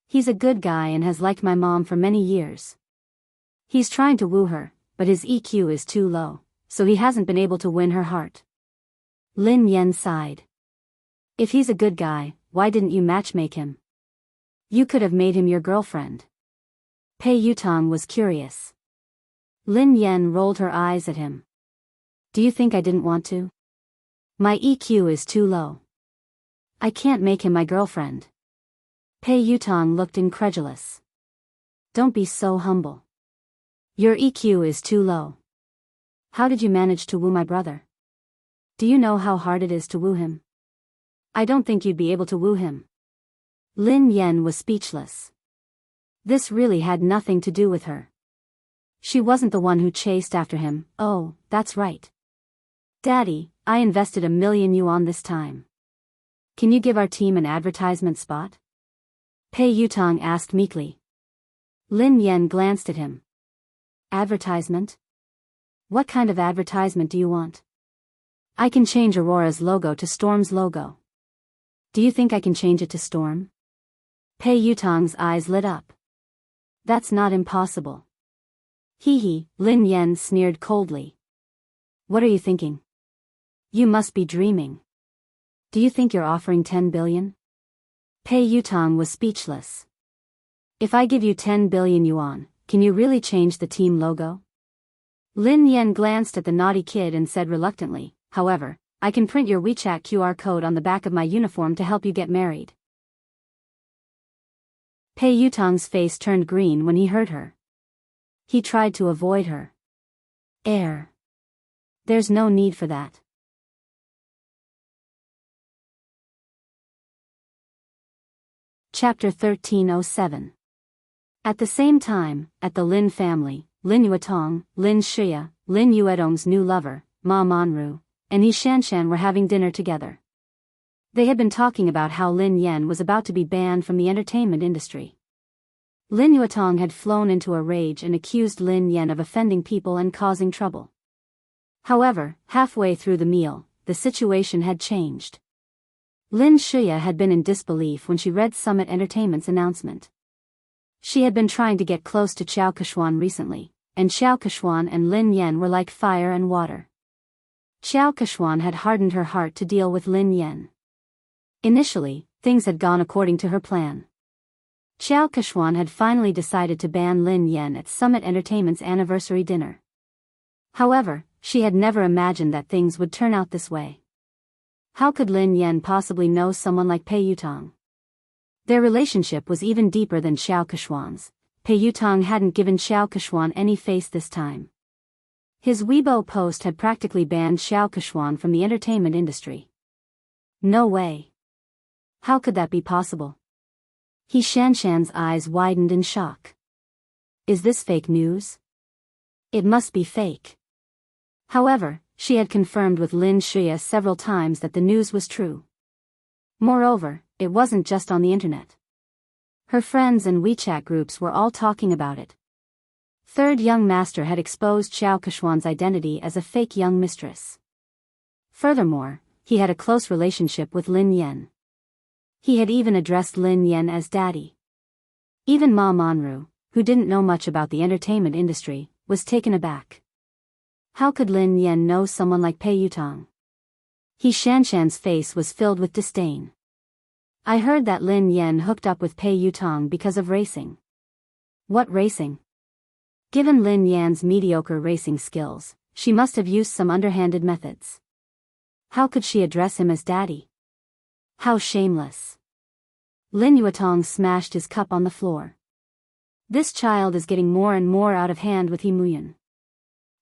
A: He's a good guy and has liked my mom for many years. He's trying to woo her, but his EQ is too low, so he hasn't been able to win her heart. Lin Yan sighed. If he's a good guy, why didn't you matchmake him? You could have made him your girlfriend. Pei Yutang was curious. Lin Yan rolled her eyes at him. Do you think I didn't want to? My EQ is too low. I can't make him my girlfriend. Pei Yutang looked incredulous. Don't be so humble. Your EQ is too low. How did you manage to woo my brother? Do you know how hard it is to woo him? I don't think you'd be able to woo him. Lin Yan was speechless. This really had nothing to do with her. She wasn't the one who chased after him. Oh, that's right. Daddy, I invested 1,000,000 yuan this time. Can you give our team an advertisement spot? Pei Yutang asked meekly. Lin Yan glanced at him. Advertisement? What kind of advertisement do you want? I can change Aurora's logo to Storm's logo. Do you think I can change it to Storm? Pei Yutang's eyes lit up. That's not impossible. Hee, Lin Yan sneered coldly. What are you thinking? You must be dreaming. Do you think you're offering 10 billion? Pei Yutang was speechless. If I give you 10 billion yuan, can you really change the team logo? Lin Yan glanced at the naughty kid and said reluctantly, however, I can print your WeChat QR code on the back of my uniform to help you get married. Pei Yutang's face turned green when he heard her. He tried to avoid her. There's no need for that. Chapter 1307. At the same time, at the Lin family, Lin Yuetong, Lin Shia, Lin Yuedong's new lover, Ma Manru, and He Shanshan were having dinner together. They had been talking about how Lin Yan was about to be banned from the entertainment industry. Lin Yuetong had flown into a rage and accused Lin Yan of offending people and causing trouble. However, halfway through the meal, the situation had changed. Lin Shuya had been in disbelief when she read Summit Entertainment's announcement. She had been trying to get close to Xiao Keshuan recently, and Xiao Keshuan and Lin Yen were like fire and water. Xiao Keshuan had hardened her heart to deal with Lin Yen. Initially, things had gone according to her plan. Xiao Keshuan had finally decided to ban Lin Yen at Summit Entertainment's anniversary dinner. However, she had never imagined that things would turn out this way. How could Lin Yen possibly know someone like Pei Yutong? Their relationship was even deeper than Xiao Keshuan's. Pei Yutong hadn't given Xiao Keshuan any face this time. His Weibo post had practically banned Xiao Keshuan from the entertainment industry. No way. How could that be possible? He Shanshan's eyes widened in shock. Is this fake news? It must be fake. However, she had confirmed with Lin Shuya several times that the news was true. Moreover, it wasn't just on the internet. Her friends and WeChat groups were all talking about it. Third young master had exposed Xiao Keshuan's identity as a fake young mistress. Furthermore, he had a close relationship with Lin Yen. He had even addressed Lin Yen as daddy. Even Ma Monru, who didn't know much about the entertainment industry, was taken aback. How could Lin Yen know someone like Pei Yutong? He Shanshan's face was filled with disdain. I heard that Lin Yen hooked up with Pei Yutong because of racing. What racing? Given Lin Yan's mediocre racing skills, she must have used some underhanded methods. How could she address him as daddy? How shameless. Lin Yuetong smashed his cup on the floor. This child is getting more and more out of hand with Himuyan.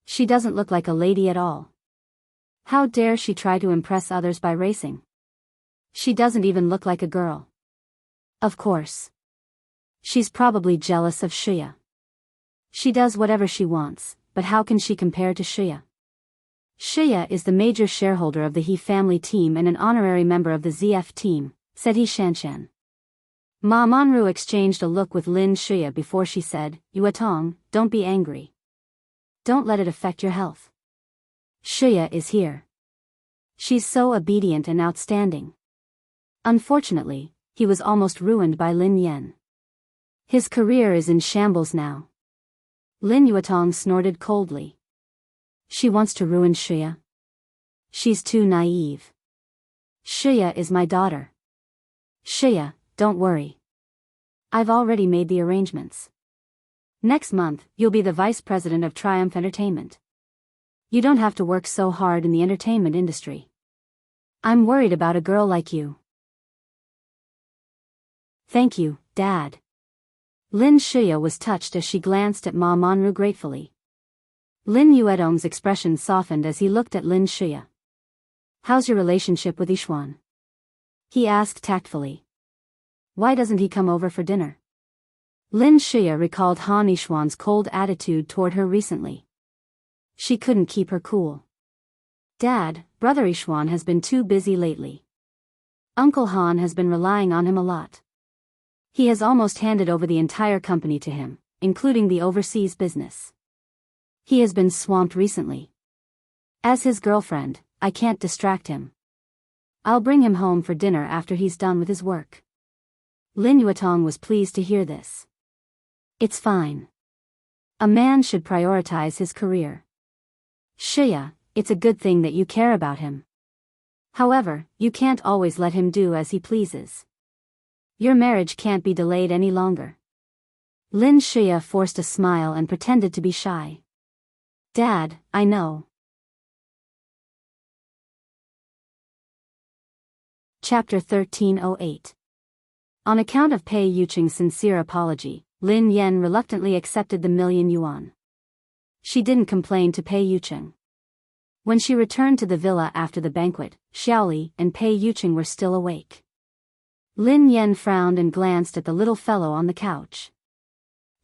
A: She doesn't look like a lady at all. How dare she try to impress others by racing? She doesn't even look like a girl. Of course. She's probably jealous of Shuya. She does whatever she wants, but how can she compare to Shuya? Shuya is the major shareholder of the He family team and an honorary member of the ZF team, said He Shanshan. Ma Monru exchanged a look with Lin Shuya before she said, Yuetong, don't be angry. Don't let it affect your health. Shuya is here. She's so obedient and outstanding. Unfortunately, he was almost ruined by Lin Yen. His career is in shambles now. Lin Yuetong snorted coldly. She wants to ruin Shuya. She's too naive. Shuya is my daughter. Shuya, don't worry. I've already made the arrangements. Next month, you'll be the vice president of Triumph Entertainment. You don't have to work so hard in the entertainment industry. I'm worried about a girl like you. Thank you, Dad. Lin Shuya was touched as she glanced at Ma Monru gratefully. Lin Yuetong's expression softened as he looked at Lin Shuya. How's your relationship with Yixuan? He asked tactfully. Why doesn't he come over for dinner? Lin Shuya recalled Han Yixuan's cold attitude toward her recently. She couldn't keep her cool. Dad, Brother Yixuan has been too busy lately. Uncle Han has been relying on him a lot. He has almost handed over the entire company to him, including the overseas business. He has been swamped recently. As his girlfriend, I can't distract him. I'll bring him home for dinner after he's done with his work. Lin Yuetong was pleased to hear this. It's fine. A man should prioritize his career. Shuya, it's a good thing that you care about him. However, you can't always let him do as he pleases. Your marriage can't be delayed any longer. Lin Shuya forced a smile and pretended to be shy. Dad, I know. Chapter 1308. On account of Pei Yucheng's sincere apology, Lin Yen reluctantly accepted the $1,000,000. She didn't complain to Pei Yucheng. When she returned to the villa after the banquet, Xiaoli and Pei Yucheng were still awake. Lin Yen frowned and glanced at the little fellow on the couch.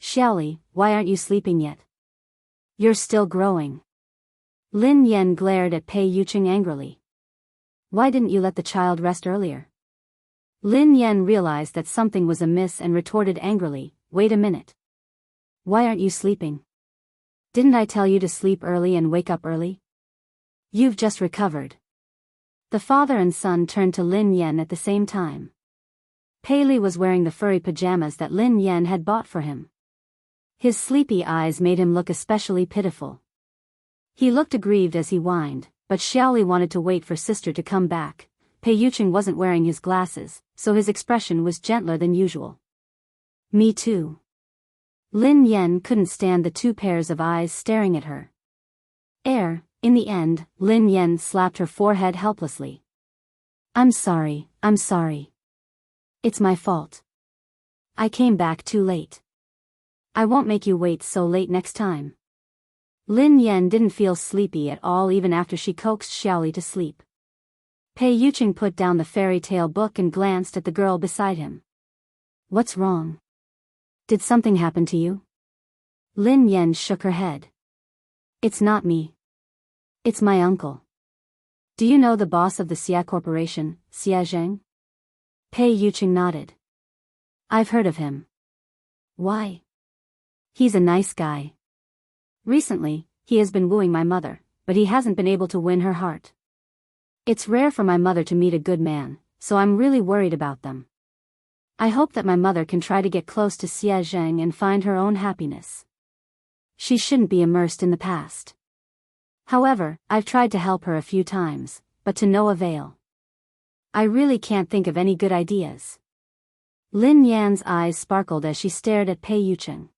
A: Xiaoli, why aren't you sleeping yet? You're still growing. Lin Yen glared at Pei Yucheng angrily. Why didn't you let the child rest earlier? Lin Yen realized that something was amiss and retorted angrily, wait a minute. Why aren't you sleeping? Didn't I tell you to sleep early and wake up early? You've just recovered. The father and son turned to Lin Yen at the same time. Pei Li was wearing the furry pajamas that Lin Yen had bought for him. His sleepy eyes made him look especially pitiful. He looked aggrieved as he whined, but Xiaoli wanted to wait for sister to come back. Pei Yuqing wasn't wearing his glasses, so his expression was gentler than usual. Me too. Lin Yen couldn't stand the two pairs of eyes staring at her. In the end, Lin Yen slapped her forehead helplessly. I'm sorry. It's my fault. I came back too late. I won't make you wait so late next time. Lin Yen didn't feel sleepy at all even after she coaxed Xiaoli to sleep. Pei Yuqing put down the fairy tale book and glanced at the girl beside him. What's wrong? Did something happen to you? Lin Yen shook her head. It's not me. It's my uncle. Do you know the boss of the Xia Corporation, Xia Zheng? Pei Yuqing nodded. I've heard of him. Why? He's a nice guy. Recently, he has been wooing my mother, but he hasn't been able to win her heart. It's rare for my mother to meet a good man, so I'm really worried about them. I hope that my mother can try to get close to Xia Zheng and find her own happiness. She shouldn't be immersed in the past. However, I've tried to help her a few times, but to no avail. I really can't think of any good ideas. Lin Yan's eyes sparkled as she stared at Pei Yuqing.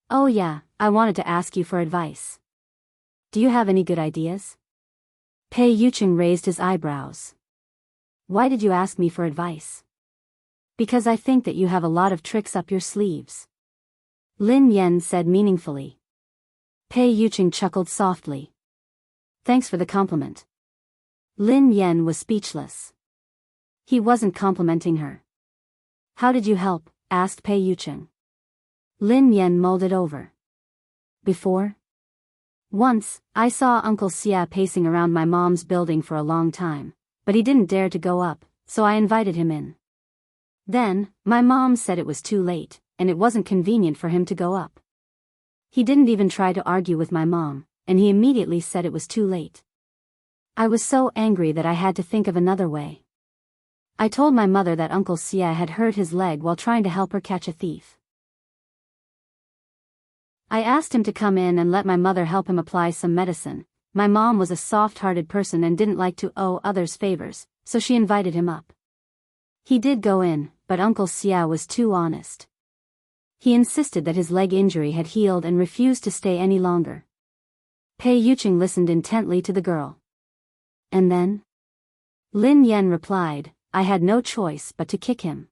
A: Oh yeah, I wanted to ask you for advice. Do you have any good ideas? Pei Yuqing raised his eyebrows. Why did you ask me for advice? Because I think that you have a lot of tricks up your sleeves. Lin Yan said meaningfully. Pei Yuqing chuckled softly. Thanks for the compliment. Lin Yan was speechless. He wasn't complimenting her. How did you help? Asked Pei Yuqing. Lin Yan mulled it over. Before? Once, I saw Uncle Xia pacing around my mom's building for a long time, but he didn't dare to go up, so I invited him in. Then, my mom said it was too late, and it wasn't convenient for him to go up. He didn't even try to argue with my mom, and he immediately said it was too late. I was so angry that I had to think of another way. I told my mother that Uncle Xia had hurt his leg while trying to help her catch a thief. I asked him to come in and let my mother help him apply some medicine. My mom was a soft-hearted person and didn't like to owe others favors, so she invited him up. He did go in, but Uncle Xia was too honest. He insisted that his leg injury had healed and refused to stay any longer. Pei Yuqing listened intently to the girl. And then? Lin Yan replied, I had no choice but to kick him.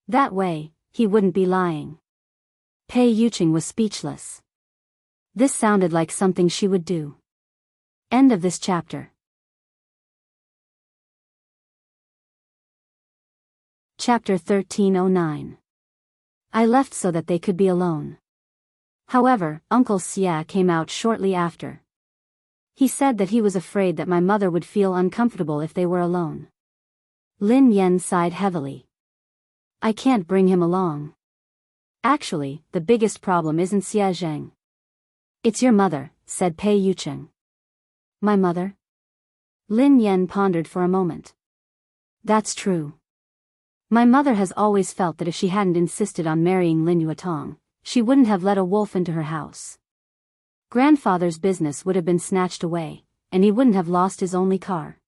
A: That way, he wouldn't be lying. Pei Yuqing was speechless. This sounded like something she would do. End of this chapter. Chapter 1309. I left so that they could be alone. However, Uncle Xia came out shortly after. He said that he was afraid that my mother would feel uncomfortable if they were alone. Lin Yan sighed heavily. I can't bring him along. Actually, the biggest problem isn't Xia Zheng. It's your mother, said Pei Yuqing. My mother? Lin Yan pondered for a moment. That's true. My mother has always felt that if she hadn't insisted on marrying Lin Yuetong, she wouldn't have let a wolf into her house. Grandfather's business would have been snatched away, and he wouldn't have lost his only car.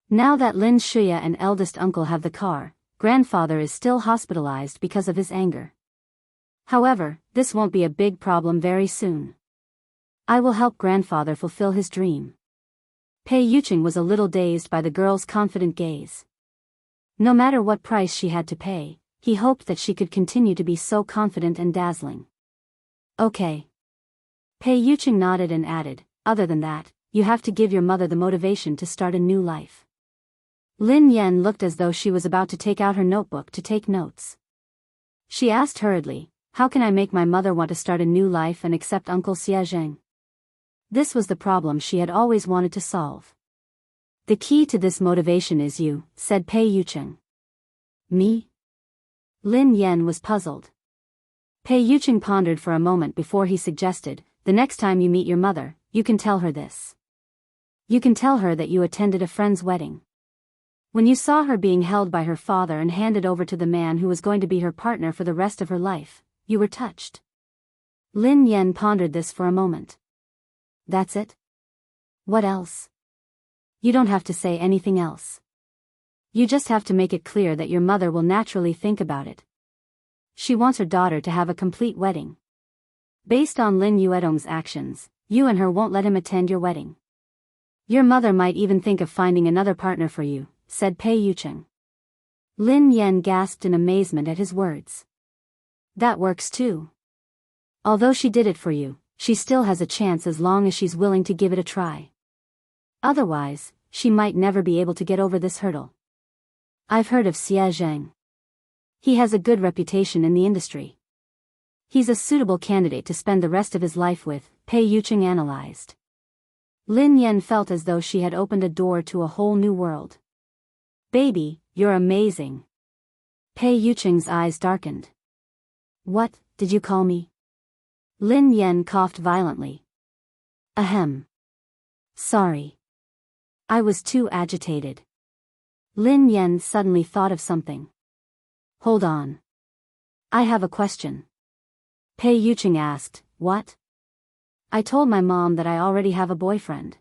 A: Now that Lin Shuya and eldest uncle have the car, grandfather is still hospitalized because of his anger. However, this won't be a big problem very soon. I will help grandfather fulfill his dream. Pei Yuqing was a little dazed by the girl's confident gaze. No matter what price she had to pay, he hoped that she could continue to be so confident and dazzling. Okay. Pei Yuqing nodded and added, other than that, you have to give your mother the motivation to start a new life. Lin Yan looked as though she was about to take out her notebook to take notes. She asked hurriedly, how can I make my mother want to start a new life and accept Uncle Xia Zheng? This was the problem she had always wanted to solve. The key to this motivation is you, said Pei Yuqing. Me? Lin Yan was puzzled. Pei Yuqing pondered for a moment before he suggested, the next time you meet your mother, you can tell her this. You can tell her that you attended a friend's wedding. When you saw her being held by her father and handed over to the man who was going to be her partner for the rest of her life, you were touched. Lin Yen pondered this for a moment. That's it? What else? You don't have to say anything else. You just have to make it clear that your mother will naturally think about it. She wants her daughter to have a complete wedding. Based on Lin Yuedong's actions, you and her won't let him attend your wedding. Your mother might even think of finding another partner for you, said Pei Yucheng. Lin Yen gasped in amazement at his words. That works too. Although she did it for you, she still has a chance as long as she's willing to give it a try. Otherwise, she might never be able to get over this hurdle. I've heard of Xie Zheng. He has a good reputation in the industry. He's a suitable candidate to spend the rest of his life with, Pei Yucheng analyzed. Lin Yen felt as though she had opened a door to a whole new world. Baby, you're amazing. Pei Yucheng's eyes darkened. What, did you call me? Lin Yen coughed violently. Ahem. Sorry. I was too agitated. Lin Yen suddenly thought of something. Hold on. I have a question. Pei Yucheng asked, what? I told my mom that I already have a boyfriend.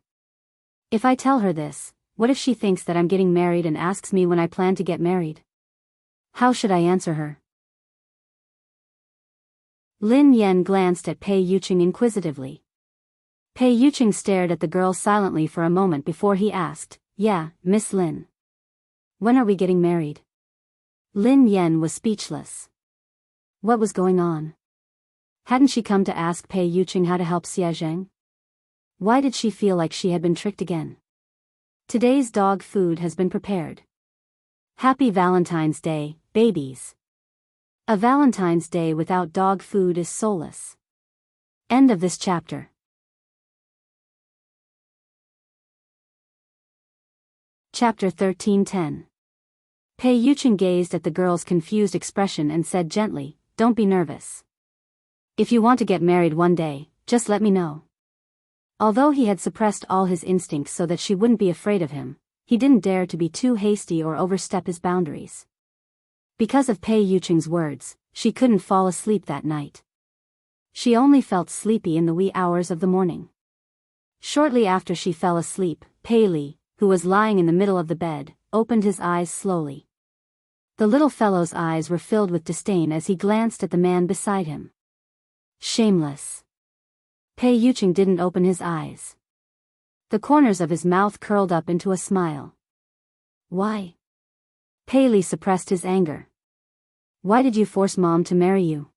A: If I tell her this, what if she thinks that I'm getting married and asks me when I plan to get married? How should I answer her? Lin Yen glanced at Pei Yucheng inquisitively. Pei Yucheng stared at the girl silently for a moment before he asked, yeah, Miss Lin. When are we getting married? Lin Yen was speechless. What was going on? Hadn't she come to ask Pei Yucheng how to help Xie Zheng? Why did she feel like she had been tricked again? Today's dog food has been prepared. Happy Valentine's Day, babies. A Valentine's Day without dog food is soulless. End of this chapter. Chapter 13:10. Pei Yucheng gazed at the girl's confused expression and said gently, don't be nervous. If you want to get married one day, just let me know. Although he had suppressed all his instincts so that she wouldn't be afraid of him, he didn't dare to be too hasty or overstep his boundaries. Because of Pei Yucheng's words, she couldn't fall asleep that night. She only felt sleepy in the wee hours of the morning. Shortly after she fell asleep, Pei Li, who was lying in the middle of the bed, opened his eyes slowly. The little fellow's eyes were filled with disdain as he glanced at the man beside him. Shameless. Pei Yucheng didn't open his eyes. The corners of his mouth curled up into a smile. Why? Pei Li suppressed his anger. Why did you force Mom to marry you?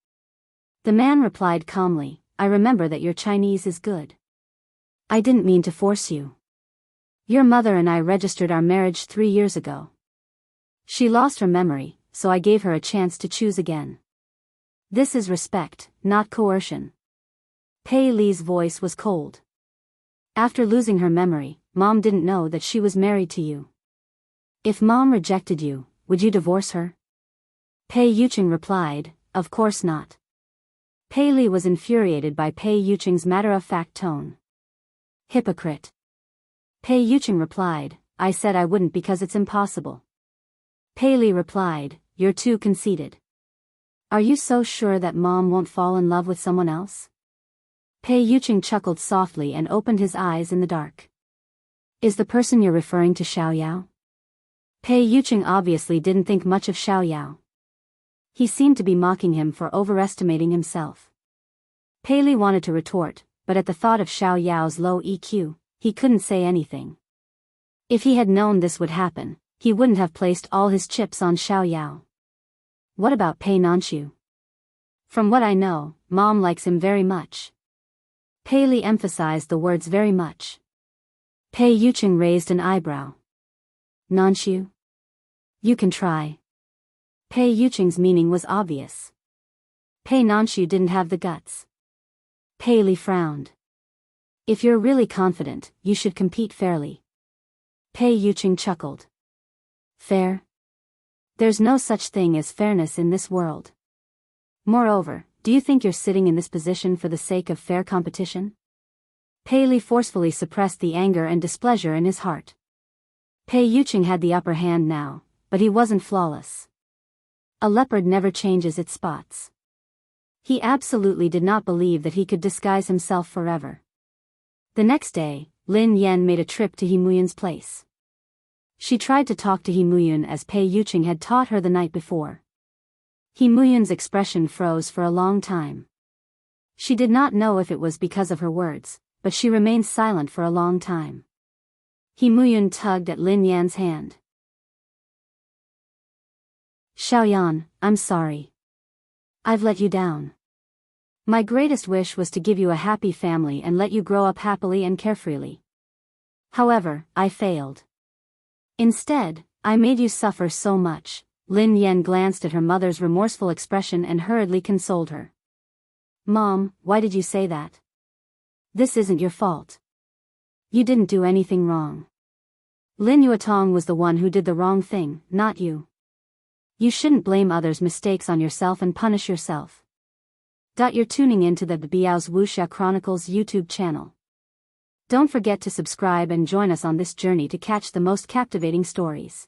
A: The man replied calmly, I remember that your Chinese is good. I didn't mean to force you. Your mother and I registered our marriage 3 years ago. She lost her memory, so I gave her a chance to choose again. This is respect, not coercion. Pei Li's voice was cold. After losing her memory, Mom didn't know that she was married to you. If Mom rejected you, would you divorce her? Pei Yucheng replied, of course not. Pei Li was infuriated by Pei Yucheng's matter-of-fact tone. Hypocrite. Pei Yucheng replied, I said I wouldn't because it's impossible. Pei Li replied, you're too conceited. Are you so sure that Mom won't fall in love with someone else? Pei Yucheng chuckled softly and opened his eyes in the dark. Is the person you're referring to Xiao Yao? Pei Yucheng obviously didn't think much of Xiao Yao. He seemed to be mocking him for overestimating himself. Pei Li wanted to retort, but at the thought of Xiao Yao's low EQ, he couldn't say anything. If he had known this would happen, he wouldn't have placed all his chips on Xiao Yao. What about Pei Nanxiu? From what I know, Mom likes him very much. Pei Li emphasized the words very much. Pei Yucheng raised an eyebrow. Nanxiu? You can try. Pei Yucheng's meaning was obvious. Pei Nanxiu didn't have the guts. Pei Li frowned. If you're really confident, you should compete fairly. Pei Yucheng chuckled. Fair? There's no such thing as fairness in this world. Moreover, do you think you're sitting in this position for the sake of fair competition? Pei Li forcefully suppressed the anger and displeasure in his heart. Pei Yuqing had the upper hand now, but he wasn't flawless. A leopard never changes its spots. He absolutely did not believe that he could disguise himself forever. The next day, Lin Yan made a trip to He Muyun's place. She tried to talk to He Muyun as Pei Yuqing had taught her the night before. He Muyun's expression froze for a long time. She did not know if it was because of her words, but she remained silent for a long time. He Muyun tugged at Lin Yan's hand. Xiaoyan, I'm sorry. I've let you down. My greatest wish was to give you a happy family and let you grow up happily and carefreely. However, I failed. Instead, I made you suffer so much. Lin Yan glanced at her mother's remorseful expression and hurriedly consoled her. Mom, why did you say that? This isn't your fault. You didn't do anything wrong. Lin Yuetong was the one who did the wrong thing, not you. You shouldn't blame others' mistakes on yourself and punish yourself. You're tuning into the Biyao's Wuxia Chronicles YouTube channel. Don't forget to subscribe and join us on this journey to catch the most captivating stories.